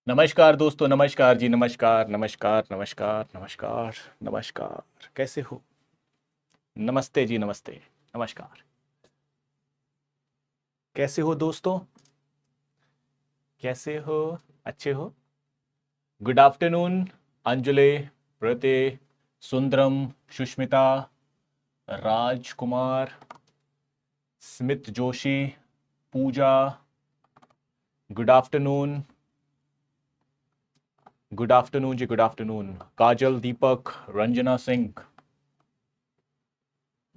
नमस्कार दोस्तों, नमस्कार जी, नमस्कार नमस्कार नमस्कार नमस्कार नमस्कार। कैसे हो? नमस्ते जी, नमस्ते, नमस्कार। कैसे हो दोस्तों? कैसे हो? अच्छे हो? गुड आफ्टरनून अंजुले, प्रते, सुंदरम, सुष्मिता, राजकुमार, स्मित जोशी, पूजा। गुड आफ्टरनून, गुड आफ्टरनून जी, गुड आफ्टरनून। काजल, दीपक, रंजना सिंह,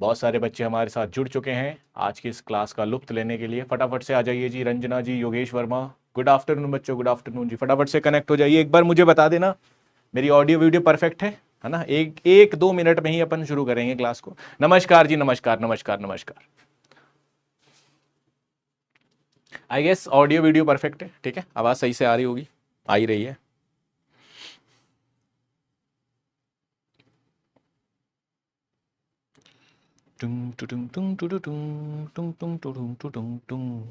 बहुत सारे बच्चे हमारे साथ जुड़ चुके हैं आज की इस क्लास का लुत्फ लेने के लिए। फटाफट से आ जाइए जी। रंजना जी, योगेश वर्मा, गुड आफ्टरनून बच्चों, गुड आफ्टरनून जी। फटाफट से कनेक्ट हो जाइए। एक बार मुझे बता देना मेरी ऑडियो वीडियो परफेक्ट है ना? एक एक दो मिनट में ही अपन शुरू करेंगे क्लास को। नमस्कार जी, नमस्कार नमस्कार नमस्कार। I guess audio video perfect है, ठीक है? आवाज सही से आ रही होगी, आ ही रही है। टुंग टुटुंग टुंग टुटुटुंग टुंग टुंग टुटुंग टुटुंग टुंग।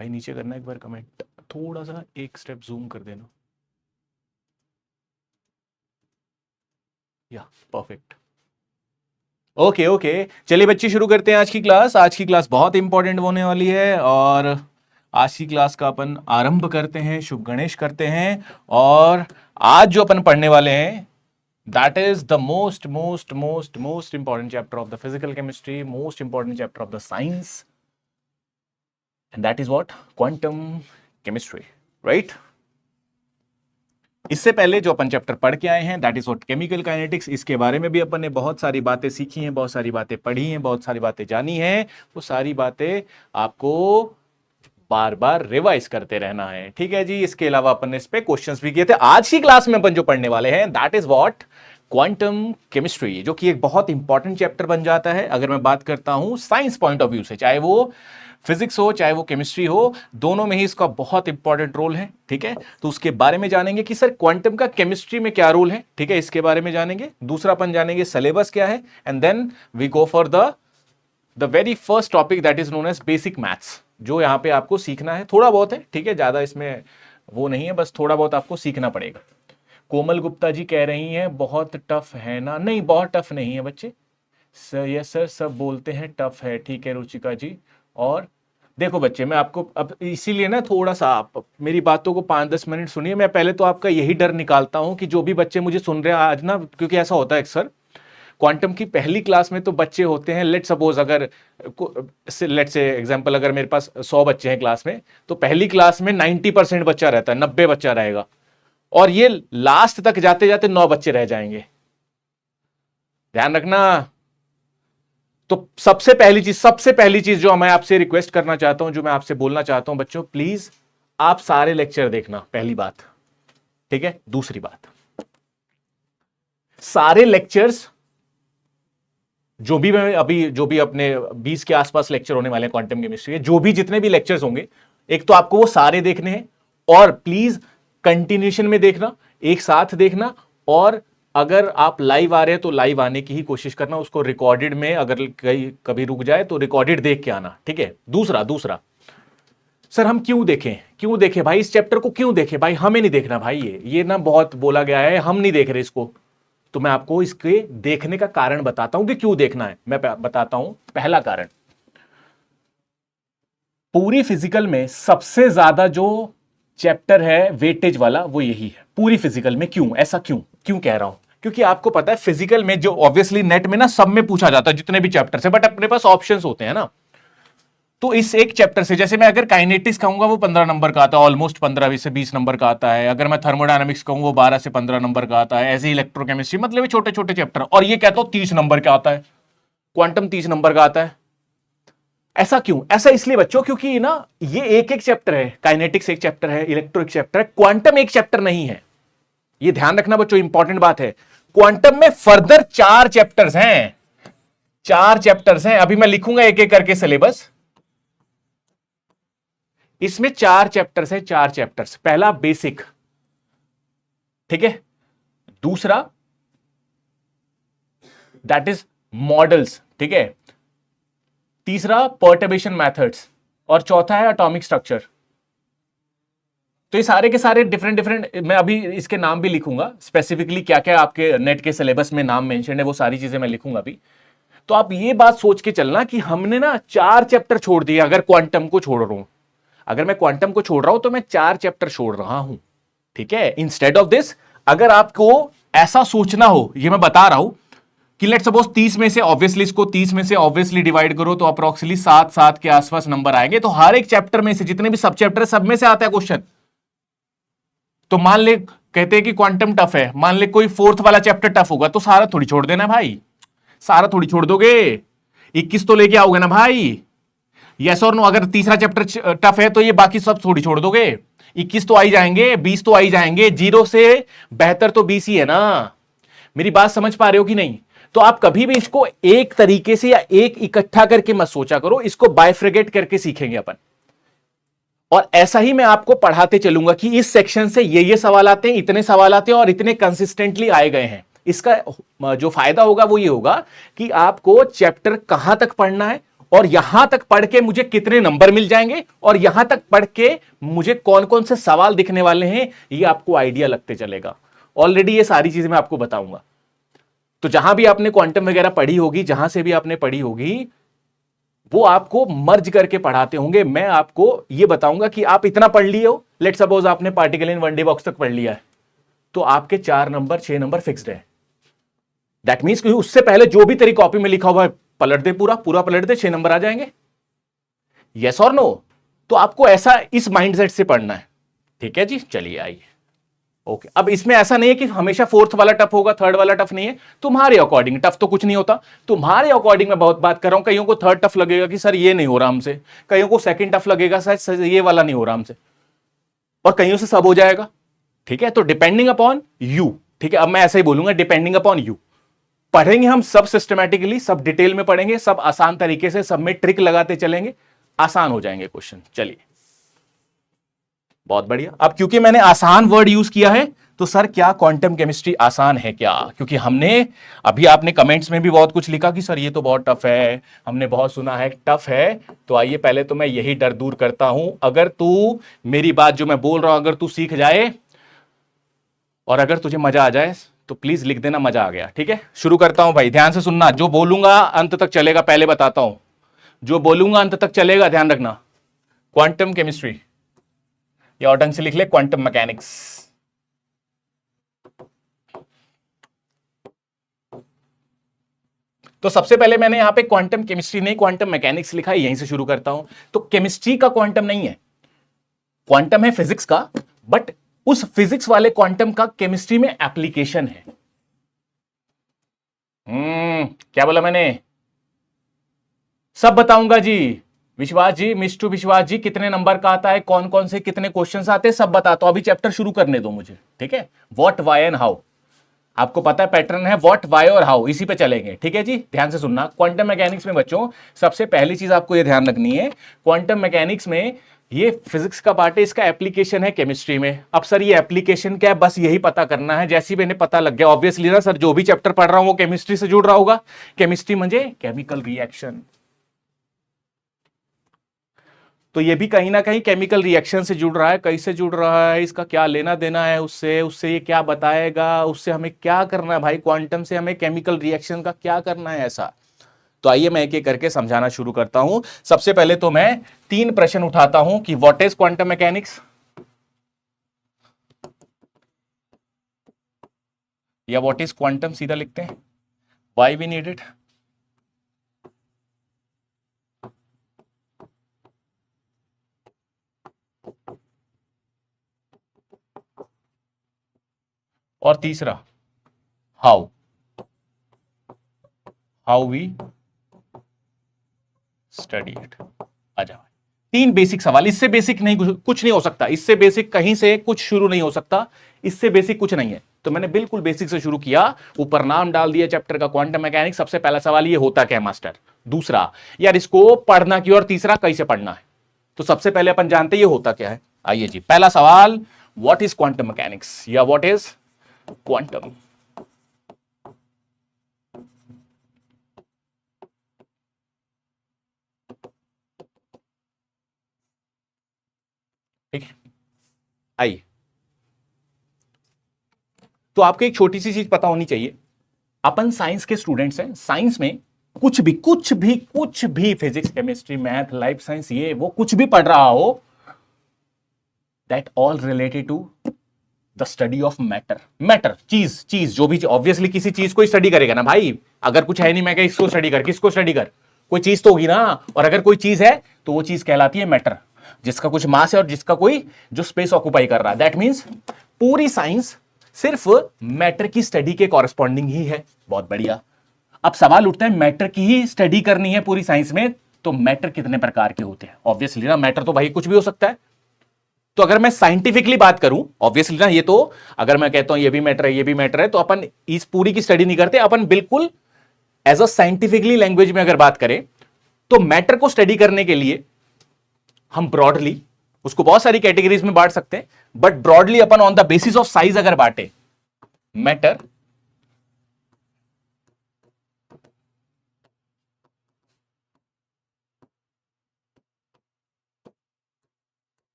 भाई नीचे करना एक बार कमेंट, थोड़ा सा एक स्टेप जूम कर देना। या परफेक्ट। ओके ओके, चलिए बच्चे शुरू करते हैं आज की क्लास। आज की क्लास बहुत इंपॉर्टेंट होने वाली है और आज की क्लास का अपन आरंभ करते हैं, शुभ गणेश करते हैं। और आज जो अपन पढ़ने वाले हैं that is the most most most most important chapter of the physical chemistry, most important chapter of the science, and that is what? Quantum chemistry, right? इससे पहले जो अपन चैप्टर पढ़ के आए हैं that is what? Chemical kinetics. इसके बारे में भी अपन ने बहुत सारी बातें सीखी हैं, बहुत सारी बातें पढ़ी हैं, बहुत सारी बातें जानी हैं। वो सारी बातें आपको बार बार रिवाइज करते रहना है, ठीक है जी? इसके अलावा अपन ने इस पे क्वेश्चंस भी किए थे। आज की क्लास में अपन जो पढ़ने वाले हैं that is what? Quantum chemistry, जो कि एक बहुत इंपॉर्टेंट चैप्टर बन जाता है अगर मैं बात करता हूं साइंस पॉइंट ऑफ व्यू से। चाहे वो फिजिक्स हो चाहे वो केमिस्ट्री हो, दोनों में ही इसका बहुत इंपॉर्टेंट रोल है, ठीक है? तो उसके बारे में जानेंगे कि सर क्वांटम का केमिस्ट्री में क्या रोल है, ठीक है? इसके बारे में जानेंगे। दूसरा अपन जानेंगे सिलेबस क्या है, and then we go for the very first topic that is known as basic maths, जो यहां पे आपको सीखना है। थोड़ा बहुत है, ठीक है? ज्यादा इसमें वो नहीं है, बस थोड़ा बहुत आपको सीखना पड़ेगा। कोमल गुप्ता जी कह रही हैं बहुत टफ है ना? नहीं, बहुत टफ नहीं है बच्चे। सर यस सर, सब बोलते हैं टफ है, ठीक है रुचिका जी। और देखो बच्चे, मैं आपको अब इसीलिए ना थोड़ा सा आप मेरी बातों को 5-10 मिनट सुनिए। मैं पहले तो आपका यही डर निकालता हूं कि जो भी बच्चे मुझे सुन रहे हैं आज ना, क्योंकि ऐसा होता है सर, क्वांटम की पहली क्लास में तो बच्चे होते हैं, लेट सपोज अगर लेट से एग्जांपल, अगर मेरे पास 100 बच्चे हैं क्लास में, तो पहली क्लास में 90% बच्चा रहता है, 90 बच्चा रहेगा, और ये लास्ट तक जाते जाते 9 बच्चे रह जाएंगे। ध्यान रखना। तो सबसे पहली चीज जो मैं आपसे रिक्वेस्ट करना चाहता हूं, जो मैं आपसे बोलना चाहता हूं बच्चों, प्लीज आप सारे लेक्चर देखना, पहली बात, ठीक है? दूसरी बात, सारे लेक्चर्स जो भी मैं अभी जो भी अपने 20 के आसपास लेक्चर होने वाले हैं क्वांटम केमिस्ट्री के, जो भी जितने भी लेक्चर्स होंगे, एक तो आपको वो सारे देखने हैं, और प्लीज कंटिन्यूशन में देखना, एक साथ देखना। और अगर आप लाइव आ रहे हैं तो लाइव आने की ही कोशिश करना, उसको रिकॉर्डेड में अगर कभी रुक जाए तो रिकॉर्डेड देख के आना, ठीक है? दूसरा सर हम क्यों देखें भाई इस चैप्टर को? क्यों देखें भाई? हमें नहीं देखना भाई, ये ना बहुत बोला गया है, हम नहीं देख रहे इसको। तो मैं आपको इसके देखने का कारण बताता हूं कि क्यों देखना है। मैं बताता हूं पहला कारण, पूरी फिजिकल में सबसे ज्यादा जो चैप्टर है वेटेज वाला वो यही है पूरी फिजिकल में। क्यों ऐसा? क्यों कह रहा हूं? क्योंकि आपको पता है फिजिकल में जो ऑब्वियसली नेट में ना सब में पूछा जाता है जितने भी चैप्टर है, बट अपने पास ऑप्शंस होते हैं ना। तो इस एक चैप्टर से, जैसे मैं अगर काइनेटिक्स कहूंगा वो 15 नंबर का आता है, ऑलमोस्ट 15 से 20 नंबर का आता है। अगर मैं थर्मोडायनामिक्स कहूंगा वो 12 से 15 नंबर का आता है। ऐसे इलेक्ट्रोकेमिस्ट्री, मतलब ये छोटे छोटे चैप्टर, और ये कहता हूं 30 नंबर का आता है। क्वांटम 30 नंबर का आता है। ऐसा क्यों? ऐसा इसलिए बच्चों क्योंकि ना ये एक एक चैप्टर है। काइनेटिक्स एक चैप्टर है, इलेक्ट्रो एक चैप्टर है, क्वांटम एक चैप्टर नहीं है। ये ध्यान रखना बच्चों, इंपॉर्टेंट बात है। क्वांटम में फर्दर 4 चैप्टर्स हैं, 4 चैप्टर्स हैं। अभी मैं लिखूंगा एक एक करके सिलेबस। इसमें 4 चैप्टर्स है, 4 चैप्टर्स। पहला बेसिक, ठीक है, दूसरा दैट इज मॉडल्स, ठीक है, तीसरा पर्टर्बेशन मेथड्स, और चौथा है एटॉमिक स्ट्रक्चर। तो ये सारे के सारे डिफरेंट डिफरेंट, मैं अभी इसके नाम भी लिखूंगा स्पेसिफिकली, क्या क्या आपके नेट के सिलेबस में नाम मेंशन है, वो सारी चीजें मैं लिखूंगा अभी। तो आप ये बात सोच के चलना कि हमने ना 4 चैप्टर छोड़ दिए। अगर क्वांटम को छोड़ रहा हूं, अगर मैं क्वांटम को छोड़ रहा हूं तो मैं 4 चैप्टर छोड़ रहा हूं, ठीक है। इंस्टेड ऑफ दिस, अगर आपको ऐसा सोचना हो, ये मैं बता रहा हूं कि लेट सपोज 30 में से ऑब्वियसली, इसको 30 में से ऑब्वियसली डिवाइड करो तो अप्रोक्सीमेटली 7 के आसपास नंबर आएंगे। तो हर एक चैप्टर में से जितने भी सब चैप्टर, सब में से आता है क्वेश्चन। तो मान ले, कहते हैं कि क्वांटम टफ है, मान ले कोई 4th वाला चैप्टर टफ होगा, तो सारा थोड़ी छोड़ देना भाई, सारा थोड़ी छोड़ दोगे, 21 तो लेके आओगे ना भाई, यस और नो। अगर तीसरा चैप्टर टफ है तो ये बाकी सब थोड़ी छोड़ दोगे, 21 तो आई जाएंगे, 20 तो आई जाएंगे, 0 से बेहतर तो 20 ही है ना। मेरी बात समझ पा रहे हो कि नहीं? तो आप कभी भी इसको एक तरीके से या एक इकट्ठा करके मत सोचा करो, इसको बाइफ्रिकेट करके सीखेंगे अपन। और ऐसा ही मैं आपको पढ़ाते चलूंगा कि इस सेक्शन से ये सवाल आते हैं, इतने सवाल आते हैं और इतने कंसिस्टेंटली आए गए हैं। इसका जो फायदा होगा वो ये होगा कि आपको चैप्टर कहां तक पढ़ना है, और यहां तक पढ़ के मुझे कितने नंबर मिल जाएंगे, और यहां तक पढ़ के मुझे कौन कौन से सवाल दिखने वाले हैं, ये आपको आइडिया लगते चलेगा। ऑलरेडी ये सारी चीजें मैं आपको बताऊंगा। तो जहां भी आपने क्वांटम वगैरह पढ़ी होगी, जहां से भी आपने पढ़ी होगी, वो आपको मर्ज करके पढ़ाते होंगे। मैं आपको ये बताऊंगा कि आप इतना पढ़ लिए हो, लेट सपोज आपने particle in one day box तक पढ़ लिया है, तो आपके 4 नंबर 6 नंबर फिक्स्ड है। दैट मीन्स कि उससे पहले जो भी तेरी कॉपी में लिखा हुआ है पलट दे, पूरा पूरा पलट दे, 6 नंबर आ जाएंगे। यस और नो? तो आपको ऐसा इस माइंडसेट से पढ़ना है, ठीक है जी। चलिए आइए, ओके। अब इसमें ऐसा नहीं है कि हमेशा 4th वाला टफ होगा, 3rd वाला टफ नहीं है। तुम्हारे अकॉर्डिंग टफ तो कुछ नहीं होता, तुम्हारे अकॉर्डिंग मैं बहुत बात कर रहा हूं। कईयों को 3rd टफ लगेगा कि सर ये नहीं हो रहा हमसे, कईयों को 2nd टफ लगेगा सर ये वाला नहीं हो रहा हमसे, और कईयों से सब हो जाएगा, ठीक है। तो डिपेंडिंग अपॉन यू, ठीक है। अब मैं ऐसा ही बोलूंगा, डिपेंडिंग अपॉन यू। पढ़ेंगे हम सब सिस्टमैटिकली, सब डिटेल में पढ़ेंगे, सब आसान तरीके से, सब में ट्रिक लगाते चलेंगे, आसान हो जाएंगे क्वेश्चन। चलिए, बहुत बढ़िया। अब क्योंकि मैंने आसान वर्ड यूज किया है, तो सर क्या क्वांटम केमिस्ट्री आसान है क्या? क्योंकि हमने अभी, आपने कमेंट्स में भी बहुत कुछ लिखा कि सर ये तो बहुत टफ है, हमने बहुत सुना है टफ है। तो आइए, पहले तो मैं यही डर दूर करता हूं। अगर तू मेरी बात जो मैं बोल रहा हूं, अगर तू सीख जाए और अगर तुझे मजा आ जाए, तो प्लीज लिख देना मजा आ गया, ठीक है। शुरू करता हूं भाई, ध्यान से सुनना। जो बोलूंगा अंत तक चलेगा, पहले बताता हूं, जो बोलूंगा अंत तक चलेगा, ध्यान रखना। क्वांटम केमिस्ट्री, या और ढंग से लिख ले, क्वांटम मैकेनिक्स। तो सबसे पहले मैंने यहां पे क्वांटम केमिस्ट्री नहीं, क्वांटम मैकेनिक्स लिखा है, यहीं से शुरू करता हूं। तो केमिस्ट्री का क्वांटम नहीं है, क्वांटम है फिजिक्स का, बट उस फिजिक्स वाले क्वांटम का केमिस्ट्री में एप्लीकेशन है। क्या बोला मैंने? सब बताऊंगा जी। विश्वास जी, मिस्टू विश्वास जी, कितने नंबर का आता है, कौन कौन से कितने क्वेश्चंस आते हैं, सब बताता हूं। अभी चैप्टर शुरू करने दो मुझे, ठीक है। व्हाट, व्हाई एंड हाउ, आपको पता है पैटर्न है, व्हाट, व्हाई और हाउ, इसी पे चलेंगे, ठीक है जी। ध्यान से सुनना। क्वांटम मैकेनिक्स में बच्चों, सबसे पहली चीज आपको ये ध्यान रखनी है, क्वांटम मैकेनिक्स में ये फिजिक्स का पार्ट है, इसका एप्लीकेशन है केमिस्ट्री में। अब सर ये एप्लीकेशन क्या है, बस यही पता करना है। जैसे ही मैंने पता लग गया, ऑब्वियसली ना सर, जो भी चैप्टर पढ़ रहा हूं वो केमिस्ट्री से जुड़ रहा होगा। केमिस्ट्री म्हणजे केमिकल रिएक्शन, तो ये भी कहीं ना कहीं केमिकल रिएक्शन से जुड़ रहा है। कैसे जुड़ रहा है, इसका क्या लेना देना है उससे, उससे ये क्या बताएगा, उससे हमें क्या करना है भाई, क्वांटम से हमें केमिकल रिएक्शन का क्या करना है ऐसा। तो आइए मैं एक एक करके समझाना शुरू करता हूं। सबसे पहले तो मैं 3 प्रश्न उठाता हूं कि व्हाट इज क्वांटम मैकेनिक्स, या व्हाट इज क्वांटम, सीधा लिखते हैं, व्हाई वी नीड इट, और तीसरा how, how we study it. आ जाओ, 3 बेसिक सवाल, इससे बेसिक नहीं, कुछ नहीं हो सकता, इससे बेसिक कहीं से कुछ शुरू नहीं हो सकता, इससे बेसिक कुछ नहीं है। तो मैंने बिल्कुल बेसिक से शुरू किया, ऊपर नाम डाल दिया चैप्टर का क्वांटम मैकेनिक्स। सबसे पहला सवाल ये होता क्या है मास्टर, दूसरा यार इसको पढ़ना क्यों, और तीसरा कैसे पढ़ना है, तो सबसे पहले अपन जानते हैं ये होता क्या है। आइए जी, पहला सवाल, व्हाट इज क्वांटम मैकेनिक्स या व्हाट इज क्वांटम। ठीक है, आइए। तो आपको एक छोटी सी चीज पता होनी चाहिए, अपन साइंस के स्टूडेंट्स हैं, साइंस में कुछ भी physics, chemistry, math, life science, ये वो कुछ भी पढ़ रहा हो, that all related to the study of matter. Matter, चीज जो भी, ऑब्वियसली किसी चीज को स्टडी करेगा ना भाई। अगर कुछ है नहीं, मैं क्या इसको स्टडी कर, किसको स्टडी कर, कोई चीज तो होगी ना। और अगर कोई चीज है तो वो चीज कहलाती है मैटर, जिसका कुछ मास है और जिसका कोई जो स्पेस ऑक्यूपाई कर रहा है। दैट मीन्स पूरी साइंस सिर्फ मैटर की स्टडी के कॉरेस्पॉन्डिंग ही है। बहुत बढ़िया। अब सवाल उठता है, मैटर की ही स्टडी करनी है पूरी साइंस में, तो मैटर कितने प्रकार के होते हैं? ऑब्वियसली ना, मैटर तो भाई कुछ भी हो सकता है। तो अगर मैं साइंटिफिकली बात करूं, ऑब्वियसली ना, ये तो अगर मैं कहता हूं ये भी मैटर है, ये भी मैटर है, तो अपन इस पूरी की स्टडी नहीं करते। अपन बिल्कुल एज अ साइंटिफिकली लैंग्वेज में अगर बात करें, तो मैटर को स्टडी करने के लिए हम ब्रॉडली उसको बहुत सारी कैटेगरीज में बांट सकते हैं, but broadly upon on the basis of size अगर बांटे, मैटर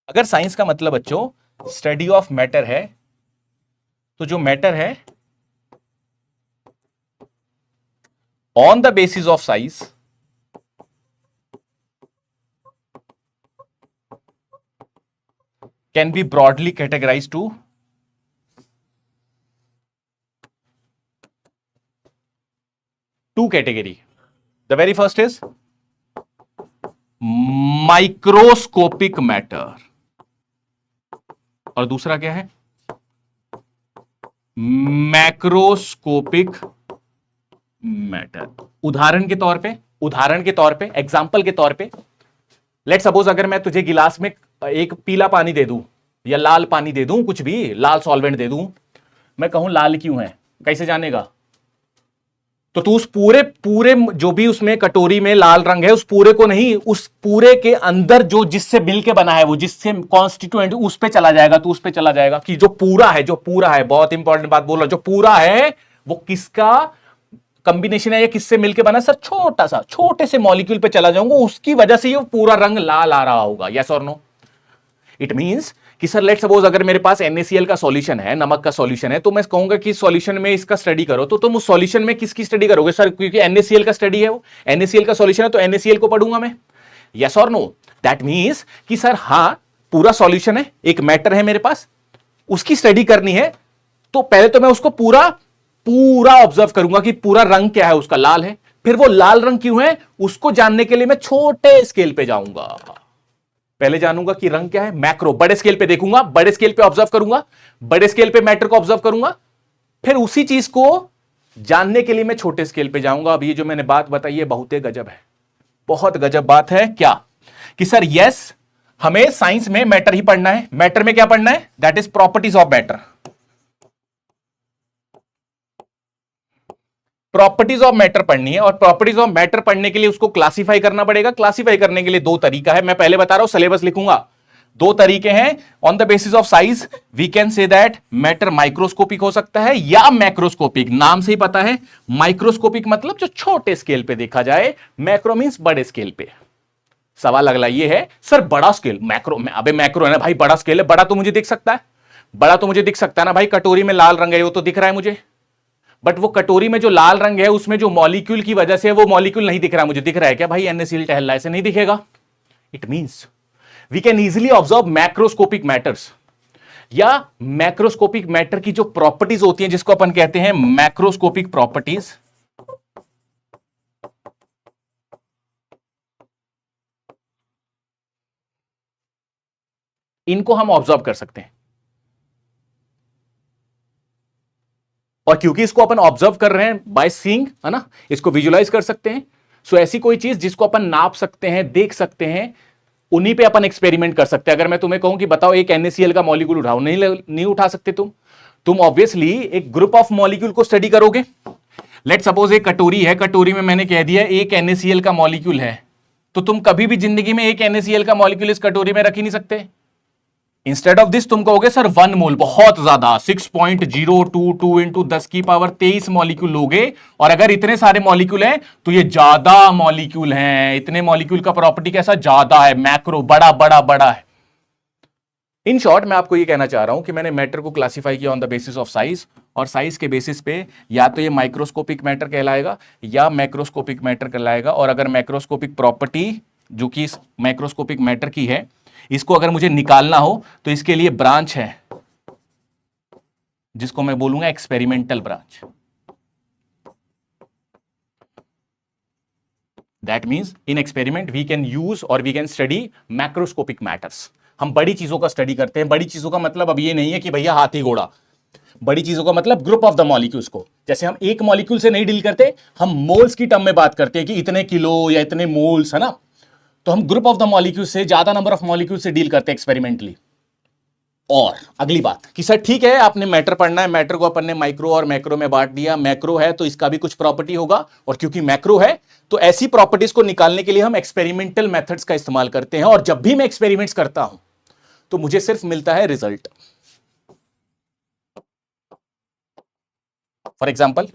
अगर साइंस का मतलब बच्चों स्टडी ऑफ मैटर है, तो जो मैटर है on the basis of size can be broadly categorize to two category. The very first is microscopic matter, और दूसरा क्या है? Macroscopic matter. उदाहरण के तौर पे एग्जांपल के तौर पे, लेट सपोज अगर मैं तुझे गिलास में एक पीला पानी दे दूं या लाल पानी दे दूं, कुछ भी लाल सॉल्वेंट दे दूं, मैं कहूं लाल क्यों है, कैसे जानेगा? तो तू उस पूरे जो भी उसमें कटोरी में लाल रंग है, उस पूरे को नहीं, उस पूरे के अंदर जो जिससे मिल के बना है, वो जिससे कॉन्स्टिट्यूएंट, उस पे चला जाएगा। तू उस पे चला जाएगा कि जो पूरा है, बहुत इंपॉर्टेंट बात बोल रहा हूं, जो पूरा है वो किसका कॉम्बिनेशन है या किससे मिलके बना? सर छोटे से मॉलिक्यूल पे चला जाऊंगा, उसकी वजह से ये पूरा रंग लाल आ रहा होगा। यस और नो? इट मींस कि सर लेट सपोज अगर मेरे पास NaCl का सॉल्यूशन है, नमक का सॉल्यूशन है, तो मैं कहूंगा कि सॉल्यूशन में इसका स्टडी करो, तो तुम उस सॉल्यूशन में किसकी स्टडी करोगे? सर क्योंकि NaCl का स्टडी है, वो NaCl का सॉल्यूशन है, तो NaCl को पढ़ूंगा मैं। यस और नो? दैट मींस कि सर हां, पूरा सॉल्यूशन है, एक मैटर है मेरे पास, उसकी स्टडी करनी है, तो पहले तो मैं उसको पूरा ऑब्जर्व करूंगा कि पूरा रंग क्या है उसका, लाल है। फिर वो लाल रंग क्यों है, उसको जानने के लिए मैं छोटे स्केल पे जाऊंगा। पहले जानूंगा कि रंग क्या है, मैक्रो, बड़े स्केल पे देखूंगा, बड़े स्केल पे ऑब्जर्व करूंगा, बड़े स्केल पे मैटर को ऑब्जर्व करूंगा, फिर उसी चीज को जानने के लिए मैं छोटे स्केल पे जाऊंगा। अब ये जो मैंने बात बताई है बहुत गजब है, बहुत गजब बात है। क्या कि सर यस, हमें साइंस में मैटर ही पढ़ना है। मैटर में क्या पढ़ना है? That is properties of matter. Properties of matter पढ़नी है, और प्रॉपर्टीज ऑफ मैटर पढ़ने के लिए उसको क्लासिफाई करना पड़ेगा। क्लासिफाई करने के लिए दो तरीका है, मैं पहले बता रहा हूं, सिलेबस लिखूंगा। दो तरीके हैं। On the basis of size we can say that matter microscopic हो सकता है या मैक्रोस्कोपिक। नाम से ही पता है, माइक्रोस्कोपिक मतलब जो छोटे स्केल पे देखा जाए, मैक्रो मींस बड़े स्केल पे। सवाल अगला ये है, सर बड़ा स्केल, मैक्रो में, अबे मैक्रो है ना भाई, बड़ा स्केल है, बड़ा तो मुझे दिख सकता है, बड़ा तो मुझे दिख सकता है ना भाई। कटोरी में लाल रंग है, वो तो दिख रहा है मुझे, बट वो कटोरी में जो लाल रंग है उसमें जो मॉलिक्यूल की वजह से वो मॉलिक्यूल नहीं दिख रहा मुझे। दिख रहा है क्या भाई? NaCl टहल रहा है, ऐसे नहीं दिखेगा। It means we can easily observe macroscopic matters, या मैक्रोस्कोपिक मैटर की जो प्रॉपर्टीज होती हैं, जिसको अपन कहते हैं मैक्रोस्कोपिक प्रॉपर्टीज, इनको हम ऑब्जर्व कर सकते हैं। और क्योंकि इसको अपन ऑब्जर्व कर रहे हैं बाय सीइंग, है ना, इसको विजुलाइज कर सकते हैं। सो ऐसी कोई चीज जिसको अपन नाप सकते हैं, देख सकते हैं, उन्हीं पे अपन एक्सपेरिमेंट कर सकते हैं। अगर मैं तुम्हें कहूं कि बताओ एक NaCl का मॉलिक्यूल उठाओ, नहीं उठा सकते तुम ऑब्वियसली एक ग्रुप ऑफ मॉलिक्यूल को स्टडी करोगे। लेट सपोज एक कटोरी है, कटोरी में मैंने कह दिया एक NaCl का मॉलिक्यूल है, तो तुम कभी भी जिंदगी में एक NaCl का मॉलिक्यूल इस कटोरी में रख ही नहीं सकते। इंस्टेड ऑफ दिस तुम कहोगे सर 1 मोल, बहुत ज्यादा 6.022 इंटू 10 की पावर 23 मॉलिक्यूल लोगे, और अगर इतने सारे मॉलिक्यूल हैं तो ये ज्यादा मॉलिक्यूल हैं, इतने मॉलिक्यूल का प्रॉपर्टी कैसा, ज्यादा है, मैक्रो, बड़ा बड़ा बड़ा है। इन शॉर्ट मैं आपको ये कहना चाह रहा हूं कि मैंने मैटर को क्लासिफाई किया on the basis of size, और साइज के बेसिस पे या तो ये माइक्रोस्कोपिक मैटर कहलाएगा या मैक्रोस्कोपिक मैटर कहलाएगा। और अगर मैक्रोस्कोपिक प्रॉपर्टी जो कि इस माइक्रोस्कोपिक मैटर की है, इसको अगर मुझे निकालना हो तो इसके लिए ब्रांच है जिसको मैं बोलूंगा experimental branch. That means in experiment we can use और we can study macroscopic matters. हम बड़ी चीजों का स्टडी करते हैं। बड़ी चीजों का मतलब अब ये नहीं है कि भैया हाथी घोड़ा, बड़ी चीजों का मतलब ग्रुप ऑफ द मॉलिक्यूल्स को। जैसे हम एक मॉलिक्यूल से नहीं डील करते, हम मोल्स की टर्म में बात करते हैं कि इतने किलो या इतने मोल्स, है ना। तो हम ग्रुप ऑफ द मॉलिक्यूल से, ज्यादा नंबर ऑफ मॉलिक्यूल से डील करते हैं एक्सपेरिमेंटली। और अगली बात कि सर ठीक है आपने मैटर पढ़ना है, मैटर को अपन ने माइक्रो और मैक्रो में बांट दिया। मैक्रो है तो इसका भी कुछ प्रॉपर्टी होगा, और क्योंकि मैक्रो है तो ऐसी प्रॉपर्टीज को निकालने के लिए हम एक्सपेरिमेंटल मेथड्स का इस्तेमाल करते हैं। और जब भी मैं एक्सपेरिमेंट्स करता हूं तो मुझे सिर्फ मिलता है रिजल्ट। फॉर एग्जाम्पल,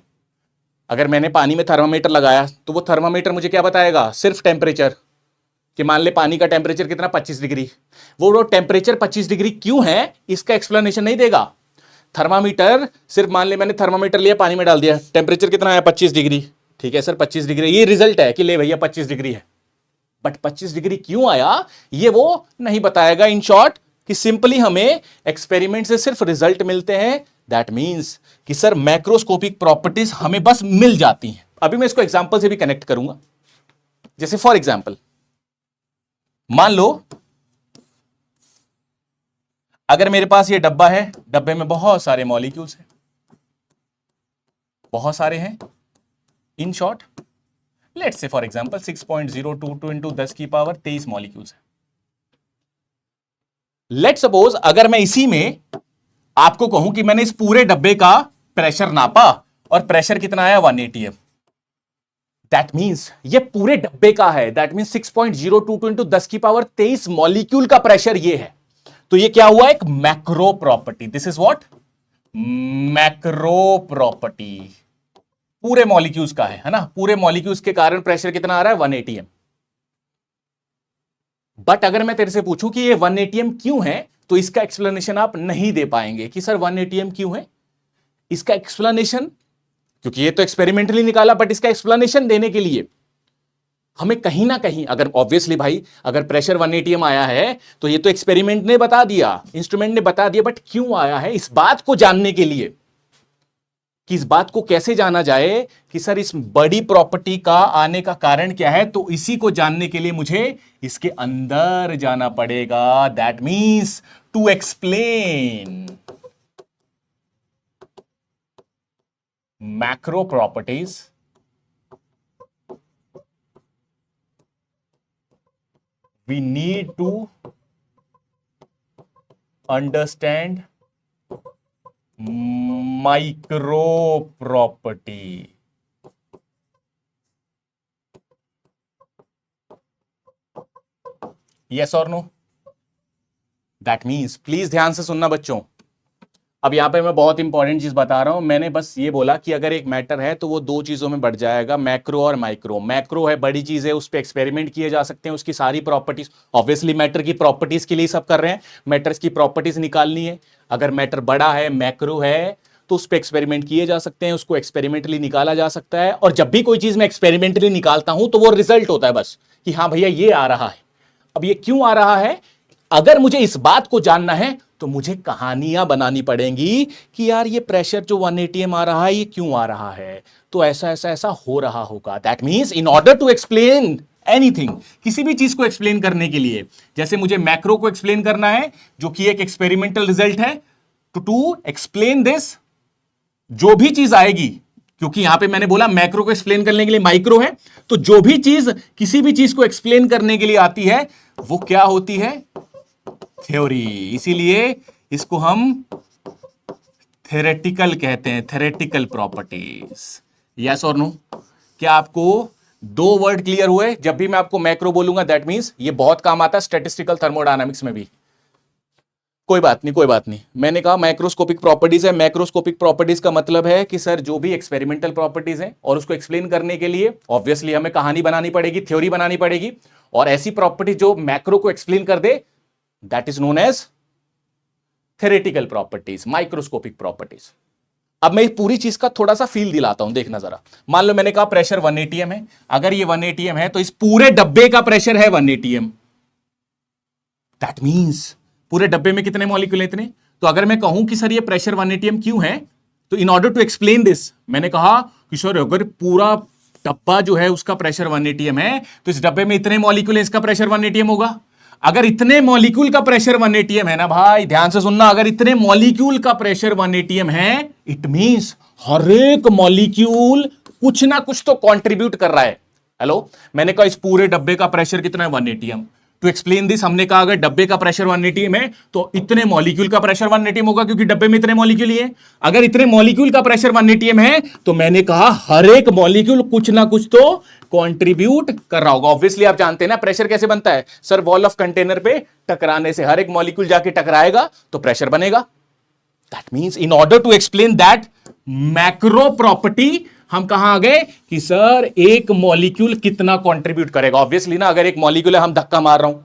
अगर मैंने पानी में थर्मामीटर लगाया तो वो थर्मामीटर मुझे क्या बताएगा, सिर्फ टेम्परेचर, कि मान ले पानी का टेम्परेचर कितना 25 डिग्री। वो टेम्परेचर 25 डिग्री क्यों है इसका एक्सप्लेनेशन नहीं देगा। थर्मामीटर सिर्फ मान ले मैंने थर्मामीटर लिया, पानी में डाल दिया, टेम्परेचर कितना आया 25 डिग्री, ठीक है सर 25 डिग्री, ये रिजल्ट है कि ले भैया 25 डिग्री है। बट 25 डिग्री क्यों आया ये वो नहीं बताएगा। इन शॉर्ट कि सिंपली हमें एक्सपेरिमेंट से सिर्फ रिजल्ट मिलते हैं। दैट मीन्स कि सर मैक्रोस्कोपिक प्रॉपर्टीज हमें बस मिल जाती हैं। अभी मैं इसको एग्जांपल से भी कनेक्ट करूंगा। जैसे फॉर एग्जांपल मान लो अगर मेरे पास ये डब्बा है, डब्बे में बहुत सारे मॉलिक्यूल्स हैं, बहुत सारे हैं। In short let's say for example 6.022 into 10 की पावर 23 मॉलिक्यूल्स है। लेट सपोज अगर मैं इसी में आपको कहूं कि मैंने इस पूरे डब्बे का प्रेशर नापा और प्रेशर कितना आया 1 atm, दैट मींस ये पूरे डब्बे का है। दैट मींस 6.022 इंटू 10 की पावर 23 मॉलिक्यूल का प्रेशर ये है। तो ये क्या हुआ, एक macro property. This is what, macro property पूरे मॉलिक्यूल्स का है ना। पूरे मॉलिक्यूल्स के कारण प्रेशर कितना आ रहा है 1 atm। बट अगर मैं तेरे से पूछूं कि ये 1 atm क्यों है, तो इसका एक्सप्लेनेशन आप नहीं दे पाएंगे कि सर 1 atm क्यों है। इसका एक्सप्लेनेशन, क्योंकि ये तो एक्सपेरिमेंटली निकाला, बट इसका एक्सप्लेनेशन देने के लिए हमें कहीं ना कहीं, अगर ऑब्वियसली भाई अगर प्रेशर 1 atm आया है तो ये तो एक्सपेरिमेंट ने बता दिया, इंस्ट्रूमेंट ने बता दिया, बट क्यों आया है इस बात को जानने के लिए, कि इस बात को कैसे जाना जाए कि सर इस बड़ी प्रॉपर्टी का आने का कारण क्या है, तो इसी को जानने के लिए मुझे इसके अंदर जाना पड़ेगा। That means to explain macro properties we need to understand micro property. Yes और नो? दैट मीन्स, प्लीज ध्यान से सुनना बच्चों, अब यहां पे मैं बहुत इंपॉर्टेंट चीज बता रहा हूं। मैंने बस ये बोला कि अगर एक मैटर है तो वो दो चीजों में बढ़ जाएगा, मैक्रो और माइक्रो। मैक्रो है बड़ी चीज है, उस पर एक्सपेरिमेंट किए जा सकते हैं, उसकी सारी प्रॉपर्टीज, ऑब्वियसली मैटर की प्रॉपर्टीज के लिए सब कर रहे हैं, मैटर्स की प्रॉपर्टीज निकालनी है। अगर मैटर बड़ा है, मैक्रो है, तो उस पर एक्सपेरिमेंट किए जा सकते हैं, उसको एक्सपेरिमेंटली निकाला जा सकता है। और जब भी कोई चीज मैं एक्सपेरिमेंटली निकालता हूं तो वो रिजल्ट होता है बस कि हाँ भैया ये आ रहा है। अब ये क्यों आ रहा है, अगर मुझे इस बात को जानना है तो मुझे कहानियां बनानी पड़ेंगी कि यार ये प्रेशर जो 1 atm आ रहा है ये क्यों आ रहा है, तो ऐसा ऐसा ऐसा हो रहा होगा। That means in order to explain anything, किसी भी चीज को एक्सप्लेन करने के लिए, जैसे मुझे मैक्रो को एक्सप्लेन करना है जो कि एक एक्सपेरिमेंटल रिजल्ट है, टू एक्सप्लेन दिस जो भी चीज आएगी, क्योंकि यहां पे मैंने बोला मैक्रो को एक्सप्लेन करने के लिए माइक्रो है, तो जो भी चीज किसी भी चीज को एक्सप्लेन करने के लिए आती है वो क्या होती है, थ्योरी। इसीलिए इसको हम थ्योरेटिकल कहते हैं, थ्योरेटिकल प्रॉपर्टीज। यस और नो? क्या आपको दो वर्ड क्लियर हुए? जब भी मैं आपको मैक्रो बोलूंगा दैट मींस ये बहुत काम आता है स्टैटिस्टिकल थर्मोडायनामिक्स में भी। कोई बात नहीं, कोई बात नहीं। मैंने कहा माइक्रोस्कोपिक प्रॉपर्टीज है। माइक्रोस्कोपिक प्रॉपर्टीज का मतलब है कि सर जो भी एक्सपेरिमेंटल प्रॉपर्टीज हैं और उसको एक्सप्लेन करने के लिए ऑब्वियसली हमें कहानी बनानी पड़ेगी, थ्योरी बनानी पड़ेगी, और ऐसी प्रॉपर्टी जो मैक्रो को एक्सप्लेन कर दे that is known as theoretical properties, microscopic properties. अब मैं पूरी चीज का थोड़ा सा फील दिलाता हूं, देखना जरा। मान लो मैंने कहा प्रेशर 1 atm है। अगर ये 1 atm है तो इस पूरे डब्बे का प्रेशर है 1 atm। दैट मींस पूरे डब्बे में कितने मॉलिक्यूल हैं? इतने। तो अगर मैं कहूं कि सर ये प्रेशर 1 atm क्यों है, तो in order to explain this मैंने कहा कि सर अगर पूरा डब्बा जो है उसका प्रेशर 1 atm है तो इस डब्बे में इतने मॉलिक्यूल है, इसका प्रेशर 1 atm होगा। अगर इतने मॉलिक्यूल का प्रेशर 1 atm है ना भाई, ध्यान से सुनना, अगर इतने मॉलिक्यूल का प्रेशर 1 atm है, इट मींस हर एक मॉलिक्यूल कुछ ना कुछ तो कंट्रीब्यूट कर रहा है। हेलो, मैंने कहा इस पूरे डब्बे का प्रेशर कितना है? 1 atm। टू एक्सप्लेन दिस हमने कहा अगर डब्बे का प्रेशर 1 atm है तो इतने मॉलिक्यूल का प्रेशर 1 atm होगा, क्योंकि डब्बे में इतने मॉलिक्यूल ही है। अगर इतने मॉलिक्यूल का प्रेशर 1 atm है तो मैंने कहा हर एक मॉलिक्यूल कुछ ना कुछ तो कंट्रीब्यूट कर रहा होगा। ऑब्वियसली आप जानते हैं ना प्रेशर कैसे बनता है सर, वॉल ऑफ कंटेनर पे टकराने से हर एक मॉलिक्यूल जाके टकराएगा तो प्रेशर बनेगा। That means in order to explain that macro property हम कहां आ गए कि सर एक मॉलिक्यूल कितना कंट्रीब्यूट करेगा। ऑब्वियसली ना, अगर एक मॉलिक्यूल है, हम धक्का मार रहा हूं,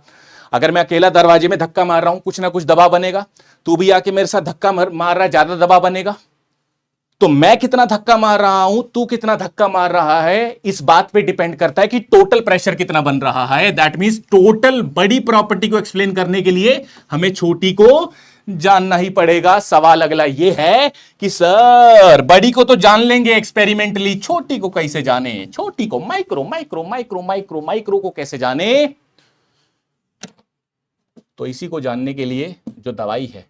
अगर मैं अकेला दरवाजे में धक्का मार रहा हूं कुछ ना कुछ दबाव बनेगा। तू भी आके मेरे साथ धक्का मार रहा है, ज्यादा दबाव बनेगा। तो मैं कितना धक्का मार रहा हूं, तू कितना धक्का मार रहा है, इस बात पे डिपेंड करता है कि टोटल प्रेशर कितना बन रहा है। दैट मींस टोटल बड़ी प्रॉपर्टी को एक्सप्लेन करने के लिए हमें छोटी को जानना ही पड़ेगा। सवाल अगला ये है कि सर बड़ी को तो जान लेंगे एक्सपेरिमेंटली, छोटी को कैसे जाने? छोटी को micro micro micro micro micro को कैसे जाने? तो इसी को जानने के लिए जो दवाई है,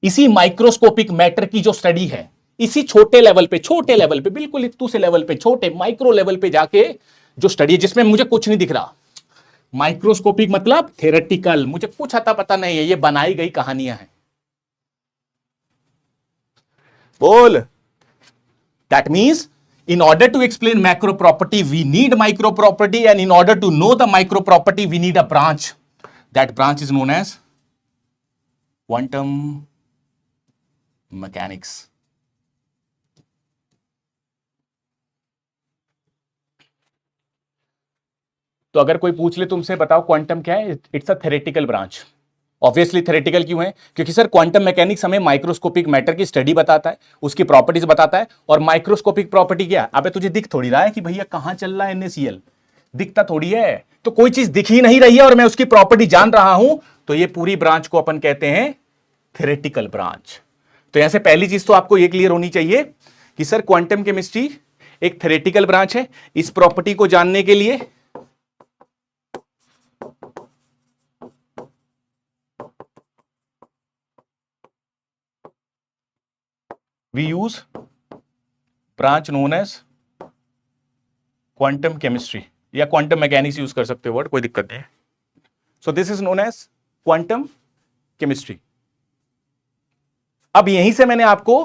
इसी माइक्रोस्कोपिक मैटर की जो स्टडी है, इसी छोटे लेवल पे बिल्कुल इतू से लेवल पे, छोटे माइक्रो लेवल पे जाके जो स्टडी है जिसमें मुझे कुछ नहीं दिख रहा। माइक्रोस्कोपिक मतलब थ्योरेटिकल, मुझे कुछ आता पता नहीं है, ये बनाई गई कहानियां हैं। बोल। That means in order to explain macro property we need micro property, and in order to know the micro property we need a branch. That branch is known as quantum mechanics. तो अगर कोई पूछ ले तुमसे बताओ quantum क्या है, it's a theoretical branch. Obviously theoretical क्यों है? क्योंकि सर क्वांटम मैकेनिक्स हमें माइक्रोस्कोपिक मैटर की स्टडी बताता है, उसकी प्रॉपर्टीज बताता है। और माइक्रोस्कोपिक प्रॉपर्टी क्या है? अबे तुझे दिख थोड़ी रहा है कि भैया कहां चल रहा है NaCl, दिखता थोड़ी है। तो कोई चीज दिख ही नहीं रही है और मैं उसकी प्रॉपर्टी जान रहा हूं, तो ये पूरी ब्रांच को अपन कहते हैं थ्योरेटिकल ब्रांच। तो यहां से पहली चीज तो आपको ये क्लियर होनी चाहिए कि सर क्वांटम केमिस्ट्री एक थ्योरेटिकल ब्रांच है। इस प्रॉपर्टी को जानने के लिए we use branch known as quantum chemistry या quantum mechanics यूज कर सकते हो वर्ड, कोई दिक्कत नहीं है। So this is known as quantum chemistry. अब यहीं से मैंने आपको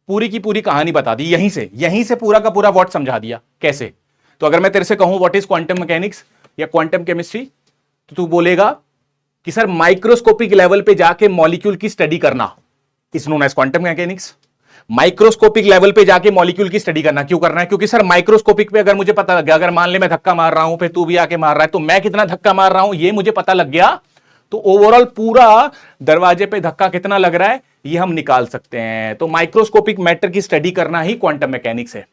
पूरी की पूरी कहानी बता दी, यहीं से पूरा का पूरा व्हाट समझा दिया। कैसे? तो अगर मैं तेरे से कहूं व्हाट इज क्वांटम मैकेनिक्स या क्वांटम केमिस्ट्री, तो तू बोलेगा कि सर माइक्रोस्कोपिक लेवल पे जाके मॉलिक्यूल की स्टडी करना is known as quantum mechanics. Microscopic level पे जाके मॉलिक्यूल की स्टडी करना क्यों करना है? क्योंकि सर माइक्रोस्कोपिक पे अगर मुझे पता लग गया, अगर मान ले मैं धक्का मार रहा हूं, फिर तू भी आके मार रहा है, तो मैं कितना धक्का मार रहा हूं ये मुझे पता लग गया, तो ओवरऑल पूरा दरवाजे पे धक्का कितना लग रहा है ये हम निकाल सकते हैं। तो माइक्रोस्कोपिक मैटर की स्टडी करना ही क्वांटम मैकेनिक्स है।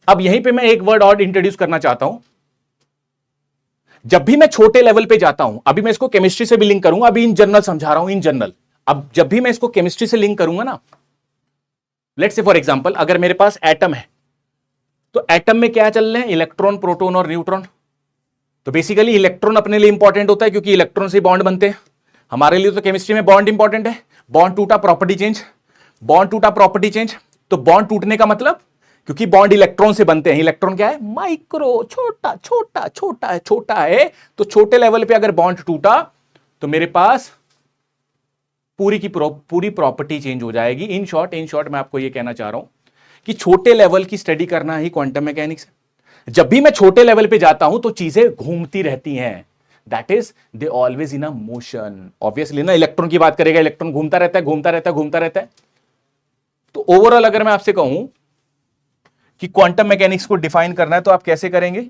अब यहीं पे मैं एक वर्ड और इंट्रोड्यूस करना चाहता हूं। जब भी मैं छोटे लेवल पे जाता हूं, अभी मैं इसको केमिस्ट्री से भी लिंक करूंगा, अभी इन जनरल समझा रहा हूं, इन जनरल। अब जब भी मैं इसको केमिस्ट्री से लिंक करूंगा ना, लेट्स से फॉर एग्जांपल अगर मेरे पास एटम है, तो एटम में क्या चल रहे हैं? इलेक्ट्रॉन, प्रोटॉन और न्यूट्रॉन। तो बेसिकली इलेक्ट्रॉन अपने लिए इंपॉर्टेंट होता है क्योंकि इलेक्ट्रॉन से बॉन्ड बनते हैं। हमारे लिए तो केमिस्ट्री में बॉन्ड इंपॉर्टेंट है। बॉन्ड टूटा प्रॉपर्टी चेंज, बॉन्ड टूटा प्रॉपर्टी चेंज। तो बॉन्ड टूटने का मतलब, क्योंकि बॉन्ड इलेक्ट्रॉन से बनते हैं, इलेक्ट्रॉन क्या है? माइक्रो, छोटा छोटा छोटा है, छोटा है। तो छोटे लेवल पे अगर बॉन्ड टूटा तो मेरे पास पूरी की पूरी प्रॉपर्टी चेंज हो जाएगी। इन शॉर्ट मैं आपको यह कहना चाह रहा हूं कि छोटे लेवल की स्टडी करना ही क्वांटम मैकेनिक्स है। जब भी मैं छोटे लेवल पे जाता हूं तो चीजें घूमती रहती हैं, that is they always in a motion. Obviously ना, इलेक्ट्रॉन की बात करेगा, इलेक्ट्रॉन घूमता रहता है, घूमता रहता है, घूमता रहता है। तो ओवरऑल अगर मैं आपसे कहूं कि क्वांटम मैकेनिक्स को डिफाइन करना है तो आप कैसे करेंगे?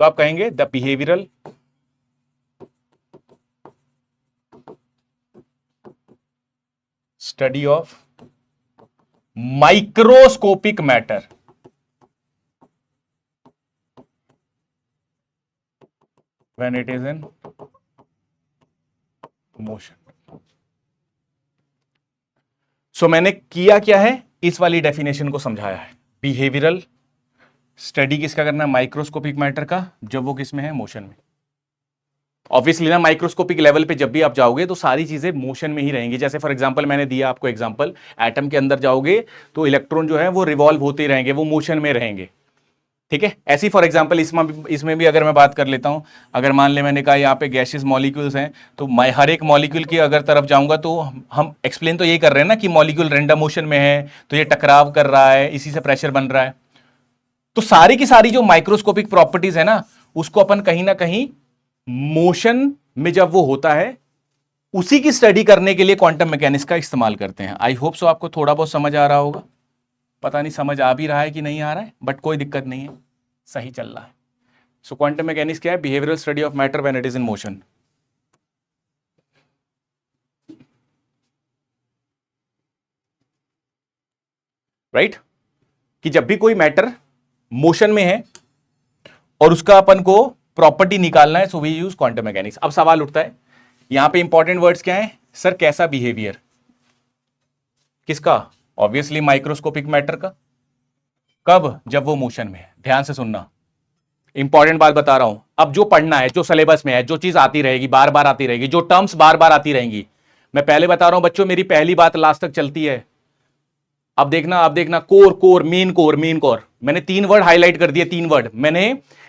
तो आप कहेंगे the behavioural study of microscopic matter when it is in motion. So मैंने किया क्या है, इस वाली डेफिनेशन को समझाया है। बिहेवियरल स्टडी किसका करना है? माइक्रोस्कोपिक मैटर का, जब वो किस में है? मोशन में। ऑब्वियसली ना, माइक्रोस्कोपिक लेवल पे जब भी आप जाओगे तो सारी चीजें मोशन में ही रहेंगी। जैसे फॉर एग्जांपल मैंने दिया आपको एग्जांपल, एटम के अंदर जाओगे तो इलेक्ट्रॉन जो है वो रिवॉल्व होते रहेंगे, वो मोशन में रहेंगे, ठीक है। ऐसी फॉर एग्जांपल इसमें भी अगर मैं बात कर लेता हूं, अगर मान ले मैंने कहा यहाँ पे गैसेस मॉलिक्यूल्स हैं, तो मैं हर एक मॉलिक्यूल की अगर तरफ जाऊंगा तो हम एक्सप्लेन तो यही कर रहे हैं ना कि मॉलिक्यूल रैंडम मोशन में है, तो ये टकराव कर रहा है, इसी से प्रेशर बन रहा है। तो सारी की सारी जो माइक्रोस्कोपिक प्रॉपर्टीज है ना, उसको अपन कहीं ना कहीं मोशन में जब वो होता है उसी की स्टडी करने के लिए क्वांटम मैकेनिक्स का इस्तेमाल करते हैं। आई होप सो आपको थोड़ा बहुत समझ आ रहा होगा। पता नहीं समझ आ भी रहा है कि नहीं आ रहा है, बट कोई दिक्कत नहीं है, सही चल रहा है। सो क्वांटम मैकेनिक्स क्या है? Behavioural study of matter when it is in motion. Right, कि जब भी कोई मैटर मोशन में है और उसका अपन को प्रॉपर्टी निकालना है, so we use quantum mechanics. अब सवाल उठता है, यहां पे इंपॉर्टेंट वर्ड्स क्या है सर? कैसा बिहेवियर? किसका? ऑब्वियसली माइक्रोस्कोपिक मैटर का। कब? जब वो मोशन में है। ध्यान से सुनना, इंपॉर्टेंट बात बता रहा हूं। अब जो पढ़ना है, जो सिलेबस में है, जो चीज आती रहेगी, बार बार आती रहेगी, जो टर्म्स बार बार आती रहेंगी, मैं पहले बता रहा हूं बच्चों, मेरी पहली बात लास्ट तक चलती है। अब देखना, अब देखना, core core, main core, main core. मैंने 3 वर्ड हाईलाइट कर दिए, 3 वर्ड। मैंने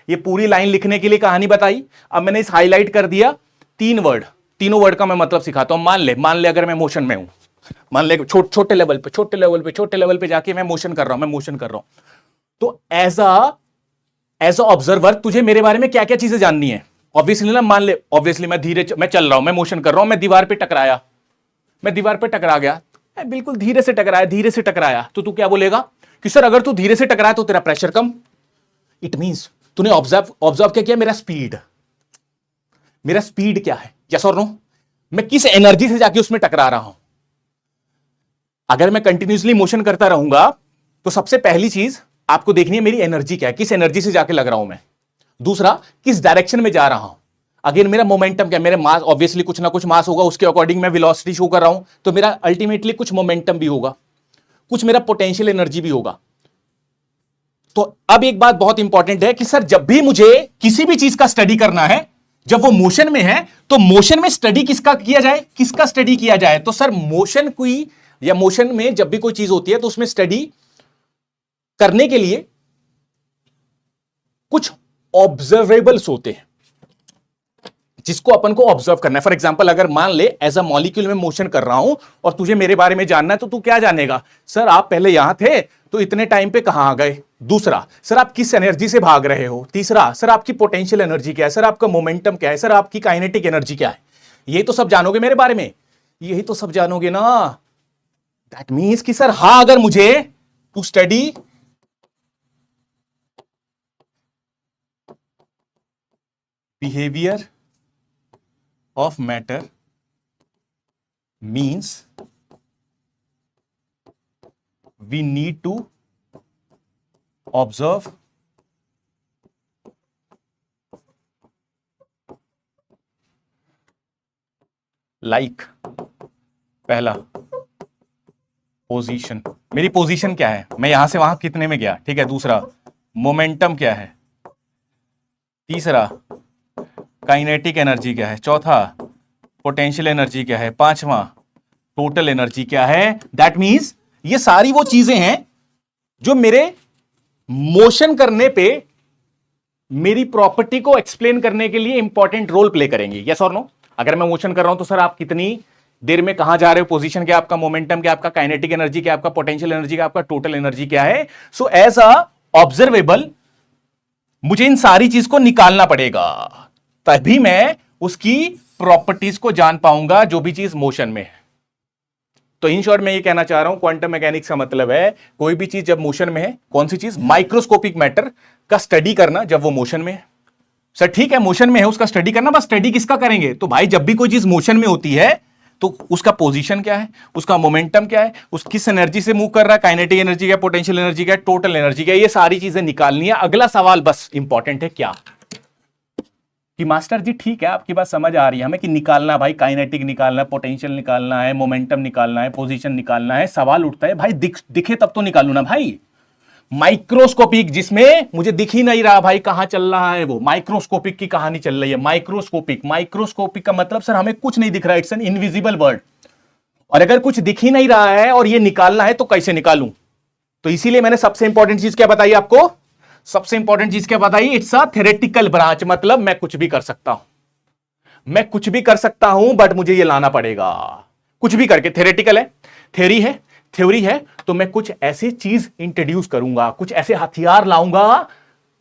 ये पूरी लाइन लिखने के लिए कहानी बताई, अब मैंने इस हाईलाइट कर दिया 3 वर्ड। तीनों वर्ड का मैं मतलब सिखाता हूं। मान ले अगर मैं मोशन में हूं, मान ले छोटे लेवल पे जाके मैं मोशन कर रहा हूं, तो एज अ ऑब्जर्वर तुझे मेरे बारे में क्या क्या चीजें जाननी है? ऑब्वियसली ना, मान ले ऑब्वियसली मैं चल रहा हूं, मैं मोशन कर रहा हूं, मैं दीवार पे टकरा गया, बिल्कुल धीरे से टकराया, तो तू क्या बोलेगा कि सर अगर तू धीरे से टकराया तो तेरा प्रेशर कम। इट मींस तूने ऑब्जर्व क्या किया? मेरा स्पीड क्या है? यस और नो? मैं किस एनर्जी से जाके उसमें टकरा रहा हूं? अगर मैं कंटिन्यूसली मोशन करता रहूंगा तो सबसे पहली चीज आपको देखनी है मेरी एनर्जी क्या है, किस एनर्जी से जाके लग रहा हूं मैं। दूसरा, किस डायरेक्शन में जा रहा हूं। अगेन मेरा मोमेंटम क्या है? मेरे मास, ऑब्वियसली कुछ ना कुछ मास होगा, उसके अकॉर्डिंग मैं वेलोसिटी शो कर रहा हूं, तो मेरा अल्टीमेटली कुछ मोमेंटम भी होगा, कुछ मेरा पोटेंशियल एनर्जी भी होगा। तो अब एक बात बहुत इंपॉर्टेंट है कि सर जब भी मुझे किसी भी चीज का स्टडी करना है, जब वो मोशन में है, तो मोशन में स्टडी किसका स्टडी किया जाए? तो सर मोशन में जब भी कोई चीज होती है तो उसमें स्टडी करने के लिए कुछ ऑब्जर्वेबल्स होते हैं जिसको अपन को ऑब्जर्व करना है। फॉर एग्जांपल, अगर मान ले एज अ मॉलिक्यूल में मोशन कर रहा हूं और तुझे मेरे बारे में जानना है, तो तू क्या जानेगा? सर आप पहले यहां थे तो इतने टाइम पे कहां आ गए। दूसरा, सर आप किस एनर्जी से भाग रहे हो। तीसरा, सर आपकी पोटेंशियल एनर्जी क्या है, सर आपका मोमेंटम क्या है, सर आपकी काइनेटिक एनर्जी क्या है। यही तो सब जानोगे मेरे बारे में, यही तो सब जानोगे ना। दैट मीन्स कि सर हां, अगर मुझे to study behaviour of matter means we need to observe like, पहला पोजीशन, मेरी पोजीशन क्या है, मैं यहां से वहां कितने में गया, ठीक है। दूसरा, मोमेंटम क्या है। तीसरा, काइनेटिक एनर्जी क्या है। चौथा, पोटेंशियल एनर्जी क्या है। पांचवा, टोटल एनर्जी क्या है। दैट मींस ये सारी वो चीजें हैं जो मेरे मोशन करने पे मेरी प्रॉपर्टी को एक्सप्लेन करने के लिए इंपॉर्टेंट रोल प्ले करेंगी। यस और नो? अगर मैं मोशन कर रहा हूं तो सर आप कितनी देर में कहां जा रहे हो, पोजीशन क्या, आपका मोमेंटम क्या, आपका काइनेटिक एनर्जी क्या, आपका पोटेंशियल एनर्जी क्या, आपका टोटल एनर्जी क्या है। सो एज अ ऑब्जर्वेबल मुझे इन सारी चीज को निकालना पड़ेगा, तभी मैं उसकी प्रॉपर्टीज को जान पाऊंगा जो भी चीज मोशन में है। तो इन शॉर्ट मैं ये कहना चाह रहा हूं, क्वांटम मैकेनिक्स का मतलब है कोई भी चीज जब मोशन में है, कौन सी चीज, माइक्रोस्कोपिक मैटर का स्टडी करना जब वो मोशन में है। सर ठीक है, मोशन में है उसका स्टडी करना, बस स्टडी किसका करेंगे, तो भाई जब भी कोई चीज मोशन में होती है तो उसका पोजीशन क्या है, उसका मोमेंटम क्या है, उस किस एनर्जी से मूव कर रहा है, काइनेटिक एनर्जी क्या, पोटेंशियल एनर्जी क्या, टोटल एनर्जी क्या, ये सारी चीजें निकालनी है। अगला सवाल बस इंपॉर्टेंट है क्या, कि मास्टर जी ठीक है आपकी बात समझ आ रही है हमें कि निकालना, भाई काइनेटिक निकालना है, पोटेंशियल निकालना है, मोमेंटम निकालना है, पोजीशन निकालना है। सवाल उठता है भाई दिखे तब तो निकालू ना भाई। माइक्रोस्कोपिक, जिसमें मुझे दिख ही नहीं रहा भाई कहां चल रहा है, वो माइक्रोस्कोपिक की कहानी चल रही है। माइक्रोस्कोपिक, माइक्रोस्कोपिक का मतलब सर हमें कुछ नहीं दिख रहा है, इट्स एन इनविजिबल वर्ड। और अगर कुछ दिख ही नहीं रहा है और ये निकालना है तो कैसे निकालूं, तो इसीलिए मैंने सबसे इंपॉर्टेंट चीज क्या बताई आपको, सबसे इंपॉर्टेंट चीज क्या बताई, इट्स अ थ्योरेटिकल ब्रांच, मतलब मैं कुछ भी कर सकता हूं, मैं कुछ भी कर सकता हूं, बट मुझे ये लाना पड़ेगा कुछ भी करके। थ्योरेटिकल है, थ्योरी है, थ्योरी है, तो मैं कुछ ऐसी चीज इंट्रोड्यूस करूंगा, कुछ ऐसे हथियार लाऊंगा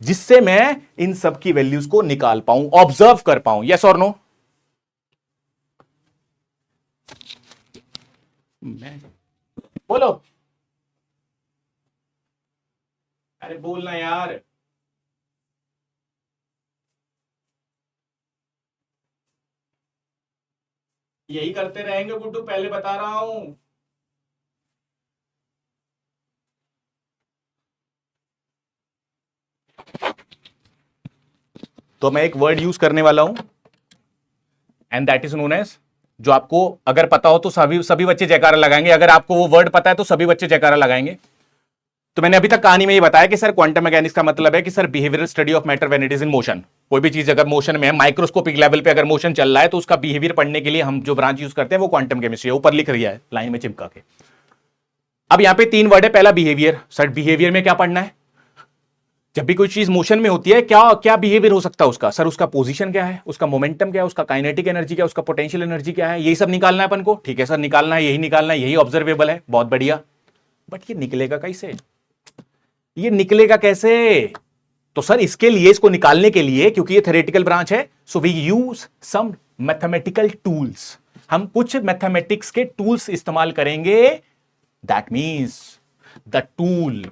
जिससे मैं इन सब की वैल्यूज को निकाल पाऊं, ऑब्जर्व कर पाऊं। यस और नो? बोलो, अरे बोलना यार। यही करते रहेंगे गुड्डू, पहले बता रहा हूं। तो मैं एक वर्ड यूज करने वाला हूं, and that is known as, जो आपको अगर पता हो तो सभी सभी बच्चे जयकारा लगाएंगे, अगर आपको वो वर्ड पता है तो सभी बच्चे जयकारा लगाएंगे। तो मैंने अभी तक कहानी में ये बताया कि सर क्वांटम मैकेनिक्स का मतलब है कि sir behavioural study of matter when it is in motion. कोई भी चीज अगर मोशन में है, माइक्रोस्कोपिक लेवल पे अगर मोशन चल रहा है, तो उसका बिहेवियर पढ़ने के लिए हम जो ब्रांच यूज करते हैं वो क्वांटम केमिस्ट्री है। ऊपर लिख रही है लाइन में चिपका के। अब यहां पे तीन वर्ड है, पहला बिहेवियर। सर बिहेवियर में क्या पढ़ना है, जब भी कोई चीज मोशन में होती है क्या क्या बिहेवियर हो सकता है उसका, सर उसका पोजीशन क्या है, उसका मोमेंटम क्या है, उसका काइनेटिक एनर्जी क्या है, उसका पोटेंशियल एनर्जी क्या है, यही सब निकालना है अपन को। ठीक है सर, निकालना है, यही निकालना है, यही ऑब्जर्वेबल है, बहुत बढ़िया। बट ये निकलेगा कैसे, ये निकलेगा कैसे, तो सर इसके लिए, इसको निकालने के लिए, क्योंकि ये थ्योरेटिकल ब्रांच है, so we use some mathematical tools. हम कुछ मैथमेटिक्स के टूल्स इस्तेमाल करेंगे। That means the tool,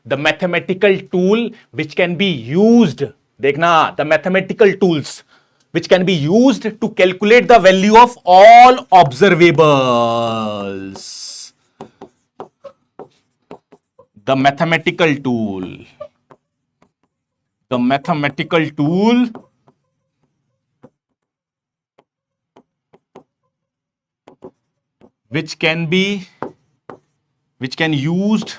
the mathematical tool which can be used, देखना, the mathematical tools which can be used to calculate the value of all observables. The mathematical tool, the mathematical tool which can used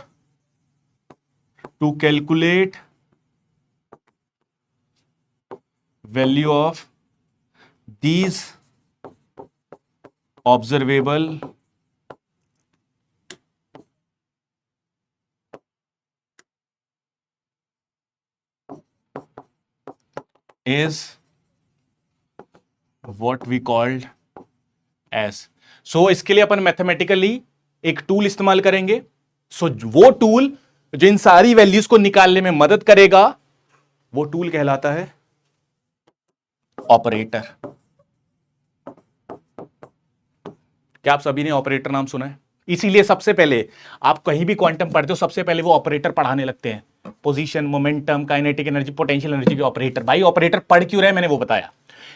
to calculate value of these observable is what we called as. So इसके लिए अपन mathematically एक tool इस्तेमाल करेंगे। सो वो tool जो इन सारी values को निकालने में मदद करेगा, वो टूल कहलाता है ऑपरेटर। क्या आप सभी ने ऑपरेटर नाम सुना है? इसीलिए सबसे पहले आप कहीं भी क्वांटम पढ़ते हो, सबसे पहले वो ऑपरेटर पढ़ाने लगते हैं, position, momentum, kinetic energy, potential energy के ऑपरेटर। भाई ऑपरेटर पढ़ क्यों रहे, मैंने वो बताया,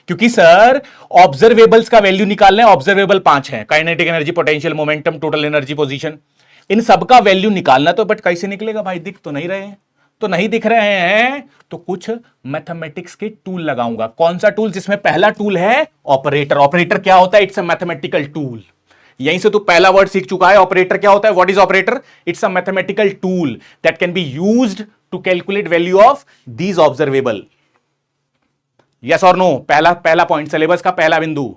क्योंकि सर ऑब्जर्वेबल्स का वैल्यू निकालना है। ऑब्जर्वेबल 5 है, kinetic energy, potential, momentum, total energy, position, इन सबका वैल्यू निकालना। तो बट कैसे निकलेगा भाई, दिख तो नहीं रहे हैं, तो नहीं दिख रहे हैं, तो कुछ मैथमेटिक्स के टूल लगाऊंगा। कौन सा टूल, जिसमें पहला टूल है ऑपरेटर। ऑपरेटर क्या होता है, इट्स अ मैथमेटिकल टूल। यहीं से तू पहला वर्ड सीख चुका है, ऑपरेटर क्या होता है, what is operator, it's a mathematical tool that can be used to calculate value of these observable. Yes और नो? पहला पहला पॉइंट, सिलेबस का पहला बिंदु।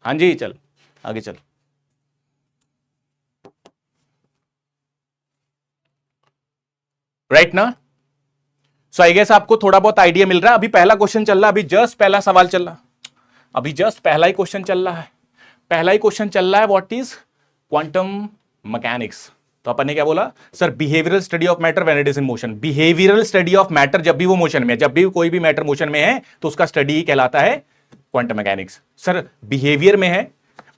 हाँ जी, चल आगे चल। राइट ना? सो आई गेस आपको थोड़ा बहुत आइडिया मिल रहा है। अभी पहला क्वेश्चन चल रहा है, अभी जस्ट पहला सवाल चल रहा, अभी जस्ट पहला ही क्वेश्चन चल रहा है, पहला ही क्वेश्चन चल रहा है, व्हाट इज क्वांटम मैकेनिक्स। तो अपन ने क्या बोला sir, behavioural study of matter when it is in motion. Behavioural study of matter, जब भी वो मोशन में है, जब भी कोई भी मैटर मोशन में है तो उसका स्टडी ही कहलाता है क्वांटम मैकेनिक्स। सर बिहेवियर में है,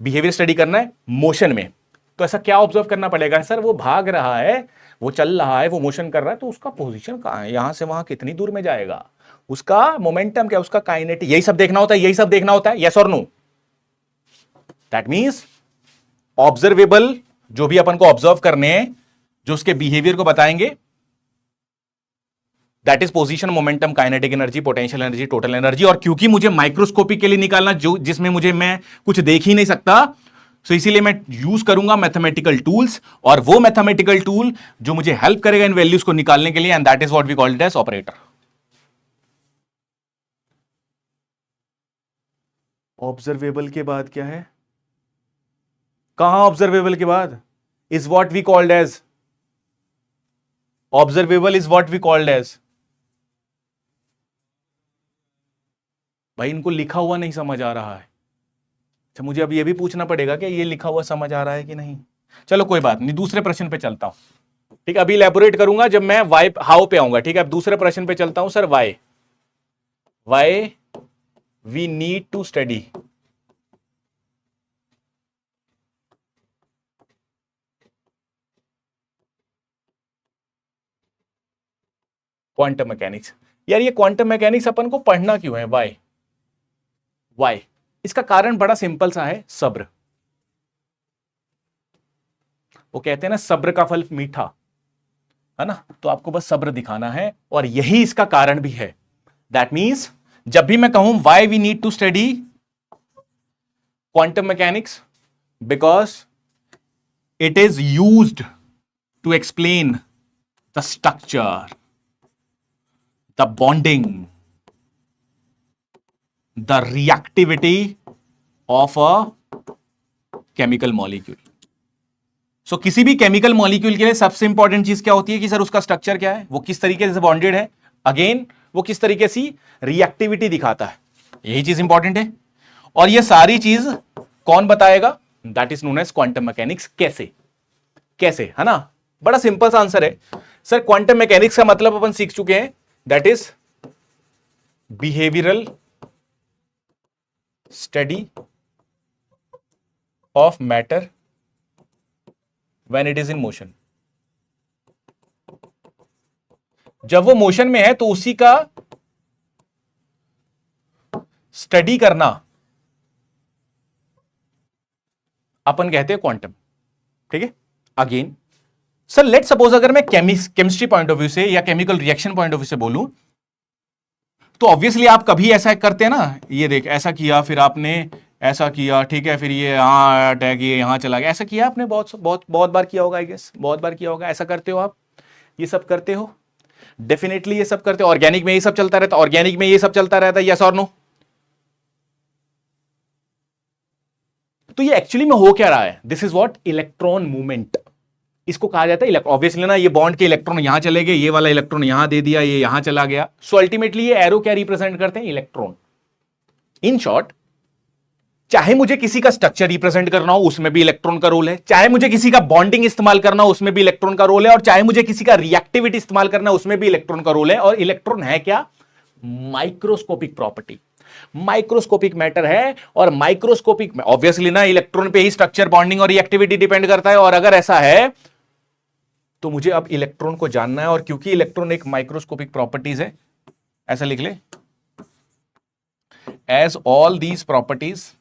बिहेवियर स्टडी करना है मोशन में, तो ऐसा क्या ऑब्जर्व करना पड़ेगा सर, वो भाग रहा है, वो चल रहा है, वो मोशन कर रहा है, तो उसका पोजीशन कहां है, यहां से वहां कितनी दूर में जाएगा, उसका मोमेंटम क्या, उसका काइनेटिक, यही सब देखना होता है, यही सब देखना होता है, यस और नो। दैट मींस ऑब्जर्वेबल, जो भी अपन को ऑब्जर्व करने हैं, जो उसके बिहेवियर को बताएंगे, that is position, momentum, kinetic energy, potential energy, total energy. और क्योंकि मुझे माइक्रोस्कोपिक के लिए निकालना, जो जिसमें मुझे मैं कुछ देख ही नहीं सकता, सो इसीलिए मैं यूज करूंगा मैथमेटिकल टूल्स, और वो मैथमेटिकल टूल जो मुझे हेल्प करेगा इन वैल्यूज को निकालने के लिए, and that is what we called as operator. Observable के बाद क्या है, कहां ऑब्जर्वेबल के बाद, is what we called as observable, is what we called as, भाई इनको लिखा हुआ नहीं समझ आ रहा है। अच्छा, मुझे अब ये भी पूछना पड़ेगा कि ये लिखा हुआ समझ आ रहा है कि नहीं। चलो कोई बात नहीं, दूसरे प्रश्न पे चलता हूं, ठीक है, अभी इलैबोरेट करूंगा जब मैं वाई हाउ पे आऊंगा, ठीक है। अब दूसरे प्रश्न पे चलता हूं sir, why we need to study quantum mechanics. यार ये क्वांटम मैकेनिक्स अपन को पढ़ना क्यों है, वाई, इसका कारण बड़ा सिंपल सा है, सब्र। वो कहते हैं ना सब्र का फल मीठा, है ना, तो आपको बस सब्र दिखाना है, और यही इसका कारण भी है। दैट मींस जब भी मैं कहूं why we need to study quantum mechanics, because it is used to explain the structure, the bonding, the reactivity of a chemical molecule. So किसी भी केमिकल मॉलिक्यूल के लिए सबसे इंपॉर्टेंट चीज क्या होती है कि सर उसका स्ट्रक्चर क्या है, वो किस तरीके से बॉन्डेड है, अगेन वो किस तरीके से रिएक्टिविटी दिखाता है, यही चीज इंपॉर्टेंट है। और ये सारी चीज कौन बताएगा, that is known as quantum mechanics. कैसे कैसे, है ना, बड़ा सिंपल सा आंसर है सर। क्वांटम मैकेनिक्स का मतलब अपन सीख चुके हैं, that is behavioural study of matter when it is in motion. जब वो मोशन में है तो उसी का स्टडी करना अपन कहते हैं क्वांटम, ठीक है। अगेन सर लेट सपोज अगर मैं केमिस्ट्री पॉइंट ऑफ व्यू से या chemical reaction point of view से बोलूं, तो ऑब्वियसली आप कभी ऐसा करते हैं ना, ये देख ऐसा किया, फिर आपने ऐसा किया, ठीक है, फिर ये यहाँ अटैक, ये यहाँ चला गया, ऐसा किया आपने, बहुत बहुत बहुत बार किया होगा, आई गेस बहुत बार किया होगा। ऐसा करते हो आप, ये सब करते हो, डेफिनेटली ये सब करते हो। ऑर्गेनिक में ये सब चलता रहता, ऑर्गेनिक में ये सब चलता रहता है, यस और नो। तो ये एक्चुअली में हो क्या रहा है, this is what electron movement, इसको कहा जाता है। ऑब्वियसली ना, ये बॉन्ड के इलेक्ट्रॉन यहां चले गए, ये वाला इलेक्ट्रॉन यहां दे दिया, ये यहां चला गया। सो अल्टीमेटली ये एरो क्या रिप्रेजेंट करते हैं, इलेक्ट्रॉन। इन शॉर्ट, चाहे मुझे किसी का स्ट्रक्चर रिप्रेजेंट करना हो, उसमें भी इलेक्ट्रॉन का रोल है, चाहे मुझे किसी का बॉन्डिंग इस्तेमाल करना हो, उसमें भी इलेक्ट्रॉन का रोल है, और चाहे मुझे किसी का रिएक्टिविटी इस्तेमाल करना हो, उसमें भी इलेक्ट्रॉन का रोल है। और इलेक्ट्रॉन है क्या, माइक्रोस्कोपिक प्रॉपर्टी, माइक्रोस्कोपिक मैटर है। और माइक्रोस्कोपिक में ऑब्वियसली ना, इलेक्ट्रॉन पे ही स्ट्रक्चर, बॉन्डिंग और रिएक्टिविटी डिपेंड करता है। और अगर ऐसा है तो मुझे अब इलेक्ट्रॉन को जानना है, और क्योंकि इलेक्ट्रॉन एक माइक्रोस्कोपिक प्रॉपर्टीज है, ऐसा लिख ले, as all these properties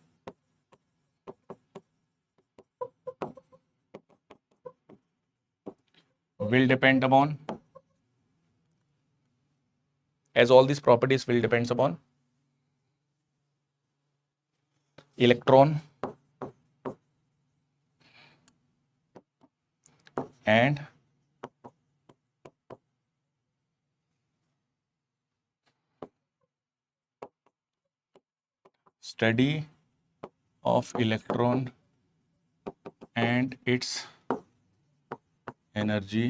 will depend upon, as all these properties will depends upon electron and study of electron and its energy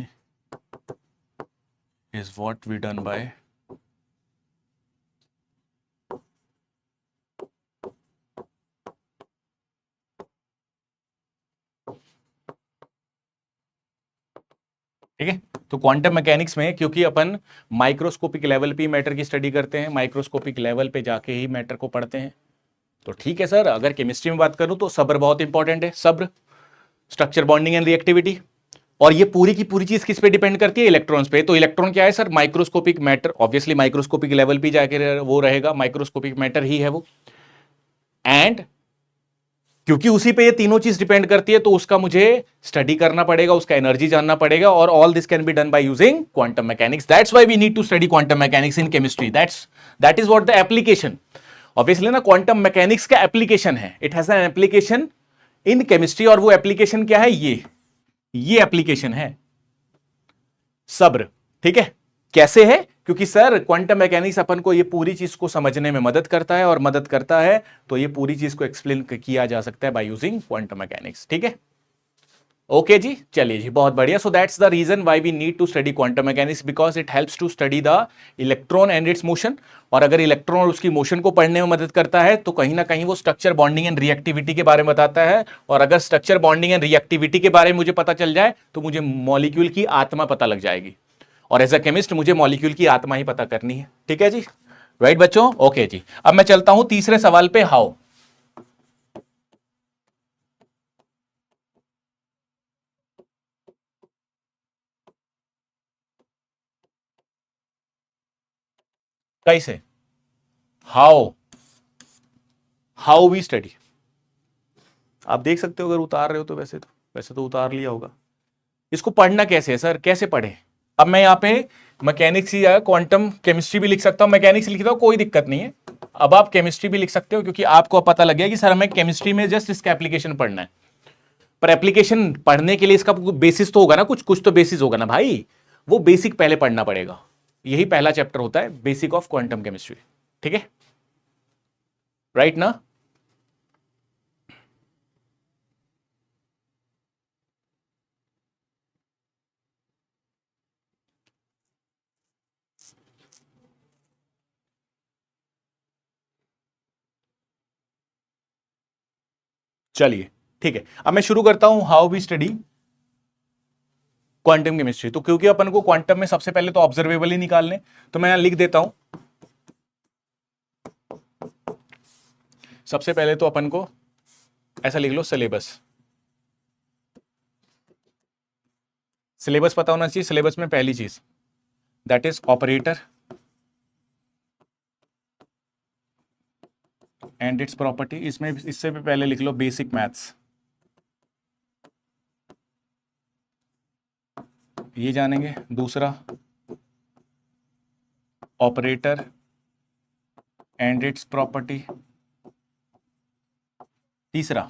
is what we done by ठीक है। तो क्वांटम मैकेनिक्स में क्योंकि अपन microscopic level पे matter की study करते हैं, microscopic level पे जाके ही मैटर को पढ़ते हैं, तो ठीक है सर। अगर केमिस्ट्री में बात करूं तो सब्र बहुत इंपॉर्टेंट है, सब्र, स्ट्रक्चर बॉन्डिंग एंड रिएक्टिविटी। और ये पूरी की पूरी चीज किस पे डिपेंड करती है? इलेक्ट्रॉन्स पे। तो इलेक्ट्रॉन क्या है sir? Microscopic matter, obviously microscopic level पे जाके वो रहेगा, माइक्रोस्कोपिक मैटर ही है वो। एंड क्योंकि उसी पे ये तीनों चीज डिपेंड करती है, तो उसका मुझे स्टडी करना पड़ेगा, उसका एनर्जी जानना पड़ेगा, और all this can be done by using quantum mechanics. That's why we need to study quantum mechanics in chemistry. That is what the application. Obviously ना, क्वांटम मैकेनिक्स का एप्लीकेशन है, it has an application in chemistry. और वो application क्या है? ये application है सब्र। ठीक है। कैसे है? क्योंकि सर क्वांटम मैकेनिक्स अपन को ये पूरी चीज को समझने में मदद करता है, और मदद करता है तो ये पूरी चीज को एक्सप्लेन किया जा सकता है बाय यूजिंग क्वांटम मैकेनिक्स। ठीक है। ओके जी, चलिए जी, बहुत बढ़िया। So that's the reason why we need to study quantum mechanics, because it helps to study the electron and its motion. और अगर इलेक्ट्रॉन और उसकी मोशन को पढ़ने में मदद करता है, तो कहीं ना कहीं वो स्ट्रक्चर बॉन्डिंग एंड रिएक्टिविटी के बारे में बताता है। और अगर स्ट्रक्चर बॉन्डिंग एंड रिएक्टिविटी के बारे में मुझे पता चल जाए, तो मुझे मॉलिक्यूल की आत्मा पता लग जाएगी। और एज अ केमिस्ट मुझे मॉलिक्यूल की आत्मा ही पता करनी है। ठीक है जी, राइट बच्चों? ओके जी, अब मैं चलता हूं तीसरे सवाल पे। हाउ। कैसे? How, how we study. आप देख सकते हो, अगर उतार रहे हो तो वैसे तो उतार लिया होगा। इसको पढ़ना कैसे है सर? कैसे पढ़े? अब मैं यहां पे मैकेनिक्स या क्वांटम केमिस्ट्री भी लिख सकता हूं, मैकेनिक्स लिखता हूं, कोई दिक्कत नहीं है। अब आप केमिस्ट्री भी लिख सकते हो, क्योंकि आपको पता लग गया कि सर हमें केमिस्ट्री में जस्ट इसका एप्लीकेशन पढ़ना है। पर एप्लीकेशन पढ़ने के लिए इसका बेसिस तो होगा ना, कुछ कुछ तो बेसिस होगा ना भाई। वो बेसिक पहले पढ़ना पड़ेगा। यही पहला चैप्टर होता है, बेसिक ऑफ क्वांटम केमिस्ट्री। ठीक है, राइट ना? चलिए ठीक है, अब मैं शुरू करता हूं how we study quantum chemistry. तो क्योंकि अपन को क्वांटम में सबसे पहले तो ऑब्जर्वेबल ही निकालने, तो मैं यहां लिख देता हूं। सबसे पहले तो अपन को ऐसा लिख लो, सिलेबस। सिलेबस पता होना चाहिए। सिलेबस में पहली चीज that is operator and it's property. इसमें इससे भी पहले लिख लो बेसिक मैथ्स, ये जानेंगे। दूसरा ऑपरेटर एंड इट्स प्रॉपर्टी। तीसरा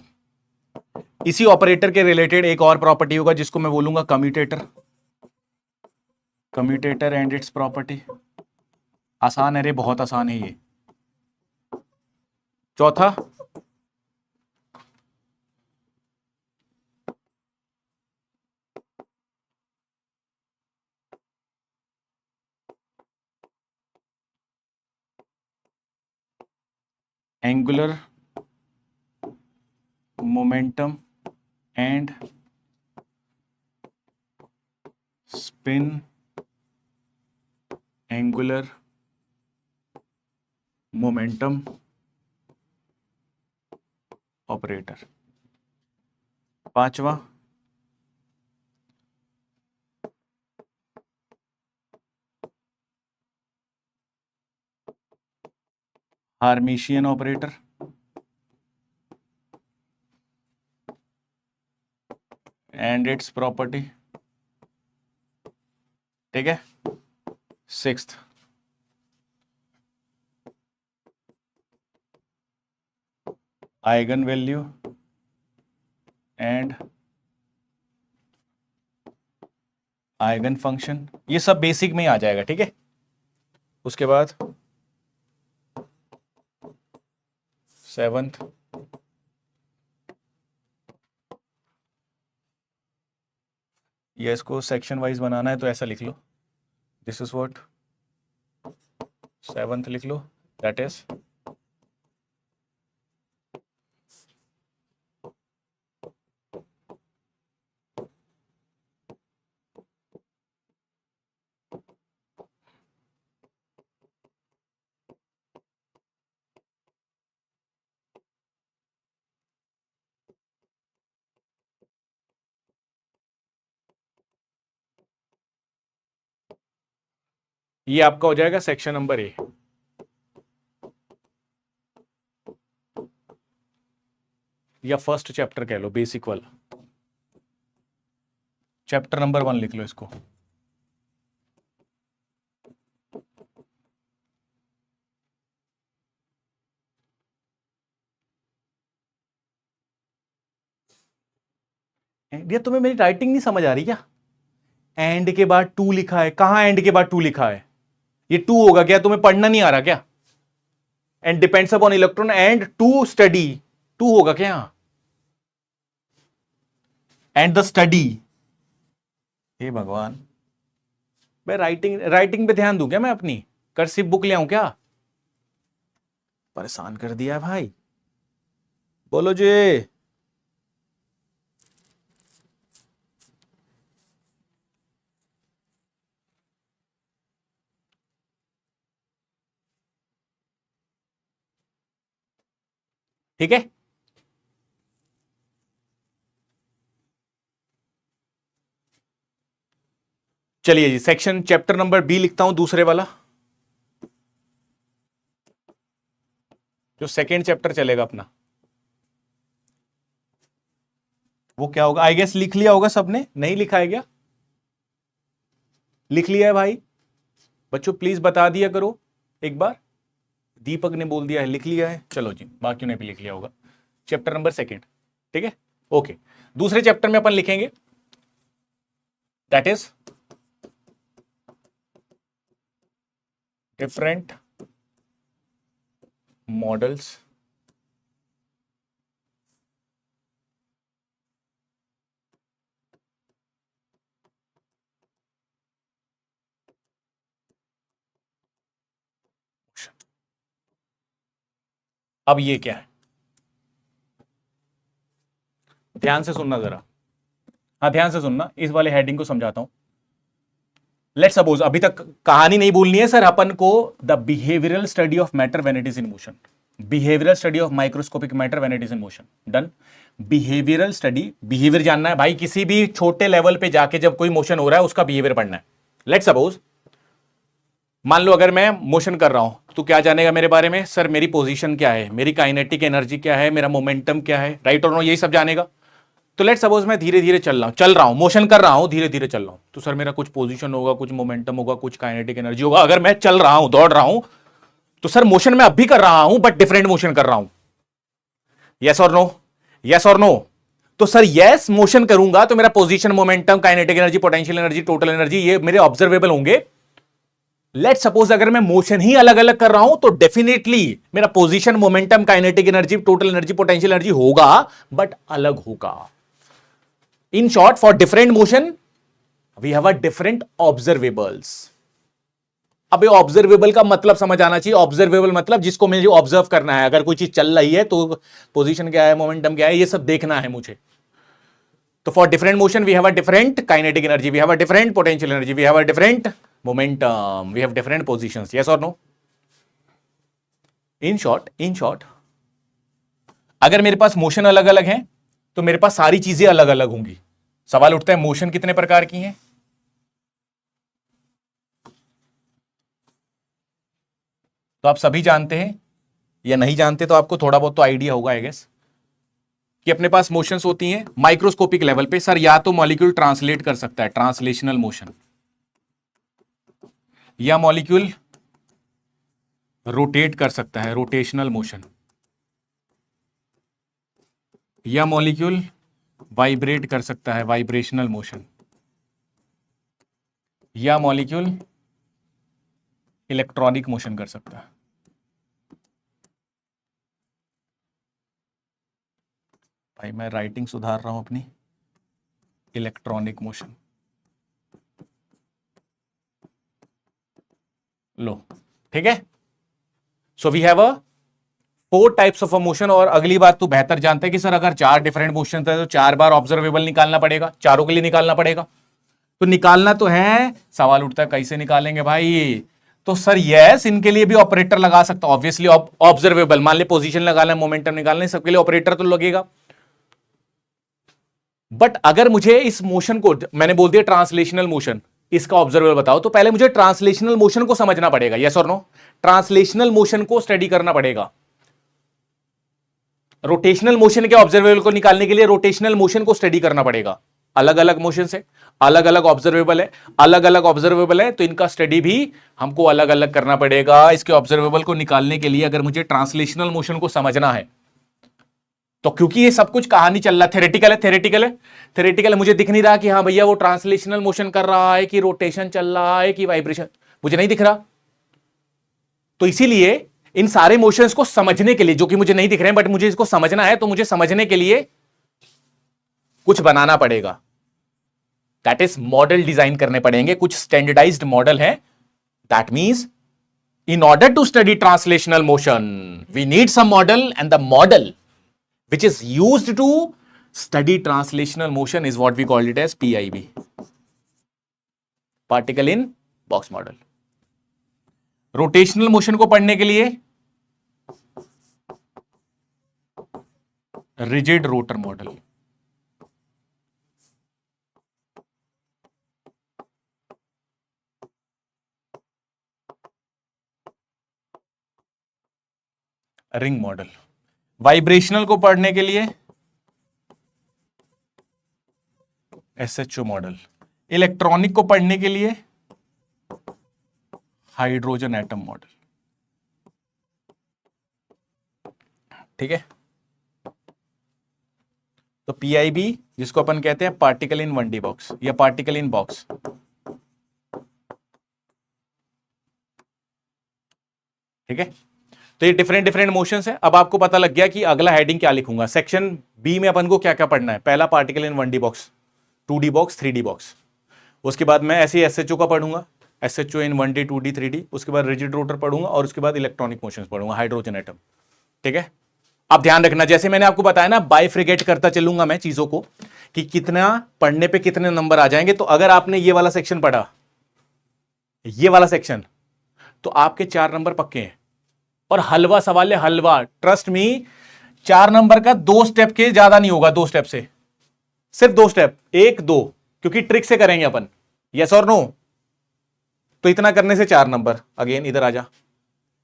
इसी ऑपरेटर के रिलेटेड एक और प्रॉपर्टी होगा, जिसको मैं बोलूंगा commutator, commutator and it's property. आसान है रे, बहुत आसान है ये। चौथा angular momentum and spin angular momentum operator. पांचवा हार्मिशियन ऑपरेटर एंड इट्स प्रॉपर्टी। ठीक है। Sixth eigen value and eigen function. ये सब बेसिक में ही आ जाएगा। ठीक है। उसके बाद सेवंथ ये, इसको सेक्शन वाइज बनाना है तो ऐसा लिख लो, दिस इज व्हाट सेवंथ लिख लो, दैट इज ये आपका हो जाएगा सेक्शन नंबर ए। या फर्स्ट चैप्टर कह लो, बेसिक वाला चैप्टर नंबर 1 लिख लो इसको। ये तुम्हें मेरी राइटिंग नहीं समझ आ रही क्या? एंड के बाद टू लिखा है, कहां एंड के बाद टू लिखा है? ये टू होगा क्या? तुम्हें पढ़ना नहीं आ रहा क्या? And depends upon electron and to study, to होगा क्या यहां? And the study. हे भगवान, मैं राइटिंग पे ध्यान दूं क्या? मैं अपनी कर्सिव बुक ले आऊं क्या? परेशान कर दिया भाई। बोलो जी। ठीक है, चलिए जी, सेक्शन चैप्टर नंबर बी लिखता हूं, दूसरे वाला जो सेकेंड चैप्टर चलेगा अपना, वो क्या होगा? आई गेस लिख लिया होगा सबने, नहीं लिखा है क्या? लिख लिया है भाई? बच्चों प्लीज बता दिया करो एक बार। दीपक ने बोल दिया है लिख लिया है, चलो जी, बाकियों ने भी लिख लिया होगा। चैप्टर नंबर सेकेंड, ठीक है, ओके। दूसरे चैप्टर में अपन लिखेंगे, दैट इज डिफरेंट मॉडल्स अब ये क्या है? ध्यान से सुनना जरा, हाँ ध्यान से सुनना, इस वाले हेडिंग को समझाता हूं। लेट्स सपोज, अभी तक कहानी नहीं बोलनी है सर अपन को, the behavioural study of matter when it is in motion, behavioural study of microscopic matter when it is in motion, done. Behavioural study, behaviour जानना है भाई, किसी भी छोटे लेवल पे जाके जब कोई मोशन हो रहा है उसका बिहेवियर पढ़ना है। लेट्स सपोज, मान लो अगर मैं मोशन कर रहा हूं तो क्या जानेगा मेरे बारे में? सर मेरी पोजीशन क्या है, मेरी काइनेटिक एनर्जी क्या है, मेरा मोमेंटम क्या है, राइट और नो, यही सब जानेगा। तो लेट्स सपोज मैं धीरे धीरे चल रहा हूं, मोशन कर रहा हूं, धीरे धीरे चल रहा हूं, तो सर मेरा कुछ पोजीशन होगा, कुछ मोमेंटम होगा, कुछ काइनेटिक एनर्जी होगा। अगर मैं चल रहा हूं, दौड़ रहा हूं, तो सर मोशन में अब भी कर रहा हूं बट डिफरेंट मोशन कर रहा हूं। यस और नो? यस और नो? तो सर यस मोशन करूंगा तो मेरा position, momentum, kinetic energy, potential energy, total energy, ये मेरे ऑब्जर्वेबल होंगे। लेट सपोज अगर मैं मोशन ही अलग अलग कर रहा हूं तो डेफिनेटली मेरा position, momentum, kinetic energy, total energy, potential energy होगा बट अलग होगा। In short, for different motion we have a different observables. अब ऑब्जर्वेबल का मतलब समझ आना चाहिए। ऑब्जर्वेबल मतलब जिसको मुझे ऑब्जर्व करना है, अगर कोई चीज चल रही है तो पोजीशन क्या है, मोमेंटम क्या है, ये सब देखना है मुझे। तो for different motion we have a different kinetic energy, we have a different potential energy, we have a different momentum, we have different positions, yes or no? in short अगर मेरे पास मोशन अलग अलग है तो मेरे पास सारी चीजें अलग अलग होंगी। सवाल उठता है मोशन कितने प्रकार की हैं? तो आप सभी जानते हैं या नहीं जानते तो आपको थोड़ा बहुत तो आइडिया होगा आई गेस, कि अपने पास मोशंस होती हैं माइक्रोस्कोपिक लेवल पे। सर या तो मॉलिक्यूल ट्रांसलेट कर सकता है, ट्रांसलेशनल मोशन, या मॉलिक्यूल रोटेट कर सकता है, रोटेशनल मोशन, या मॉलिक्यूल वाइब्रेट कर सकता है, वाइब्रेशनल मोशन, या मॉलिक्यूल इलेक्ट्रॉनिक मोशन कर सकता है। भाई मैं राइटिंग सुधार रहा हूं अपनी, इलेक्ट्रॉनिक मोशन, लो ठीक है। So we have a 4 types of motion. और अगली बात तू बेहतर जानता है कि सर अगर 4 डिफरेंट मोशन है तो 4 बार ऑब्जर्वेबल निकालना पड़ेगा, चारों के लिए निकालना पड़ेगा। तो निकालना तो है, सवाल उठता है कैसे निकालेंगे भाई? तो सर यस, इनके लिए भी ऑपरेटर लगा सकता हूं ऑब्वियसली। ऑब्जर्वेबल मान ले, पोजीशन लगाना, मोमेंटम निकालना, सबके लिए ऑपरेटर तो लगेगा। बट अगर मुझे इस मोशन को, मैंने बोल दिया ट्रांसलेशनल मोशन, इसका ऑब्जर्वेबल बताओ। तो पहले मुझे ट्रांसलेशनल मोशन को समझना पड़ेगा, यस और नो? ट्रांसलेशनल मोशन को स्टडी करना पड़ेगा। रोटेशनल मोशन के ऑब्जर्वेबल को निकालने के लिए रोटेशनल मोशन को स्टडी करना पड़ेगा। अलग अलग मोशन से अलग अलग ऑब्जर्वेबल है, अलग अलग ऑब्जर्वेबल है, तो इनका स्टडी भी हमको अलग अलग करना पड़ेगा। इसके ऑब्जर्वेबल को निकालने के लिए अगर मुझे ट्रांसलेशनल मोशन को समझना है, तो क्योंकि ये सब कुछ कहानी चल रहा है, थेरेटिकल है, थेरेटिकल है, थेरेटिकल है, मुझे दिख नहीं रहा कि हाँ भैया वो ट्रांसलेशनल मोशन कर रहा है कि रोटेशन चल रहा है कि वाइब्रेशन, मुझे नहीं दिख रहा। तो इसीलिए इन सारे मोशंस को समझने के लिए, जो कि मुझे नहीं दिख रहे हैं बट मुझे इसको समझना है, तो मुझे समझने के लिए कुछ बनाना पड़ेगा। दैट इज मॉडल डिजाइन करने पड़ेंगे, कुछ स्टैंडर्डाइज्ड मॉडल है। That means in order to study translational motion we need some model, and the model which is used to study translational motion is what we call it as PIB, particle in box model. Rotational motion को पढ़ने के लिए rigid rotor model, ring model. Vibrational को पढ़ने के लिए SHO model. Electronic को पढ़ने के लिए हाइड्रोजन एटम मॉडल। ठीक है, तो PIB जिसको अपन कहते हैं पार्टिकल इन 1D बॉक्स या पार्टिकल इन बॉक्स। ठीक है, तो ये डिफरेंट डिफरेंट मोशंस है। अब आपको पता लग गया कि अगला हेडिंग क्या लिखूंगा। सेक्शन बी में अपन को क्या क्या पढ़ना है। पहला particle in 1D box, 2D box, 3D box. उसके बाद मैं ऐसे SHO का पढ़ूंगा, SHO इन 1D 2D 3D। उसके बाद रिजिड रोटर पढ़ूंगा और उसके बाद इलेक्ट्रॉनिक मोशंस पढ़ूंगा, हाइड्रोजन एटम। ठीक है, अब ध्यान रखना, जैसे मैंने आपको बताया ना, बाइफ्रिकेट करता चलूंगा मैं चीजों को कि कितना पढ़ने पे कितने नंबर आ जाएंगे। तो अगर आपने ये वाला सेक्शन पढ़ा, ये वाला सेक्शन, तो आपके 4 नंबर पक्के हैं। और हलवा सवाल है, हलवा, ट्रस्ट मी। 4 नंबर का 2 स्टेप के ज्यादा नहीं होगा, 2 स्टेप से, सिर्फ 2 स्टेप, 1 2, क्योंकि ट्रिक से करेंगे अपन, यस और नो। तो इतना करने से 4 नंबर, अगेन इधर आ जा,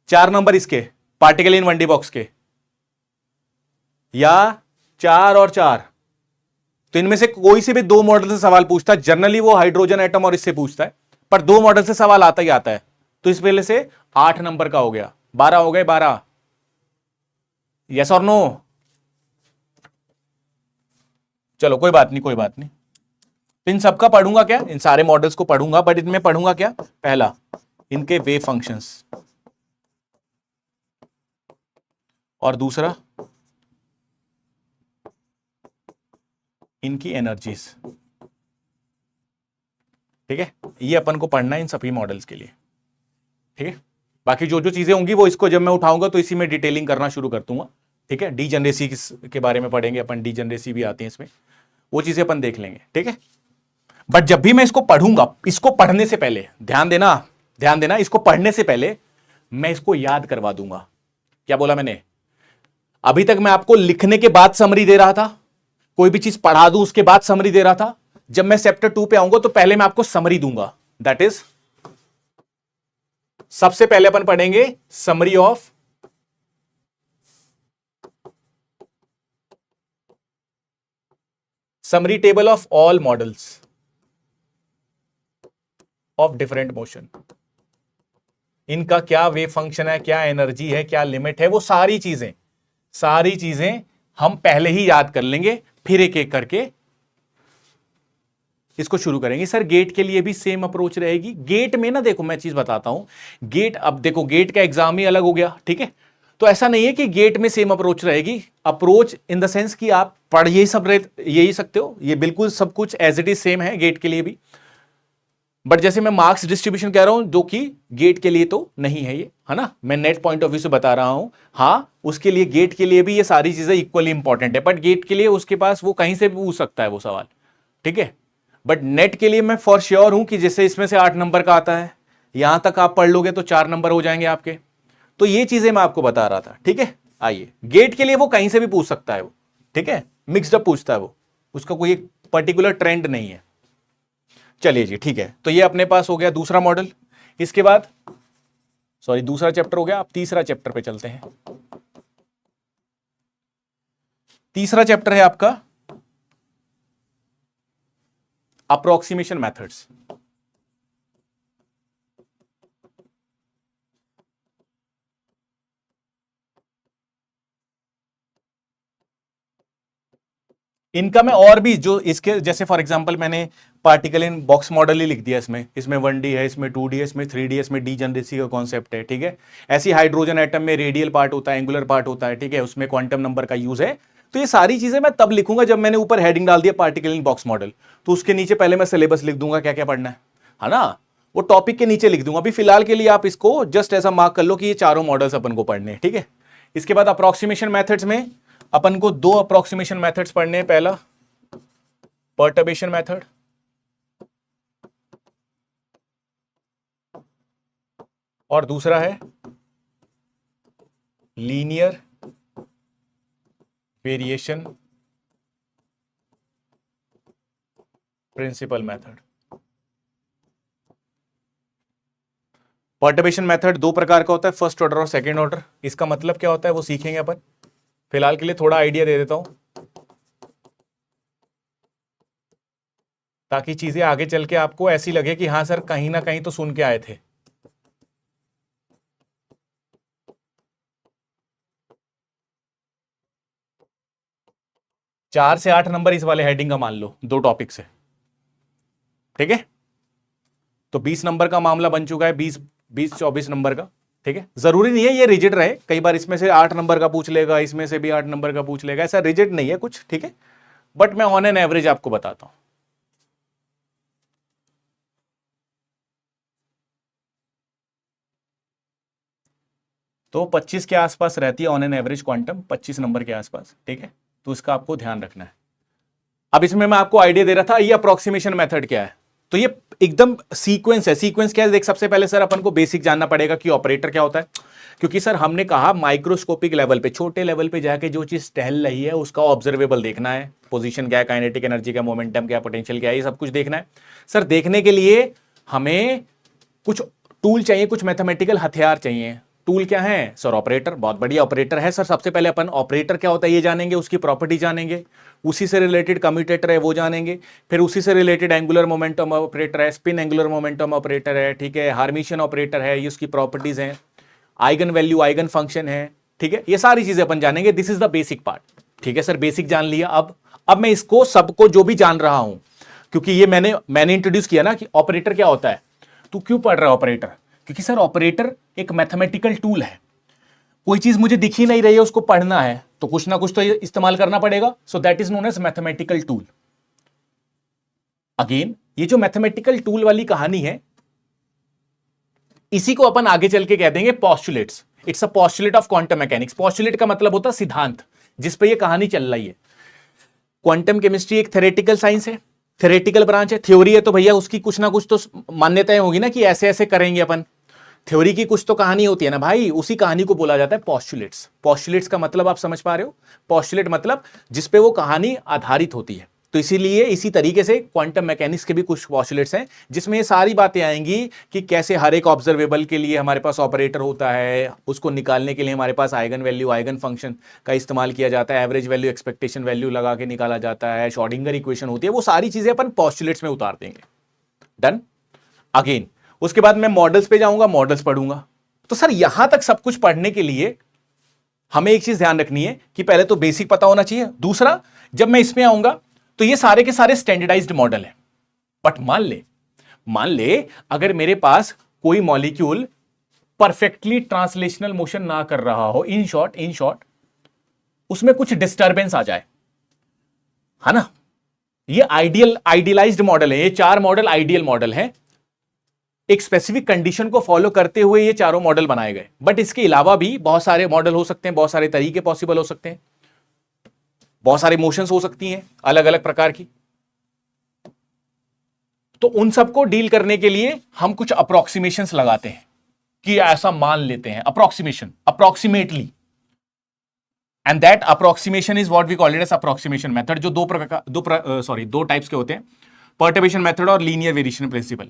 4 नंबर इसके पार्टिकल इन 1D बॉक्स के, या 4 और 4। तो इनमें से कोई से भी 2 मॉडल से सवाल पूछता है। जनरली वो हाइड्रोजन एटम और इससे पूछता है, पर 2 मॉडल से सवाल आता ही आता है। तो इस पहले से 8 नंबर का हो गया, 12 हो गए, 12, यस और नो। चलो कोई बात नहीं, कोई बात नहीं। इन सबका पढ़ूंगा क्या, इन सारे मॉडल्स को पढ़ूंगा, बट इनमें पढ़ूंगा क्या, पहला इनके वेव फंक्शंस, और दूसरा इनकी एनर्जीज। ठीक है, ये अपन को पढ़ना है इन सभी मॉडल्स के लिए। ठीक है, बाकी जो जो चीजें होंगी वो इसको जब मैं उठाऊंगा तो इसी में डिटेलिंग करना शुरू कर दूंगा। ठीक है, डीजनरेसी के बारे में पढ़ेंगे अपन, डीजनरेसी भी आती है इसमें, वो चीजें अपन देख लेंगे। ठीक है, बट जब भी मैं इसको पढ़ूंगा, इसको पढ़ने से पहले ध्यान देना, ध्यान देना, इसको पढ़ने से पहले मैं इसको याद करवा दूंगा। क्या बोला मैंने? अभी तक मैं आपको लिखने के बाद समरी दे रहा था, कोई भी चीज पढ़ा दूं उसके बाद समरी दे रहा था। जब मैं चैप्टर 2 पे आऊंगा तो पहले मैं आपको समरी दूंगा। दैट इज, सबसे पहले अपन पढ़ेंगे summary of summary table of all models of different motion. इनका क्या वेव फंक्शन है, क्या एनर्जी है, क्या लिमिट है, वो सारी चीजें हम पहले ही याद कर लेंगे, फिर एक एक करके इसको शुरू करेंगे। सर गेट के लिए भी सेम अप्रोच रहेगी? गेट में ना, देखो मैं चीज बताता हूं, गेट, अब देखो गेट का एग्जाम ही अलग हो गया। ठीक है, तो ऐसा नहीं है कि गेट में सेम अप्रोच रहेगी। अप्रोच इन द सेंस कि आप पढ़ यही सकते हो, ये बिल्कुल सब कुछ एज इट इज सेम है गेट के लिए भी। बट जैसे मैं मार्क्स डिस्ट्रीब्यूशन कह रहा हूं, जो कि गेट के लिए तो नहीं है ये, है ना, मैं नेट पॉइंट ऑफ व्यू से बता रहा हूं। हाँ, उसके लिए, गेट के लिए भी ये सारी चीजें इक्वली इंपॉर्टेंट है, बट गेट के लिए उसके पास वो कहीं से भी पूछ सकता है वो सवाल। ठीक है, बट नेट के लिए मैं फॉर श्योर हूं कि जैसे इसमें से 8 नंबर का आता है, यहां तक आप पढ़ लोगे तो 4 नंबर हो जाएंगे आपके। तो ये चीजें मैं आपको बता रहा था। ठीक है, आइए, गेट के लिए वो कहीं से भी पूछ सकता है वो। ठीक है, मिक्स्ड अप पूछता है वो, उसका कोई एक पर्टिकुलर ट्रेंड नहीं है। चलिए जी, ठीक है। तो ये अपने पास हो गया दूसरा मॉडल। इसके बाद सॉरी, दूसरा चैप्टर हो गया, अब तीसरा चैप्टर पे चलते हैं। तीसरा चैप्टर है आपका अप्रोक्सीमेशन मेथड्स। इनका मैं और भी जो इसके जैसे फॉर एग्जांपल मैंने पार्टिकल इन बॉक्स मॉडल ही लिख दिया इसमें, इसमें 1D है, इसमें 2D है, इसमें 3D है, इसमें डीजनरेसी का कॉन्सेप्ट है, ठीक है। ऐसी हाइड्रोजन एटम में रेडियल पार्ट होता है, एंगुलर पार्ट होता है, ठीक है, उसमें क्वांटम नंबर का यूज है। तो ये सारी चीजें मैं तब लिखूंगा जब मैंने ऊपर हेडिंग डाल दिया पार्टिकल इन बॉक्स मॉडल, तो उसके नीचे पहले मैं सिलेबस लिख दूंगा क्या क्या पढ़ना है ना, वो टॉपिक के नीचे लिख दूंगा। अभी फिलहाल के लिए आप इसको जस्ट ऐसा मार्क कर लो कि ये चारों मॉडल्स अपन को पढ़ने हैं, ठीक है। इसके बाद अप्रोक्सीमेशन मेथड्स में अपन को दो अप्रोक्सीमेशन मेथड्स पढ़ने हैं। पहला पर्टर्बेशन मेथड और दूसरा है linear variation principal method. Perturbation method दो प्रकार का होता है, फर्स्ट ऑर्डर और सेकंड ऑर्डर। इसका मतलब क्या होता है वो सीखेंगे अपन। फिलहाल के लिए थोड़ा आइडिया दे देता हूं ताकि चीजें आगे चल के आपको ऐसी लगे कि हाँ सर कहीं ना कहीं तो सुन के आए थे। चार से 8 नंबर इस वाले हेडिंग का मान लो, दो टॉपिक से, ठीक है। तो 20 नंबर का मामला बन चुका है, 20-24 नंबर का, ठीक है। जरूरी नहीं है ये रिजिड रहे, कई बार इसमें से 8 नंबर का पूछ लेगा, इसमें से भी 8 नंबर का पूछ लेगा, ऐसा रिजिड नहीं है कुछ, ठीक है। बट मैं ऑन एन एवरेज आपको बताता हूं। तो 25 के आसपास रहती है on an average quantum, 25 number के आसपास, ठीक है। तो इसका आपको ध्यान रखना है। अब इसमें मैं आपको आइडिया दे रहा था ये अप्रोक्सीमेशन मेथड क्या है। तो ये एकदम सीक्वेंस है। सीक्वेंस क्या है, देख सबसे पहले सर अपन को बेसिक जानना पड़ेगा कि ऑपरेटर क्या होता है, क्योंकि सर हमने कहा माइक्रोस्कोपिक लेवल पे, छोटे लेवल पे जाके जो चीज टहल रही है उसका ऑब्जर्वेबल देखना है। पोजीशन क्या है, काइनेटिक एनर्जी क्या, मोमेंटम क्या, पोटेंशियल क्या है, ये सब कुछ देखना है। सर देखने के लिए हमें कुछ टूल चाहिए, कुछ मैथमेटिकल हथियार चाहिए। टूल क्या है सर? ऑपरेटर। बहुत बढ़िया, ऑपरेटर है सर। सबसे पहले अपन ऑपरेटर क्या होता है ये जानेंगे, उसकी प्रॉपर्टी जानेंगे, उसी से रिलेटेड कम्यूटेटर है वो जानेंगे, फिर उसी से रिलेटेड एंगुलर मोमेंटम ऑपरेटर है, स्पिन एंगुलर मोमेंटम ऑपरेटर है, ठीक है, हार्मिशियन ऑपरेटर है, ये उसकी प्रॉपर्टीज हैं, आइगन वैल्यू, आइगन फंक्शन है, ठीक है। ये सारी चीजें अपन जानेंगे। This is the basic part, ठीक है सर। बेसिक जान लिया। अब मैं इसको सबको जो भी जान रहा हूं, क्योंकि ये मैंने इंट्रोड्यूस किया ना कि ऑपरेटर क्या होता है। तू क्यों पढ़ रहा है ऑपरेटर? क्योंकि सर ऑपरेटर एक मैथमेटिकल टूल है। कोई चीज मुझे दिख ही नहीं रही है, उसको पढ़ना है तो कुछ ना कुछ तो इस्तेमाल करना पड़ेगा। So that is known as mathematical tool. Again ये जो मैथमेटिकल टूल वाली कहानी है, इसी को अपन आगे चल के कह देंगे postulates. It's a postulate of quantum mechanics. Postulate का मतलब होता है सिद्धांत, जिस पे ये कहानी चल रही है। क्वांटम केमिस्ट्री एक थ्योरेटिकल साइंस है, थ्योरेटिकल ब्रांच है। थ्योरी है तो भैया उसकी कुछ ना कुछ तो मान्यताएं होगी ना कि ऐसे ऐसे करेंगे अपन। थ्योरी की कुछ तो कहानी होती है ना भाई, उसी कहानी को बोला जाता है पॉस्टुलेट्स। पॉस्टुलेट्स का मतलब आप समझ पा रहे हो? पॉस्टुलेट मतलब जिसपे वो कहानी आधारित होती है। तो इसीलिए इसी तरीके से क्वांटम मैकेनिक्स के भी कुछ पॉस्टुलेट्स हैं जिसमें ये सारी बातें आएंगी कि कैसे हर एक ऑब्जर्वेबल के लिए हमारे पास ऑपरेटर होता है, उसको निकालने के लिए हमारे पास आइगन वैल्यू, आइगन फंक्शन का इस्तेमाल किया जाता है, एवरेज वैल्यू, एक्सपेक्टेशन वैल्यू लगा के निकाला जाता है, श्रोडिंगर इक्वेशन होती है। वो सारी चीजें अपन पॉस्टुलेट्स में उतार देंगे। डन। अगेन उसके बाद मैं मॉडल्स पे जाऊंगा, मॉडल्स पढ़ूंगा। तो सर यहां तक सब कुछ पढ़ने के लिए हमें एक चीज ध्यान रखनी है कि पहले तो बेसिक पता होना चाहिए। दूसरा, जब मैं इसमें आऊंगा तो ये सारे के सारे स्टैंडर्डाइज्ड मॉडल हैं। बट मान ले अगर मेरे पास कोई मॉलिक्यूल परफेक्टली ट्रांसलेशनल मोशन ना कर रहा हो, इन शॉर्ट उसमें कुछ डिस्टर्बेंस आ जाए, है ना। ये आइडियलाइज्ड मॉडल है। ये चार मॉडल आइडियल मॉडल हैं। एक स्पेसिफिक कंडीशन को फॉलो करते हुए ये चारों मॉडल बनाए गए। बट इसके अलावा भी बहुत सारे मॉडल हो सकते हैं, बहुत सारे तरीके पॉसिबल हो सकते हैं, बहुत सारे मोशंस हो सकती हैं अलग अलग प्रकार की। तो उन सबको डील करने के लिए हम कुछ अप्रोक्सीमेशंस लगाते हैं कि ऐसा मान लेते हैं, approximation, approximately. And that approximation is what we call it as approximation method, जो दो टाइप्स के होते हैं। पर्टर्बेशन मेथड और linear variation principle.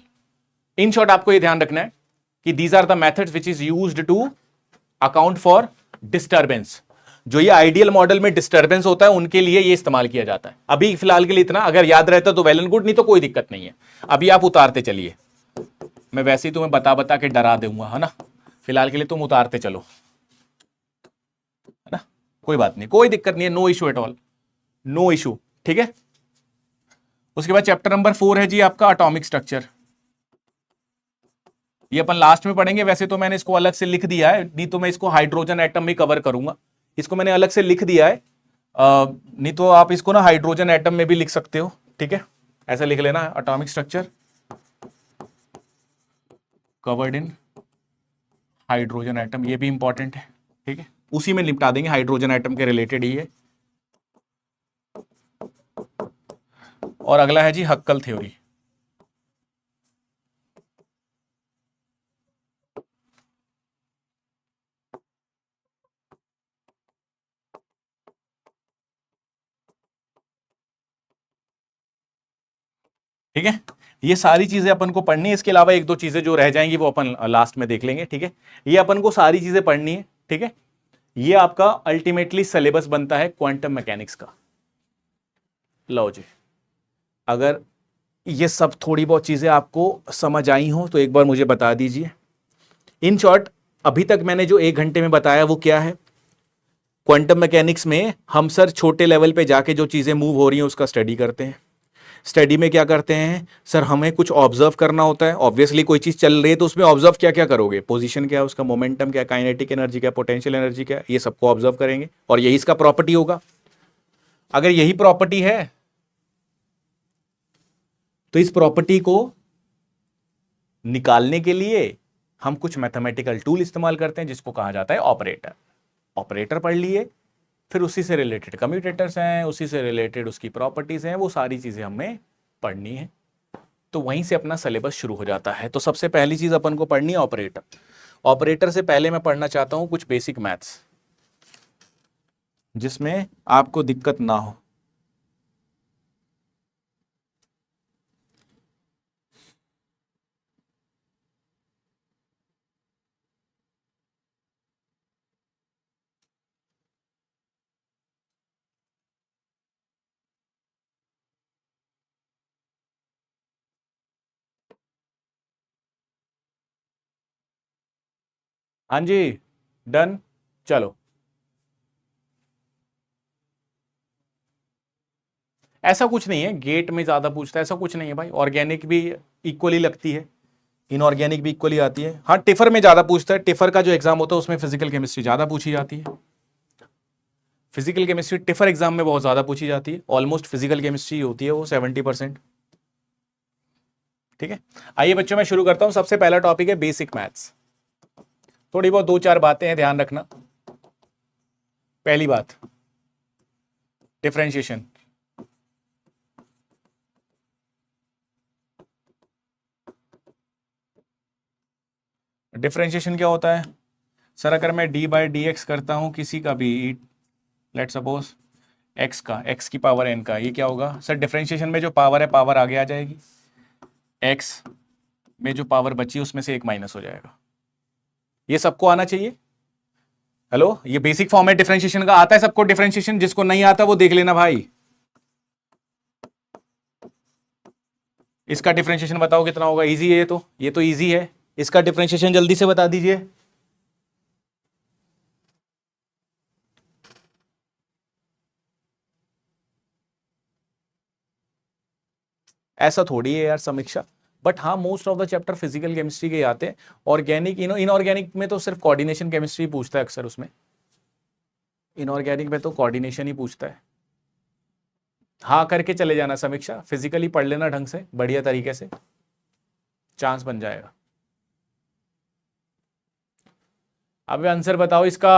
In short आपको ये ध्यान रखना है कि these are the methods which is used to account for disturbance. जो ये आइडियल मॉडल में डिस्टर्बेंस होता है उनके लिए ये इस्तेमाल किया जाता है। अभी फिलहाल के लिए इतना, अगर याद रहता तो वेल एंड गुड, नहीं तो कोई दिक्कत नहीं है। अभी आप उतारते चलिए, मैं वैसे ही तुम्हें बता बता के डरा दूंगा, है ना। फिलहाल के लिए तुम उतारते चलो, है ना, कोई बात नहीं, कोई दिक्कत नहीं है, no issue at all, no issue, ठीक है। उसके बाद चैप्टर नंबर 4 है जी आपका एटॉमिक स्ट्रक्चर। ये अपन लास्ट में पढ़ेंगे, वैसे तो मैंने इसको अलग से लिख दिया है, नहीं तो मैं इसको हाइड्रोजन एटम में कवर करूंगा। इसको मैंने अलग से लिख दिया है, नहीं तो आप इसको ना हाइड्रोजन एटम में भी लिख सकते हो, ठीक है, ऐसा लिख लेना, atomic structure covered in hydrogen atom, ये भी इंपॉर्टेंट है, ठीक है, उसी में निपटा देंगे, हाइड्रोजन एटम के रिलेटेड ही है। और अगला है जी हक्कल थ्योरी। ठीक है, ये सारी चीजें अपन को पढ़नी है, इसके अलावा एक दो चीजें जो रह जाएंगी वो अपन लास्ट में देख लेंगे, ठीक है। ये अपन को सारी चीजें पढ़नी है, ठीक है। ये आपका अल्टीमेटली सिलेबस बनता है क्वांटम मैकेनिक्स का। लो जी, अगर ये सब थोड़ी बहुत चीजें आपको समझ आई हो तो एक बार मुझे बता दीजिए। इन शॉर्ट अभी तक मैंने जो 1 घंटे में बताया वो क्या है, क्वांटम मैकेनिक्स में हम सर छोटे लेवल पे जाके जो चीजें मूव हो रही हैं उसका स्टडी करते हैं। स्टडी में क्या करते हैं सर, हमें कुछ ऑब्जर्व करना होता है। ऑब्वियसली कोई चीज चल रही है तो उसमें ऑब्जर्व क्या क्या करोगे, पोजीशन क्या है उसका, मोमेंटम क्या, काइनेटिक एनर्जी क्या, पोटेंशियल एनर्जी क्या, ये सबको ऑब्जर्व करेंगे और यही इसका प्रॉपर्टी होगा। अगर यही प्रॉपर्टी है तो इस प्रॉपर्टी को निकालने के लिए हम कुछ मैथमेटिकल टूल इस्तेमाल करते हैं जिसको कहा जाता है ऑपरेटर। ऑपरेटर पढ़ लिए, फिर उसी से रिलेटेड कम्यूटेटर्स हैं, उसी से रिलेटेड उसकी प्रॉपर्टीज हैं, वो सारी चीजें हमें पढ़नी है। तो वहीं से अपना सिलेबस शुरू हो जाता है। तो सबसे पहली चीज अपन को पढ़नी है ऑपरेटर। ऑपरेटर से पहले मैं पढ़ना चाहता हूं कुछ बेसिक मैथ्स जिसमें आपको दिक्कत ना हो। हाँ जी, डन, चलो। ऐसा कुछ नहीं है गेट में ज्यादा पूछता है, ऐसा कुछ नहीं है भाई। ऑर्गेनिक भी इक्वली लगती है, इनऑर्गेनिक भी इक्वली आती है। हाँ, टिफर में ज्यादा पूछता है, टिफर का जो एग्जाम होता है उसमें फिजिकल केमिस्ट्री ज्यादा पूछी जाती है। फिजिकल केमिस्ट्री टिफर एग्जाम में बहुत ज्यादा पूछी जाती है, ऑलमोस्ट फिजिकल केमिस्ट्री होती है वो 70%। ठीक है, आइए बच्चों मैं शुरू करता हूं। सबसे पहला टॉपिक है बेसिक मैथ्स। थोड़ी बहुत 2-4 बातें हैं, ध्यान रखना। पहली बात, डिफरेंशिएशन। डिफरेंशिएशन क्या होता है सर, अगर मैं डी बाई डी एक्स करता हूं किसी का भी, लेट सपोज एक्स का, एक्स की पावर एन का, ये क्या होगा सर, डिफरेंशिएशन में जो पावर है पावर आगे आ जाएगी, एक्स में जो पावर बची उसमें से एक माइनस हो जाएगा। ये सबको आना चाहिए। हेलो, ये बेसिक फॉर्म है डिफरेंशिएशन का, आता है सबको डिफरेंशिएशन? जिसको नहीं आता वो देख लेना भाई। इसका डिफरेंशिएशन बताओ कितना होगा, इजी है ये तो इजी है। इसका डिफरेंशिएशन जल्दी से बता दीजिए। ऐसा थोड़ी है यार समीक्षा, बट हाँ most of the chapter physical chemistry के आते हैं। ऑर्गेनिक इनऑर्गेनिक में तो सिर्फ कोऑर्डिनेशन केमिस्ट्री पूछता है अक्सर, उसमें इनऑर्गेनिक में तो कोऑर्डिनेशन ही पूछता है। हाँ करके चले जाना समीक्षा, फिजिकली पढ़ लेना ढंग से बढ़िया तरीके से, चांस बन जाएगा। अब आंसर बताओ इसका।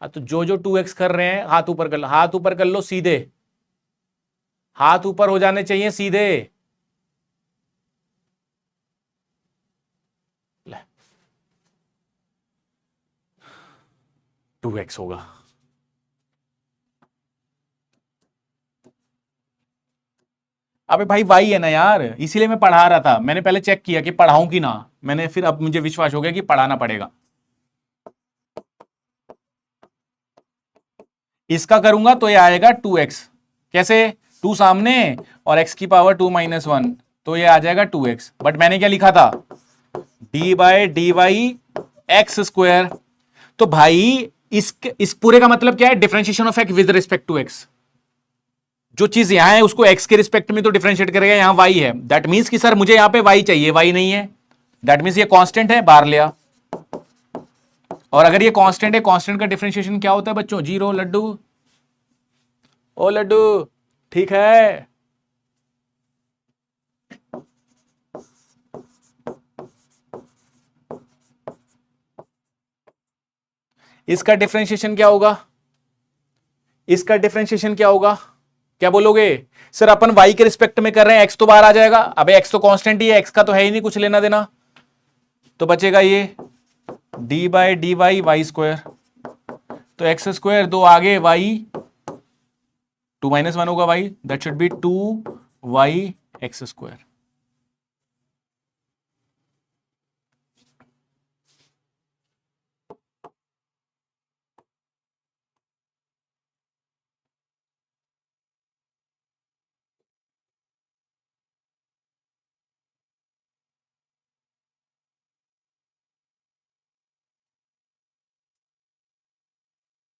हाँ तो जो जो 2x कर रहे हैं हाथ ऊपर कर लो, हाथ ऊपर कर लो सीधे, हाथ ऊपर हो जाने चाहिए सीधे। 2x होगा। पे भाई y है ना यार, इसीलिए मैं पढ़ा रहा था। मैंने पहले चेक किया कि पढ़ाऊं कि ना, मैंने फिर अब मुझे विश्वास हो गया कि पढ़ाना पड़ेगा। इसका करूंगा तो ये आएगा 2x। कैसे? 2 सामने और x की पावर 2 - 1, तो ये आ जाएगा 2x। बट मैंने क्या लिखा था? d/dy x square. तो भाई इस पूरे का मतलब क्या है? Differentiation of x with respect to x. जो चीज यहां है उसको एक्स के रिस्पेक्ट में तो डिफरेंशिएट करेगा, यहां वाई है। दैट मीन्स कि सर मुझे यहां पे वाई चाहिए, वाई नहीं है। दैट मीन्स ये कांस्टेंट है, बाहर लिया। और अगर ये कांस्टेंट है, कांस्टेंट का डिफरेंशिएशन क्या होता है बच्चों? 0। लड्डू, ओ लड्डू, ठीक है। इसका डिफरेंशिएशन क्या होगा? इसका डिफरेंशिएशन क्या होगा? क्या बोलोगे? सर अपन y के रिस्पेक्ट में कर रहे हैं, x तो बाहर आ जाएगा। अबे x तो कांस्टेंट ही है, x का तो है ही नहीं कुछ लेना देना। तो बचेगा ये d/dy वाई स्क्वायर। तो एक्स स्क्वायर, 2 आगे y, 2 - 1 होगा y, that should be 2y x square.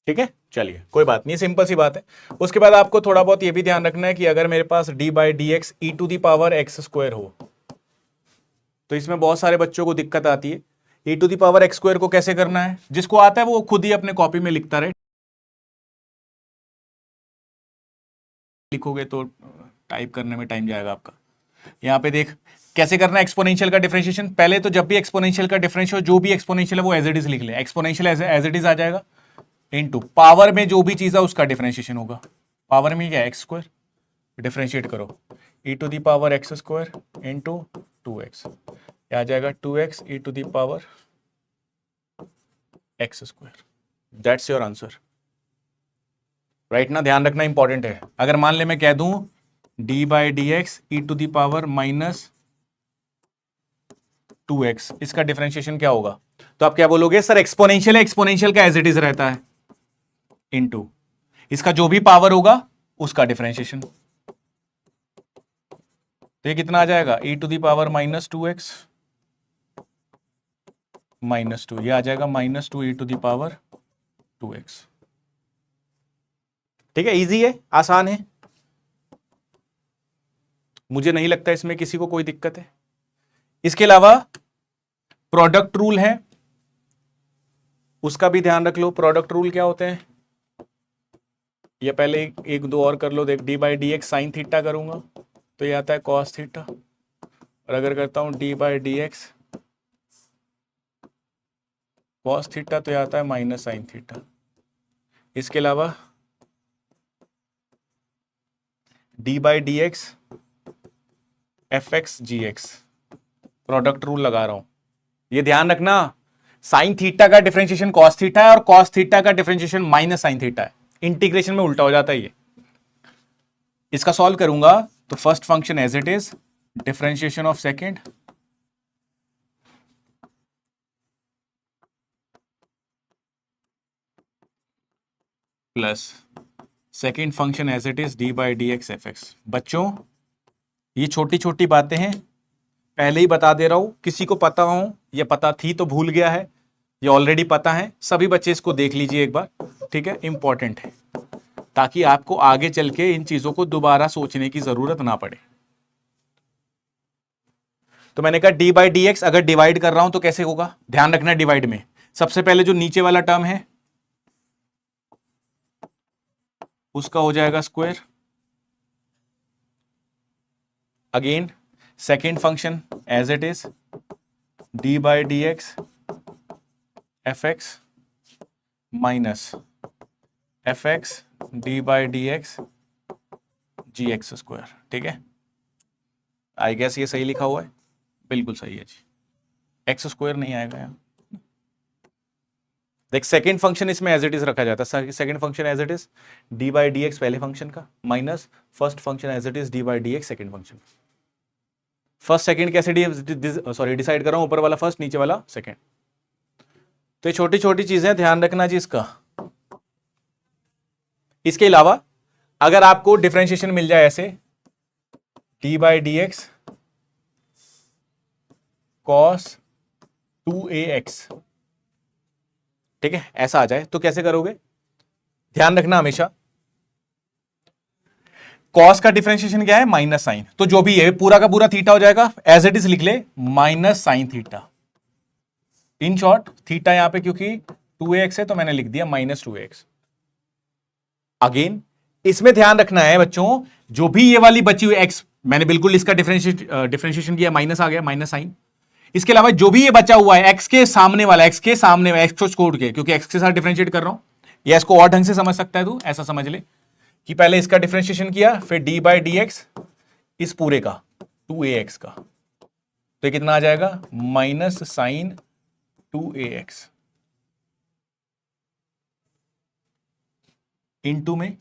ठीक है, चलिए कोई बात नहीं, सिंपल सी बात है। उसके बाद आपको थोड़ा बहुत ये भी ध्यान रखना है कि अगर मेरे पास d/dx e to the power x square हो, तो इसमें बहुत सारे बच्चों को दिक्कत आती है। e to the power x square को कैसे करना है? जिसको आता है वो खुद ही अपने कॉपी में लिखता रहे। लिखोगे तो टाइप करने में टाइम जाएगा आपका। यहां पे देख कैसे करना है एक्सपोनेंशियल का डिफरेंशिएशन। पहले तो जब भी एक्सपोनेंशियल का डिफरेंशियल, जो भी एक्सपोनेंशियल है वो एज इट इज लिख ले। एक्सपोनेंशियल एज इट इज आ जाएगा, इनटू पावर में जो भी चीज है उसका डिफरेंशिएशन होगा। पावर में क्या है? एक्स स्क्वायर, डिफरेंशिएट करो e to the power x square into 2x, आ जाएगा 2x e to the power x square. That's your answer, right ना? ध्यान रखना इंपॉर्टेंट है। अगर मान ले मैं कह दूं d/dx e to the power -2x, इसका डिफरेंशिएशन क्या होगा? तो आप क्या बोलोगे? सर एक्सपोनेंशियल है, एक्सपोनेंशियल का एज इट इज रहता है, इनटू इसका जो भी पावर होगा उसका डिफरेंशिएशन। तो ये कितना आ जाएगा? e to the power -2x -2, ये आ जाएगा -2 e to the power 2x। ठीक है, इजी है, आसान है, मुझे नहीं लगता इसमें किसी को कोई दिक्कत है। इसके अलावा प्रोडक्ट रूल है, उसका भी ध्यान रख लो। प्रोडक्ट रूल क्या होते हैं? ये पहले एक दो और कर लो। देख, d/dx साइन थीटा करूंगा तो ये आता है कॉस थीटा, और अगर करता हूं d/dx कॉस थीटा तो ये आता है माइनस साइन थीटा। इसके अलावा d/dx fx/gx, प्रोडक्ट रूल लगा रहा हूं, ये ध्यान रखना। साइन थीटा का डिफरेंशिएशन कॉस थीटा है और कॉस थीटा का डिफरेंशिएशन माइनस साइन थीटा है। इंटीग्रेशन में उल्टा हो जाता है ये। इसका सॉल्व करूंगा तो first function as it is, differentiation of second plus second function as it is d/dx fx। बच्चों ये छोटी छोटी बातें हैं, पहले ही बता दे रहा हूं, किसी को पता हो या पता थी तो भूल गया है, ये ऑलरेडी पता है। सभी बच्चे इसको देख लीजिए एक बार, ठीक है? इंपॉर्टेंट है, ताकि आपको आगे चल के इन चीजों को दोबारा सोचने की जरूरत ना पड़े। तो मैंने कहा d/dx अगर डिवाइड कर रहा हूं तो कैसे होगा? ध्यान रखना डिवाइड में सबसे पहले जो नीचे वाला टर्म है उसका हो जाएगा square. Again second function as it is, d/dx fx minus fx d/dx gx square. ठीक है, आई गेस ये सही लिखा हुआ है, बिल्कुल सही है जी। एक्स स्क्वायर नहीं आएगा यहाँ। देख सेकंड फंक्शन इसमें एज इट इज रखा जाता है, second function as it is d by d x पहले फंक्शन का minus first function as it is d by d x second function. First second कैसे डिसाइड कर रहा हूं, ऊपर वाला फर्स्ट नीचे वाला सेकंड। तो ये छोटी छोटी चीजें ध्यान रखना जी इसका। इसके अलावा अगर आपको डिफरेंशिएशन मिल जाए ऐसे D by d x cos 2ax, ठीक है, ऐसा आ जाए तो कैसे करोगे, ध्यान रखना हमेशा कॉस का डिफरेंशिएशन क्या है, माइनस साइन। तो जो भी है पूरा का पूरा थीटा हो जाएगा, एज इट इज लिख ले minus sine theta. In short theta यहां पे क्योंकि 2ax है तो मैंने लिख दिया माइनस 2ax। अगेन इसमें ध्यान रखना है बच्चों, जो भी ये वाली बची हुई x, मैंने बिल्कुल इसका डिफरेंशिएशन किया, माइनस आ गया, माइनस साइन। इसके अलावा जो भी ये बचा हुआ है x के सामने वाला, x के सामने x को छोड़ के, क्योंकि x के साथ डिफरेंशिएट कर रहा हूं, या इसको और ढंग से समझ सकता है तू, ऐसा समझ ले कि पहले इसका डिफरेंशिएशन किया, फिर d बाई डी एक्स इस पूरे का 2ax का, तो ये कितना आ जाएगा, माइनस साइन 2ax इनटू में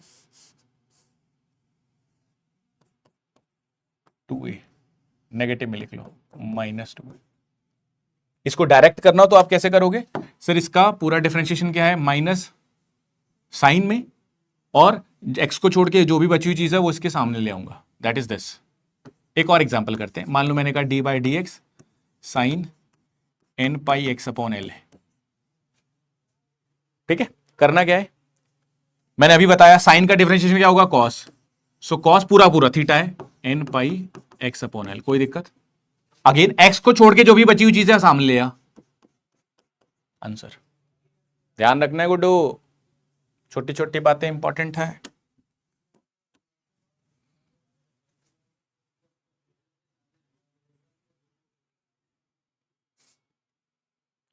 2a, नेगेटिव में लिख लो माइनस 2a। इसको डायरेक्ट करना हो तो आप कैसे करोगे सर, इसका पूरा डिफरेंशिएशन क्या है, माइनस साइन में, और x को छोड़ के जो भी बची हुई चीज है वो इसके सामने ले आऊंगा, दैट इज दिस। एक और एग्जांपल करते हैं, मान लो मैंने कहा d by d x sine n pi x upon l है, ठीक है। करना क्या है, मैंने अभी बताया साइन का डिफरेंशिएशन क्या होगा, कॉस, सो कॉस पूरा पूरा थीटा है N pi x upon L, कोई दिक्कत। अगेन x को छोड़ के जो भी बची हुई चीजें सामने ले आ, आंसर। ध्यान रखना है गुड्डू, छोटी छोटी बातें इंपॉर्टेंट है।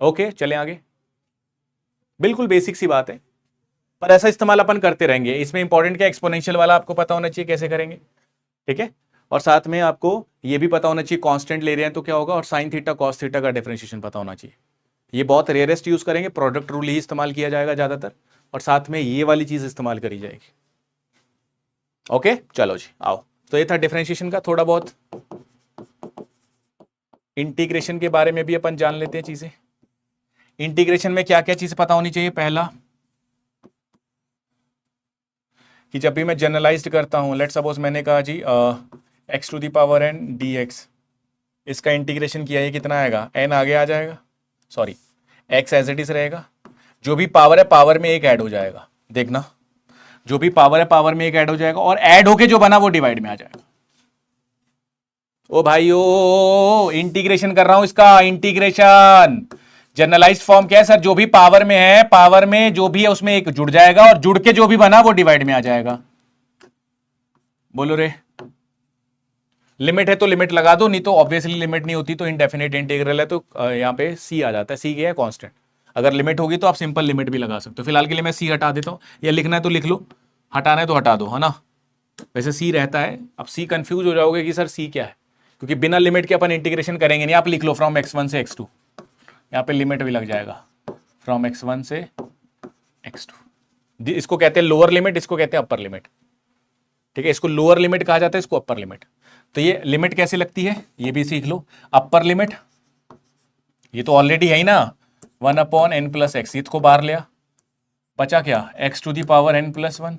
ओके चलें आगे, बिल्कुल बेसिक सी बात है, पर ऐसा इस्तेमाल अपन करते रहेंगे। इसमें इंपॉर्टेंट क्या, एक्सपोनेंशियल वाला आपको पता होना चाहिए कैसे करेंगे, ठीक है, और साथ में आपको ये भी पता होना चाहिए कांस्टेंट ले रहे हैं तो क्या होगा, और साइन थीटा कॉस थीटा का डिफरेंशिएशन पता होना चाहिए। ये बहुत रेयरेस्ट यूज करेंगे, प्रोडक्ट रूल ही इस्तेमाल किया जाएगा ज्यादातर, और साथ में ये वाली चीज इस्तेमाल करी जाएगी। ओके चलो जी आओ, तो ये था डिफरेंशिएशन का थोड़ा बहुत। इंटीग्रेशन के बारे में भी अपन जान लेते हैं चीजें। इंटीग्रेशन में क्या क्या चीज पता होनी चाहिए, पहला कि जब भी मैं जनरलाइज्ड करता हूं, लेट सपोज मैंने कहा जी x to the power n dx, इसका इंटीग्रेशन किया, ये कितना आएगा, n आगे आ जाएगा, sorry x as it is रहेगा, जो भी पावर है पावर में एक ऐड हो जाएगा, देखना जो भी पावर है पावर में एक ऐड हो जाएगा, और ऐड होके जो बना वो डिवाइड में आ जाएगा। ओ भाई ओ इंटीग्रेशन कर रहा हूं इसका, इंटीग्रेशन जनरलाइज्ड फॉर्म क्या है सर, जो भी पावर में है, पावर में जो भी है उसमें एक जुड़ जाएगा, और जुड़ के जो भी बना वो डिवाइड में आ जाएगा। बोलो रे, लिमिट है तो लिमिट लगा दो, नहीं तो ऑब्वियसली लिमिट नहीं होती तो इनडेफिनेट इंटीग्रल है तो यहाँ पे सी आ जाता है। सी क्या है, कांस्टेंट। अगर लिमिट होगी तो आप सिंपल लिमिट भी लगा सकते हो। फिलहाल के लिए मैं सी हटा देता हूँ, या लिखना है तो लिख लो, हटाना है तो हटा दो, है ना। वैसे सी रहता है, अब सी कंफ्यूज हो जाओगे कि सर सी क्या है, क्योंकि बिना लिमिट के अपन इंटीग्रेशन करेंगे नहीं। आप लिख लो फ्रॉम x1 से x2, यहाँ पे लिमिट भी लग जाएगा, फ्रॉम x1 से x2। इसको कहते हैं लोअर लिमिट, इसको कहते हैं अपर लिमिट, ठीक है। इसको लोअर लिमिट कहा जाता है, इसको अपर लिमिट। तो ये लिमिट कैसे लगती है ये भी सीख लो। अपर लिमिट ये तो ऑलरेडी है ही ना, 1/n+x, इसको बाहर लिया, बचा क्या, x to the power n+1,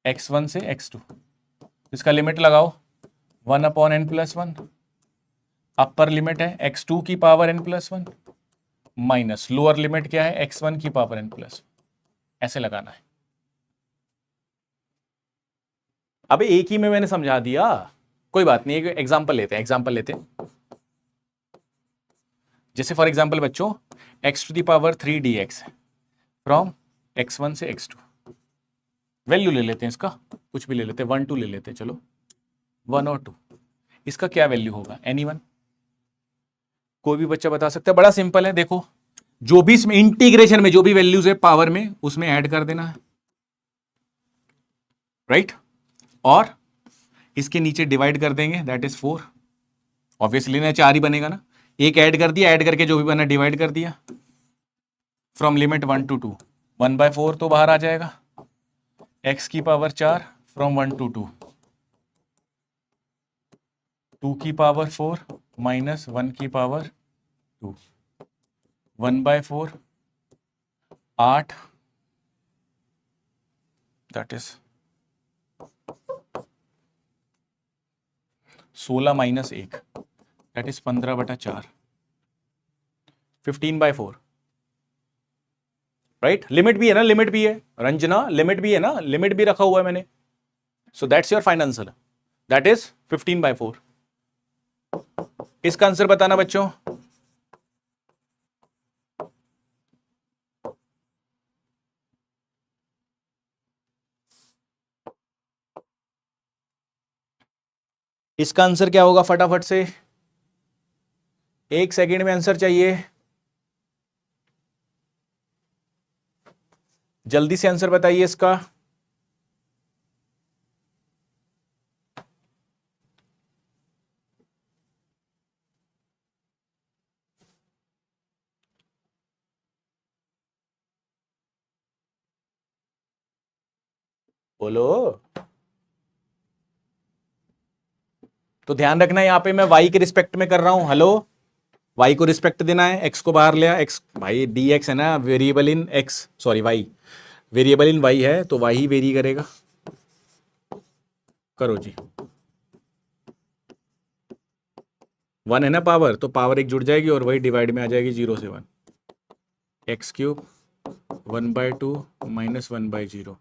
x1 से x2, इसका लिमिट लगाओ 1/n+1, अपर लिमिट है x2 की power n+1, minus lower limit क्या है, x1 की पावर n+1, ऐसे लगाना है। अबे एक ही में मैंने समझा दिया, कोई बात नहीं, एक एग्जांपल लेते हैं, एग्जांपल लेते हैं। जैसे फॉर एग्जांपल बच्चों x to the power 3 dx from x1 से x2, वैल्यू ले लेते हैं इसका, कुछ भी ले लेते हैं, 1 2 ले लेते हैं, चलो 1 और 2, इसका क्या वैल्यू होगा, एनीवन, कोई भी बच्चा बता सकता है। बड़ा सिंपल है, देखो जो भी इसमें इंटीग्रेशन में जो भी वैल्यूज है पावर में, उसमें ऐड कर देना है, राइट, और इसके नीचे डिवाइड कर देंगे, दैट इज 4। ऑब्वियसली ना 4 ही बनेगा ना, एक ऐड कर दिया, ऐड करके जो भी बना डिवाइड कर दिया, फ्रॉम लिमिट 1 to 2, 1/4 तो बाहर आ जाएगा, x की पावर 4 फ्रॉम 1 to 2, 2 की पावर 4 माइनस 1 की power 2, 1/4 8, that is 16 minus 1, that is 15/4, 15/4, right. Limit भी है ना, लिमिट भी है रंजना, लिमिट भी है ना, लिमिट भी रखा हुआ है मैंने, so that's your final answer, that is 15/4। इसका आंसर बताना बच्चों। इसका आंसर क्या होगा फटाफट से, 1 सेकेंड में आंसर चाहिए, जल्दी से आंसर बताइए इसका। बोलो। तो ध्यान रखना यहां पे मैं y के रिस्पेक्ट में कर रहा हूं, हेलो, y को रिस्पेक्ट देना है, x को बाहर लिया, x भाई dx है ना, variable in x, sorry y, variable in y है तो y ही वेरी करेगा। करो जी, 1 है ना पावर, तो पावर 1 जुड़ जाएगी और वही डिवाइड में आ जाएगी 0 से 1, x³ 1/2 माइनस 1/0,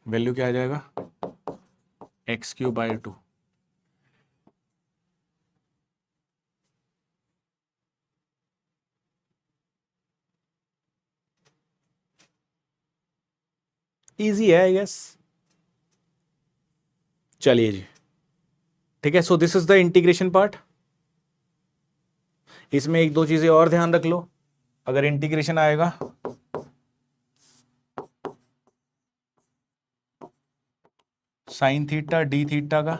वैल्यू क्या आ जाएगा, x³/2। इजी है यस, चलिए जी, ठीक है। So this is the integration part. इसमें एक दो चीजें और ध्यान रख लो, अगर इंटीग्रेशन आएगा साइन थीटा डी थीटा का,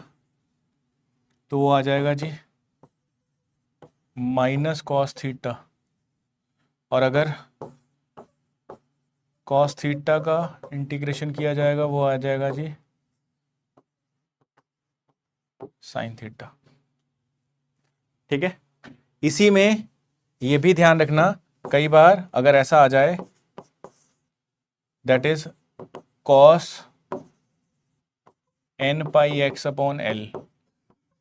तो वो आ जाएगा जी माइनस कॉस थीटा, और अगर कॉस थीटा का इंटीग्रेशन किया जाएगा वो आ जाएगा जी साइन थीटा, ठीक है। इसी में ये भी ध्यान रखना, कई बार अगर ऐसा आ जाए that is cos n pi x upon L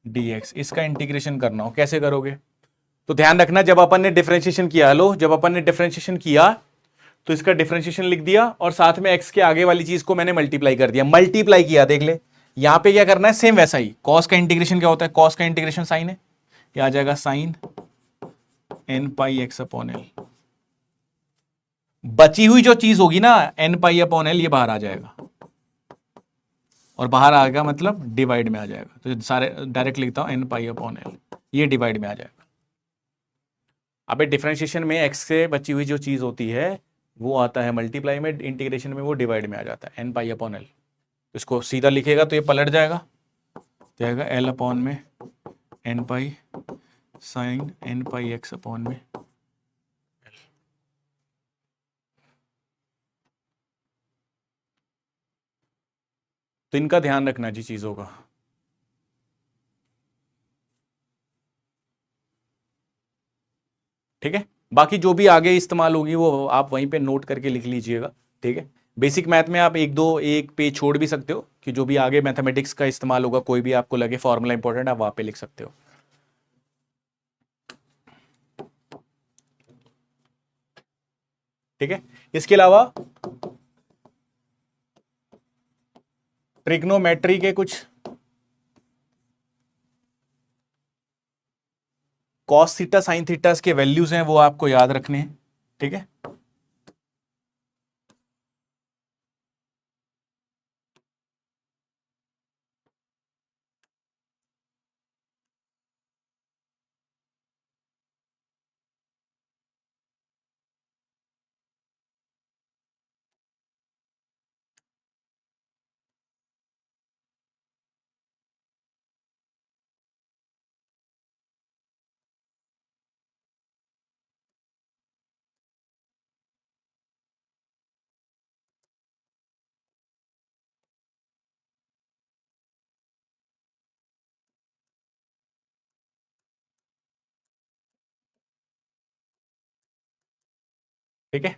dx, इसका इंटीग्रेशन करना हो, कैसे करोगे, तो ध्यान रखना जब अपन ने डिफरेंशिएशन किया, लो जब अपन ने डिफरेंशिएशन किया तो इसका डिफरेंशिएशन लिख दिया और साथ में x के आगे वाली चीज को मैंने मल्टीप्लाई कर दिया, मल्टीप्लाई किया, देख ले यहां पे क्या करना है, सेम वैसा ही, कॉस का इंटीग्रेशन क्या होता है, कॉस का इंटीग्रेशन साइन है, ये आ जाएगा साइन n पाई x अपॉन एल, बची हुई जो चीज होगी ना n पाई अपॉन एल, ये बाहर आ जाएगा, और बाहर आ गया मतलब डिवाइड में आ जाएगा, तो सारे डायरेक्ट लिखता हूं n पाई अपॉन एल, ये डिवाइड में आ जाएगा। अबे डिफरेंशिएशन में x से बची हुई जो चीज होती है वो आता है मल्टीप्लाई में, इंटीग्रेशन में वो डिवाइड में आ जाता है n पाई अपॉन एल, इसको सीधा लिखेगा तो ये पलट जाएगा, जाएगा l अपॉन में n पाई साइन n पाई x अपॉन में, तो इनका ध्यान रखना जी चीजों का, ठीक है। बाकी जो भी आगे इस्तेमाल होगी वो आप वहीं पे नोट करके लिख लीजिएगा, ठीक है। बेसिक मैथ में आप एक पेज छोड़ भी सकते हो कि जो भी आगे मैथमेटिक्स का इस्तेमाल होगा, कोई भी आपको लगे फॉर्मूला इंपॉर्टेंट, आप वहां पे लिख सकते हो, ठीक है। इसके अलावा ट्रिग्नोमेट्री के कुछ कॉस थीटा साइन थीटा के वैल्यूज हैं वो आपको याद रखने हैं, ठीक है। ठीक है,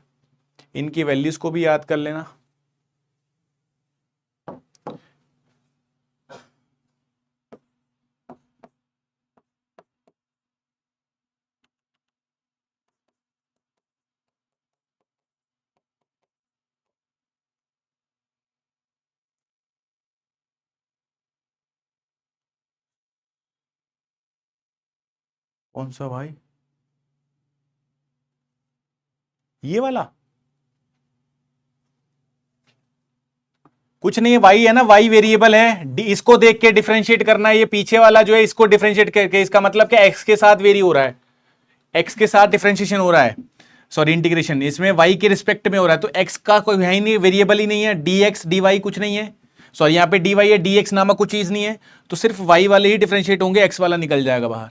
इनकी वैल्यूज को भी याद कर लेना। कौन सा भाई, ये वाला? कुछ नहीं है, वाई है ना, वाई वेरिएबल है, इसको देख के डिफरेंशिएट करना है। ये पीछे वाला जो है इसको डिफरेंशिएट करके, इसका मतलब क्या, एक्स के साथ वेरी हो रहा है, एक्स के साथ डिफरेंशिएशन हो रहा है, सॉरी इंटीग्रेशन, इसमें वाई के रिस्पेक्ट में हो रहा है। तो एक्स का कोई है ही नहीं, वेरिएबल ही नहीं है, डी एक्स डी वाई कुछ नहीं है, सॉरी यहाँ पे डी वाई है, डी एक्स नामक कुछ चीज नहीं है, तो सिर्फ वाई वाले ही डिफरेंशिएट होंगे, एक्स वाला निकल जाएगा बाहर।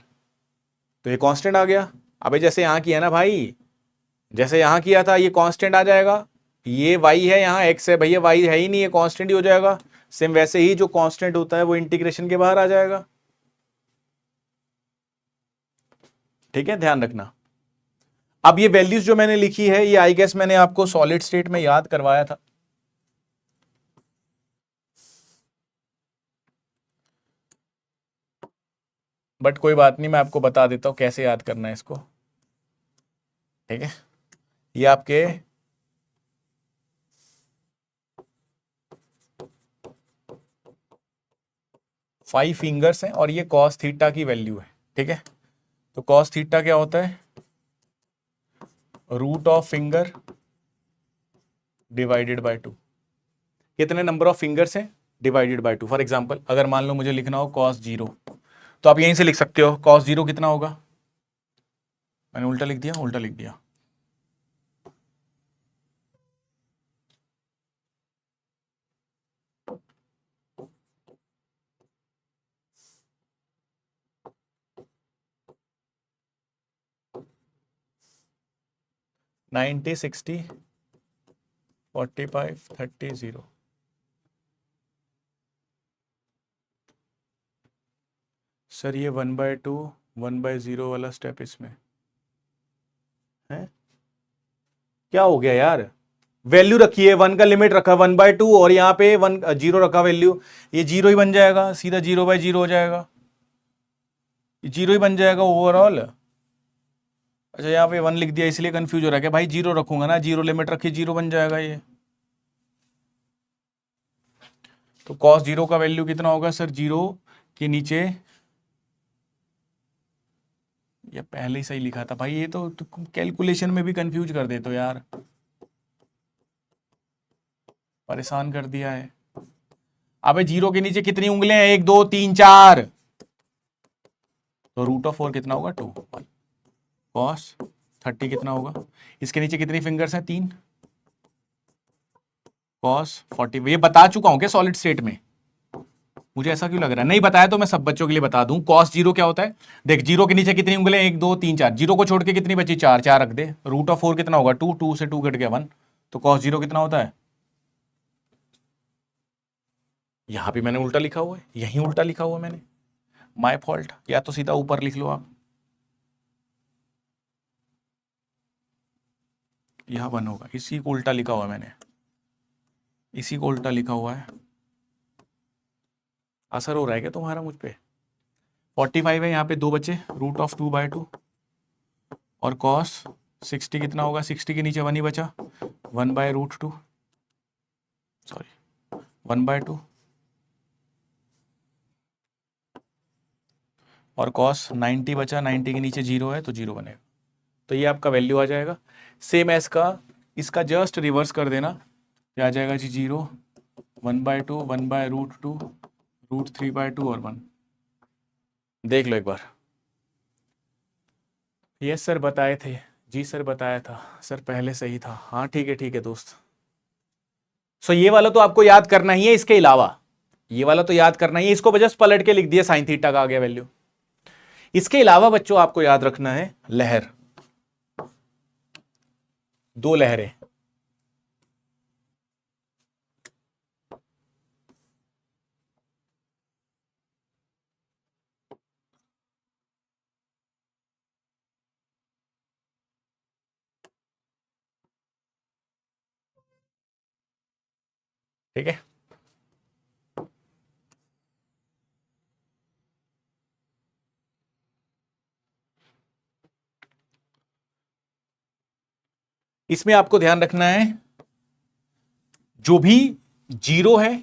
तो ये कांस्टेंट आ गया। अबे जैसे यहां किया ना भाई, जैसे यहां किया था, ये कांस्टेंट आ जाएगा। ये y है, यहाँ x है, भैया y है ही नहीं, ये कांस्टेंट ही हो जाएगा। सेम वैसे ही जो कांस्टेंट होता है वो इंटीग्रेशन के बाहर आ जाएगा। ठीक है, ध्यान रखना। अब ये वैल्यूज जो मैंने लिखी है, ये आई गेस मैंने आपको सॉलिड स्टेट में याद करवाया था। बट कोई बात नहीं, मैं आपको बता देता हूं कैसे याद करना है इसको। ठीक है, ये आपके फाइव फिंगर्स हैं और ये कॉस थीटा की वैल्यू है। ठीक है, तो कॉस थीटा क्या होता है, root of finger divided by two. कितने नंबर ऑफ फिंगर्स हैं, divided by two. For example अगर मान लो मुझे लिखना हो कॉस जीरो, तो आप यहीं से लिख सकते हो कॉस जीरो कितना होगा, मैंने उल्टा लिख दिया, उल्टा लिख दिया। नाइन्टी, 60, 45, 30, 0। सर ये 1/2, 1/0 वाला स्टेप इसमें है, क्या हो गया यार, वैल्यू रखी है, वन का लिमिट रखा 1/2 और यहाँ पे वन जीरो रखा वैल्यू, ये जीरो ही बन जाएगा, सीधा 0/0 हो जाएगा, ये जीरो ही बन जाएगा ओवरऑल। अच्छा यहाँ पे वन लिख दिया इसलिए कंफ्यूज हो रहा है कि भाई जीरो रखूंगा ना, जीरो लिमिट रखी, जीरो बन जाएगा ये। तो कॉस जीरो का वैल्यू कितना होगा सर, जीरो के नीचे, ये पहले ही सही लिखा था भाई, ये तो कैलकुलेशन में भी कंफ्यूज कर देते हो यार, परेशान कर दिया है। अबे जीरो के नीचे कितनी उंगलियां हैं, 1 2 3 4, तो रूट ऑफ 4 कितना होगा, 2। कॉस 30 कितना होगा, इसके नीचे कितनी फिंगर्स हैं, 3। कॉस 40, ये बता चुका हूं क्या सॉलिड स्टेट में, मुझे ऐसा क्यों लग रहा है, नहीं बताया तो मैं सब बच्चों के लिए बता दूं। कॉस जीरो क्या होता है, देख जीरो के नीचे कितनी उंगलियां, 1 2 3 4, जीरो को छोड़ के कितनी बची, 4, 4 रख दे, रूट ऑफ 4 कितना होगा, 2, 2 से 2 कट गया 1, तो कॉस जीरो कितना होता है, यहां भी मैंने उल्टा लिखा हुआ है, यहीं उल्टा लिखा हुआ है मैंने, माय फॉल्ट, या तो सीधा ऊपर लिख लो आप, यहां 1 होगा, इसी को उल्टा लिखा हुआ है मैंने, इसी को उल्टा लिखा हुआ है। असर हो रहा है क्या तुम्हारा मुझ पे, 45 है, यहाँ पे 2 बचे, रूट ऑफ 2/2, और कॉस 60 कितना होगा, 60 के नीचे 1 ही बचा, 1/√2, सॉरी 1/2, और कॉस 90 बचा, 90 के नीचे 0 है तो 0 बनेगा, तो ये आपका वैल्यू आ जाएगा। सेम एस का इसका जस्ट रिवर्स कर देना, क्या आ जाएगा जी, 0, 1/2, 1/√2, √3/2 और 1। देख लो एक बार, यस सर बताए थे, जी सर बताया था सर, पहले सही था, हाँ ठीक है दोस्त। सो ये वाला तो आपको याद करना ही है, इसके अलावा ये वाला तो याद करना ही है, इसको जस्ट पलट के लिख दिया, साइन थीटा का आ गया वैल्यू। इसके अलावा बच्चों आपको याद रखना है लहर, दो लहरें, ठीक है। इसमें आपको ध्यान रखना है जो भी जीरो है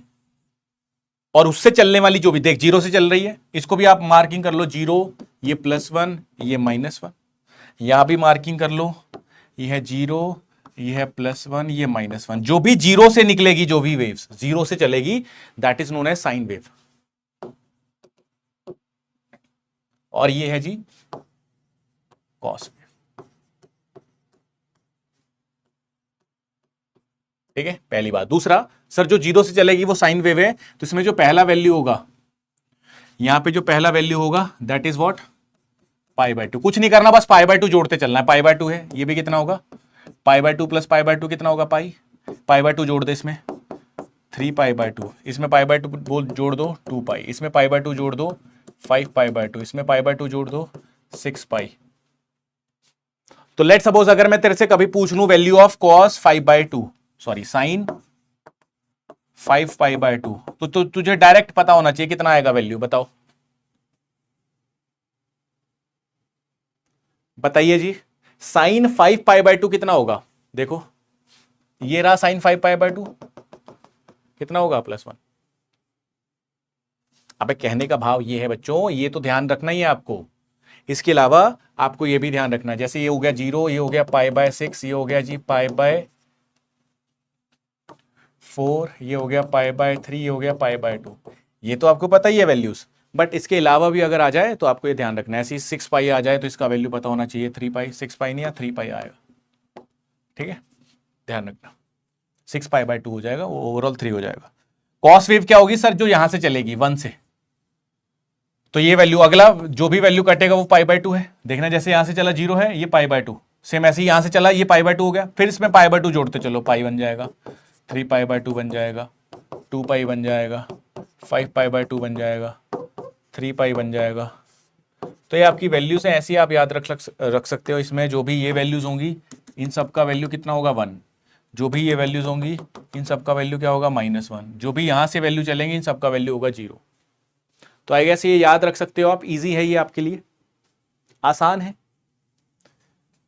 और उससे चलने वाली जो भी, देख जीरो से चल रही है, इसको भी आप मार्किंग कर लो, जीरो, ये +1, ये -1, यहां भी मार्किंग कर लो, ये है जीरो, ये है +1, ये -1, जो भी जीरो से निकलेगी, जो भी वेव्स जीरो से चलेगी, that is known as sine wave. और ये है जी कॉस वेव। ठीक है, पहली बात। दूसरा, सर जो जीरो से चलेगी वो साइन वेव है, तो इसमें जो पहला वैल्यू होगा, यहां पे जो पहला वैल्यू होगा, दैट इज व्हाट, π/2। कुछ नहीं करना, बस π/2 जोड़ते चलना है। π/2 है, ये भी कितना होगा, π/2 + π/2 कितना होगा, π/2 जोड़ दे इसमें, 3π/2, इसमें π/2 बोल जोड़ दो 2π, इसमें π/2 जोड़ दो 5π/2, इसमें π/2 जोड़ दो 6π। तो लेट सपोज अगर मैं तेरे से कभी पूछ लूं value of cos 5/2, sorry sine 5π/2, तो तुझे डायरेक्ट पता होना चाहिए कितना आएगा वैल्यू, बताओ, बताइए जी। साइन 5π/2 कितना होगा, देखो ये रहा साइन 5π/2, कितना होगा, +1। अबे कहने का भाव ये है बच्चों, ये तो ध्यान रखना ही है आपको। इसके अलावा आपको ये भी ध्यान रखना है, जैसे ये हो गया 0, ये हो गया π/6, ये हो गया जी π/4, ये हो गया π/3, ये हो गया π/2। ये तो आपको पता ही है वैल्यूज, बट इसके अलावा भी अगर आ जाए तो आपको ये ध्यान रखना है। ऐसी 6π आ जाए तो इसका वैल्यू पता होना चाहिए 3π, 6π नहीं, या 3π आएगा। ठीक है, ध्यान रखना, 6π/2 हो जाएगा, वो ओवरऑल 3 हो जाएगा। कॉस वेव क्या होगी सर, जो यहां से चलेगी 1 से, तो ये वैल्यू, अगला जो भी वैल्यू कटेगा वो π/2 है। देखना, जैसे यहां से चला 0 है, ये π/2, सेम ऐसे ही यहां से चला, ये π/2 हो गया, फिर इसमें π/2 जोड़ते चलो, पाई बन जाएगा, 3π/2 बन जाएगा, 2π बन जाएगा, 5π/2 बन जाएगा, 3π बन जाएगा। तो ये आपकी वैल्यूज है, ऐसी आप याद रख सकते हो। इसमें जो भी ये वैल्यूज होंगी, इन सब का वैल्यू कितना होगा, 1। जो भी ये वैल्यूज होंगी, इन सब का वैल्यू क्या होगा, -1। जो भी यहां से वैल्यू चलेंगे, इन सब का वैल्यू होगा 0। तो आई गेस ये याद रख सकते हो आप, इजी है ये आपके लिए, आसान है।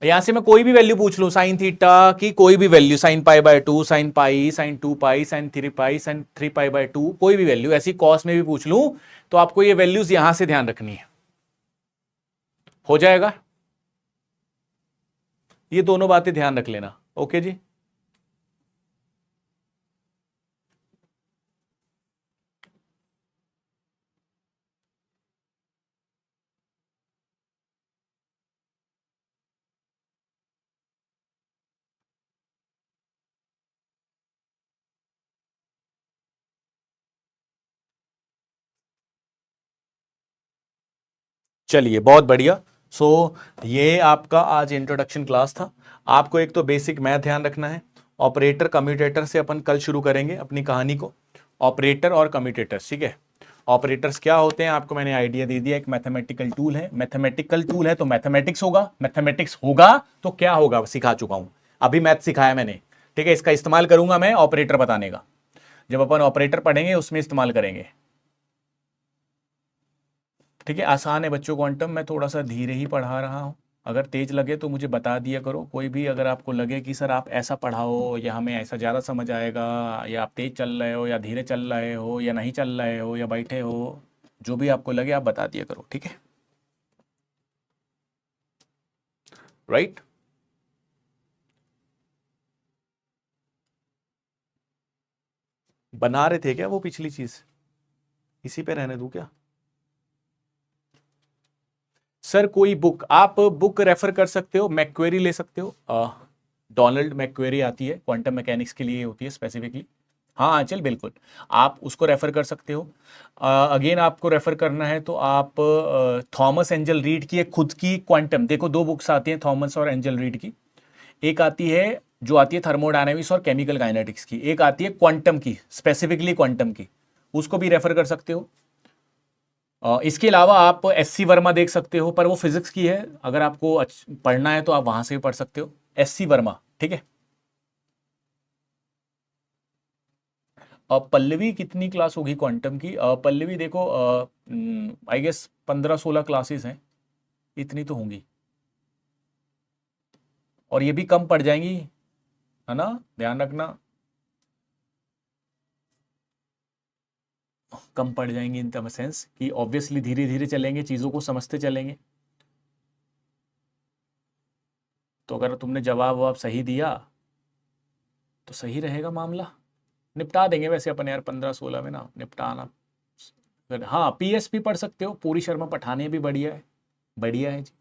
यहां से मैं कोई भी वैल्यू पूछ लूं, साइन थीटा की कोई भी value, sine π/2, sine pi, sine 2π, sine 3π, sine 3π/2, कोई भी वैल्यू ऐसी कॉस में भी पूछ लूं, तो आपको ये वैल्यूज यहां से ध्यान रखनी है, हो जाएगा। ये दोनों बातें ध्यान रख लेना, ओके जी। चलिए, बहुत बढ़िया। सो ये आपका आज इंट्रोडक्शन क्लास था। आपको एक तो बेसिक मैथ ध्यान रखना है। ऑपरेटर कम्यूटेटर से अपन कल शुरू करेंगे अपनी कहानी को, ऑपरेटर और कम्यूटेटर्स, ठीक है। ऑपरेटर्स क्या होते हैं आपको मैंने आइडिया दे दिया, एक मैथमेटिकल टूल है। मैथमेटिकल टूल है तो मैथमेटिक्स होगा, मैथमेटिक्स होगा तो क्या होगा, सिखा चुका हूं, अभी मैथ सिखाया मैंने, ठीक है। इसका इस्तेमाल करूंगा मैं ऑपरेटर बताने का, जब अपन ऑपरेटर पढ़ेंगे उसमें इस्तेमाल करेंगे, ठीक है। आसान है बच्चों, क्वांटम मैं थोड़ा सा धीरे ही पढ़ा रहा हूँ, अगर तेज लगे तो मुझे बता दिया करो। कोई भी अगर आपको लगे कि सर आप ऐसा पढ़ाओ या हमें ऐसा ज़्यादा समझ आएगा, या आप तेज चल रहे हो या धीरे चल रहे हो या नहीं चल रहे हो या बैठे हो, जो भी आपको लगे आप बता दिया करो, ठीक है, राइट। बना रहे थे क्या वो पिछली चीज, इसी पे रहने दूं क्या सर? कोई बुक, आप बुक रेफर कर सकते हो, मैक्वेरी ले सकते हो, डोनाल्ड मैक्वेरी आती है, क्वांटम मैकेनिक्स के लिए होती है स्पेसिफिकली। हाँ चल बिल्कुल, आप उसको रेफर कर सकते हो। अगेन आपको रेफर करना है तो आप थॉमस एंजल रीड की एक खुद की क्वांटम, देखो दो बुक्स आती हैं थॉमस और एंजल रीड की। एक आती है जो आती है थर्मोडायनेमिक्स और केमिकल काइनेटिक्स की, एक आती है क्वांटम की, स्पेसिफिकली क्वांटम की, उसको भी रेफर कर सकते हो। इसके अलावा आप एससी वर्मा देख सकते हो, पर वो फिजिक्स की है, अगर आपको पढ़ना है तो आप वहां से भी पढ़ सकते हो, एससी वर्मा, ठीक है। और पल्लवी कितनी क्लास होगी क्वांटम की? पल्लवी देखो, आई गेस 15-16 क्लासेस हैं, इतनी तो होंगी, और ये भी कम पड़ जाएंगी, है ना, ध्यान रखना, कम पड़ जाएंगी इन द सेंस कि ऑब्वियसली धीरे धीरे चलेंगे, चीज़ों को समझते चलेंगे। तो अगर तुमने जवाब सही दिया तो सही रहेगा मामला, निपटा देंगे वैसे अपन यार 15-16 में ना निपटाना। हाँ, पीएसपी पढ़ सकते हो, पूरी शर्मा पठानिया भी बढ़िया है, बढ़िया है जी।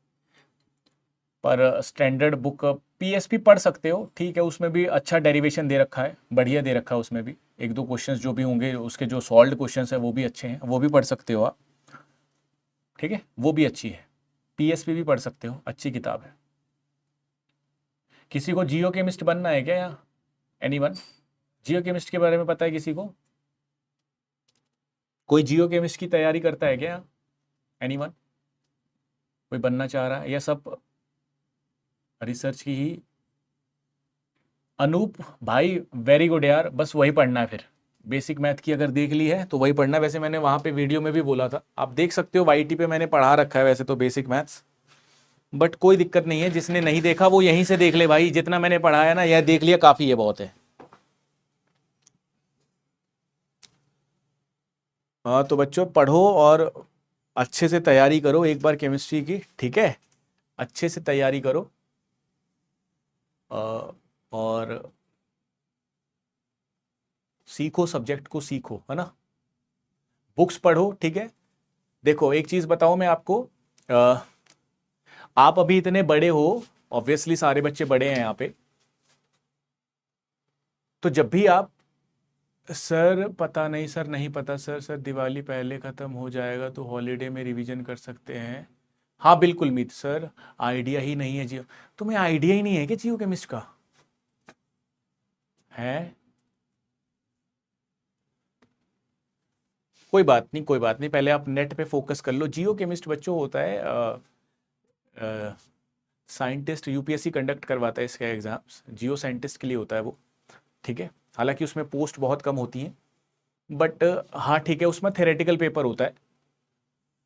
पर स्टैंडर्ड बुक पीएसपी पढ़ सकते हो, ठीक है, उसमें भी अच्छा डेरिवेशन दे रखा है, बढ़िया दे रखा है, उसमें भी एक दो क्वेश्चंस जो भी होंगे उसके जो सॉल्व्ड क्वेश्चंस है वो भी अच्छे हैं, वो भी पढ़ सकते हो आप, ठीक है, वो भी अच्छी है। पीएसपी भी पढ़ सकते हो, अच्छी किताब है। किसी को जियो केमिस्ट बनना है क्या यहाँ? एनीवन जियो केमिस्ट के बारे में पता है किसी को? कोई जियो केमिस्ट की तैयारी करता है क्या? एनीवन कोई बनना चाह रहा है, या सब रिसर्च की ही? अनूप भाई वेरी गुड यार, बस वही पढ़ना है फिर, बेसिक मैथ की अगर देख ली है तो वही पढ़ना है। वैसे मैंने वहाँ पे वीडियो में भी बोला था, आप देख सकते हो, वाईटी पे मैंने पढ़ा रखा है वैसे तो बेसिक मैथ्स, बट कोई दिक्कत नहीं है, जिसने नहीं देखा वो यहीं से देख ले भाई, जितना मैंने पढ़ाया ना यह देख लिया काफ़ी है, बहुत है। हाँ तो बच्चों पढ़ो और अच्छे से तैयारी करो एक बार केमिस्ट्री की, ठीक है, अच्छे से तैयारी करो और सीखो, सब्जेक्ट को सीखो, है ना, बुक्स पढ़ो, ठीक है। देखो एक चीज बताओ मैं आपको, आप अभी इतने बड़े हो, ऑब्वियसली सारे बच्चे बड़े हैं यहाँ पे, तो जब भी आप, सर पता नहीं सर, नहीं पता सर, सर दिवाली पहले खत्म हो जाएगा तो हॉलीडे में रिवीजन कर सकते हैं। हाँ बिल्कुल मीत सर, आइडिया ही नहीं है जियो, तुम्हें आइडिया ही नहीं है कि जियो केमिस्ट का है? कोई बात नहीं, कोई बात नहीं, पहले आप नेट पे फोकस कर लो। जियो केमिस्ट बच्चों होता है, साइंटिस्ट यूपीएससी कंडक्ट करवाता है इसका एग्जाम्स, जियो साइंटिस्ट के लिए होता है वो, ठीक है, हालांकि उसमें पोस्ट बहुत कम होती हैं, बट हाँ ठीक है, उसमें थेरेटिकल पेपर होता है।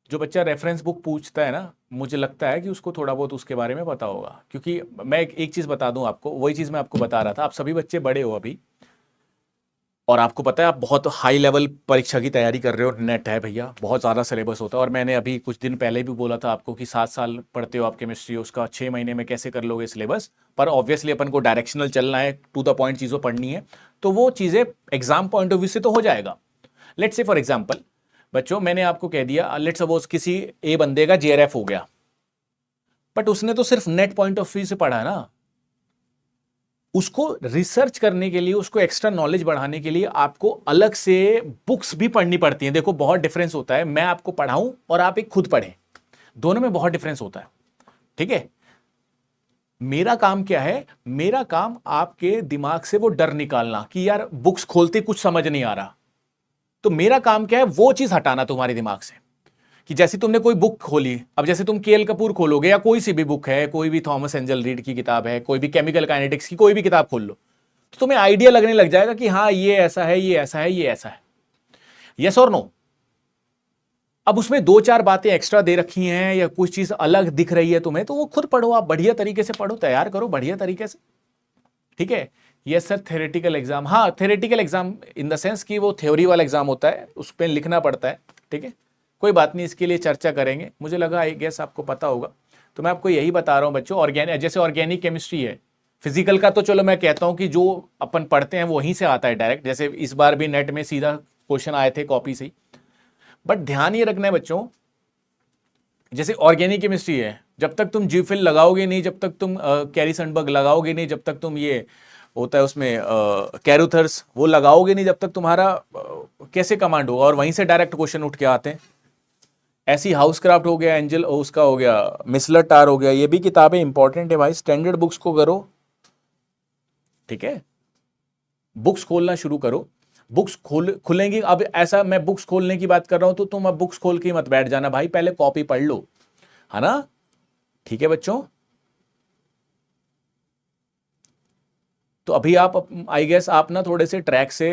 जो बच्चा रेफरेंस बुक पूछता है ना, मुझे लगता है कि उसको थोड़ा बहुत उसके बारे में पता होगा, क्योंकि मैं एक चीज़ बता दूं आपको, वही चीज़ मैं आपको बता रहा था, आप सभी बच्चे बड़े हो अभी, और आपको पता है आप बहुत हाई लेवल परीक्षा की तैयारी कर रहे हो, नेट है भैया, बहुत ज़्यादा सिलेबस होता है, और मैंने अभी कुछ दिन पहले भी बोला था आपको कि 7 साल पढ़ते हो आप केमिस्ट्री, उसका 6 महीने में कैसे कर लोगे सिलेबस, पर ऑब्वियसली अपन को डायरेक्शनल चलना है, टू द पॉइंट चीज़ों पढ़नी है, तो वो चीज़ें एग्जाम पॉइंट ऑफ व्यू से तो हो जाएगा। लेट्स से फॉर एग्जाम्पल बच्चों, मैंने आपको कह दिया, लेट्स सपोज किसी ए बंदे का जेआरएफ हो गया, बट उसने तो सिर्फ नेट पॉइंट ऑफ व्यू से पढ़ा है ना, उसको रिसर्च करने के लिए, उसको एक्स्ट्रा नॉलेज बढ़ाने के लिए आपको अलग से बुक्स भी पढ़नी पड़ती हैं। देखो बहुत डिफरेंस होता है, मैं आपको पढ़ाऊं और आप एक खुद पढ़ें, दोनों में बहुत डिफरेंस होता है, ठीक है। मेरा काम क्या है, मेरा काम आपके दिमाग से वो डर निकालना कि यार बुक्स खोलते कुछ समझ नहीं आ रहा, तो मेरा काम क्या है, वो चीज हटाना तुम्हारे दिमाग से, कि जैसे तुमने कोई बुक खोली, अब जैसे तुम केएल कपूर खोलोगे या कोई सी भी बुक है, कोई भी थॉमस एंजल रीड की किताब है, कोई भी केमिकल काइनेटिक्स की कोई भी किताब खोल लो, तो तुम्हें आइडिया लगने लग जाएगा कि हाँ ये ऐसा है, ये ऐसा है, ये ऐसा है, यस और नो। अब उसमें 2-4 बातें एक्स्ट्रा दे रखी हैं या कुछ चीज अलग दिख रही है तुम्हें, तो वो खुद पढ़ो, आप बढ़िया तरीके से पढ़ो, तैयार करो बढ़िया तरीके से, ठीक है। यस सर, थेरेटिकल एग्जाम, हाँ theoretical exam in the sense कि वो थ्योरी वाला एग्जाम होता है, उस पर लिखना पड़ता है, ठीक है, कोई बात नहीं, इसके लिए चर्चा करेंगे, मुझे लगा आई गेस आपको पता होगा, तो मैं आपको यही बता रहा हूं बच्चों, ऑर्गेनिक, जैसे ऑर्गेनिक केमिस्ट्री है, फिजिकल का तो चलो मैं कहता हूं कि जो अपन पढ़ते हैं वो वहीं से आता है डायरेक्ट, जैसे इस बार भी नेट में सीधा क्वेश्चन आए थे कॉपी से ही, बट ध्यान ये रखना है बच्चों, जैसे ऑर्गेनिक केमिस्ट्री है, जब तक तुम जीफिल लगाओगे नहीं, जब तक तुम कैरी सनबर्ग लगाओगे नहीं, जब तक तुम ये होता है उसमें कैरुथर्स वो लगाओगे नहीं, जब तक तुम्हारा कैसे कमांड होगा, और वहीं से डायरेक्ट क्वेश्चन उठ के आते हैं। ऐसी हाउसक्राफ्ट हो गया, एंजल उसका हो गया, मिसलर टार हो गया, ये भी किताबें इंपॉर्टेंट है भाई, स्टैंडर्ड बुक्स को करो, ठीक है, बुक्स खोलना शुरू करो, बुक्स खुलेंगी। अब ऐसा मैं बुक्स खोलने की बात कर रहा हूं तो तुम अब बुक्स खोल के मत बैठ जाना भाई, पहले कॉपी पढ़ लो, है ना, ठीक है बच्चों। तो अभी आप आई गेस आप ना थोड़े से ट्रैक से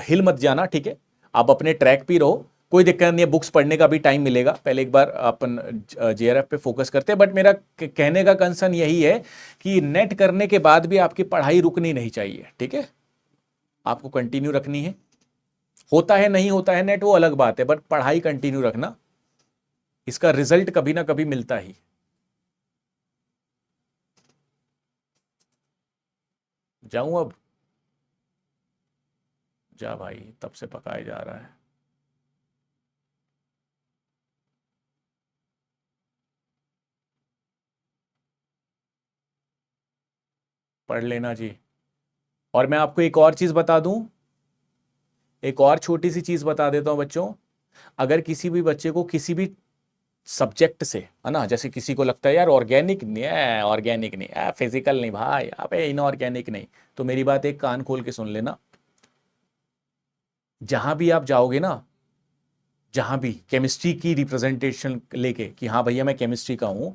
हिल मत जाना, ठीक है, आप अपने ट्रैक पे रहो, कोई दिक्कत नहीं है, बुक्स पढ़ने का भी टाइम मिलेगा, पहले एक बार अपन जेआरएफ पे फोकस करते हैं। बट मेरा कहने का कंसर्न यही है कि नेट करने के बाद भी आपकी पढ़ाई रुकनी नहीं चाहिए, ठीक है, आपको कंटिन्यू रखनी है। होता है नहीं होता है नेट वो अलग बात है, बट पढ़ाई कंटिन्यू रखना, इसका रिजल्ट कभी ना कभी मिलता ही। जाऊं अब? जा भाई, तब से पकाया जा रहा है। पढ़ लेना जी। और मैं आपको एक और चीज बता दूं, एक और छोटी सी चीज बता देता हूं बच्चों, अगर किसी भी बच्चे को किसी भी सब्जेक्ट से, है ना, जैसे किसी को लगता है यार ऑर्गेनिक नहीं है, ऑर्गेनिक नहीं है, फिजिकल नहीं भाई, अबे इनऑर्गेनिक नहीं, तो मेरी बात एक कान खोल के सुन लेना, जहां भी आप जाओगे ना, जहां भी केमिस्ट्री की रिप्रेजेंटेशन लेके कि हाँ भैया मैं केमिस्ट्री का हूं,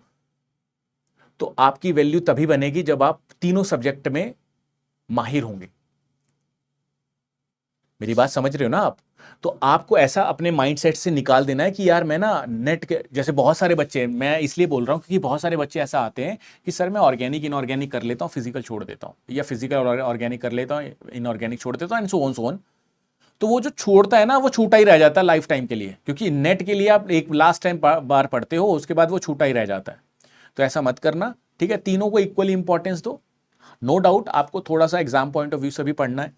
तो आपकी वैल्यू तभी बनेगी जब आप तीनों सब्जेक्ट में माहिर होंगे। मेरी बात समझ रहे हो ना आप? तो आपको ऐसा अपने माइंडसेट से निकाल देना है कि यार मैं ना नेट के, जैसे बहुत सारे बच्चे, मैं इसलिए बोल रहा हूं क्योंकि बहुत सारे बच्चे ऐसा आते हैं कि सर मैं ऑर्गेनिक इनऑर्गेनिक कर लेता हूं, फिजिकल छोड़ देता हूं, या फिजिकल ऑर्गेनिक कर लेता हूं, इनऑर्गेनिक छोड़ देता हूं, एंड सो ऑन। तो वो जो छोड़ता है ना, वो छूटा ही रह जाता है लाइफ टाइम के लिए, क्योंकि नेट के लिए आप एक लास्ट टाइम बार पढ़ते हो, उसके बाद वो छूटा ही रह जाता है। तो ऐसा मत करना, ठीक है, तीनों को इक्वली इंपॉर्टेंस दो। नो डाउट आपको थोड़ा सा एग्जाम पॉइंट ऑफ व्यू से भी पढ़ना है,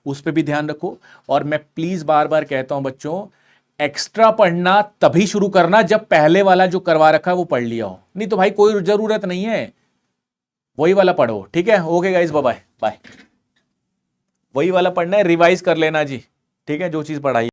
उस पर भी ध्यान रखो। और मैं प्लीज बार बार कहता हूं बच्चों, एक्स्ट्रा पढ़ना तभी शुरू करना जब पहले वाला जो करवा रखा है वो पढ़ लिया हो, नहीं तो भाई कोई जरूरत नहीं है, वही वाला पढ़ो, ठीक है। Okay guys, bye bye. वही वाला पढ़ना है, रिवाइज कर लेना जी, ठीक है, जो चीज पढ़ाई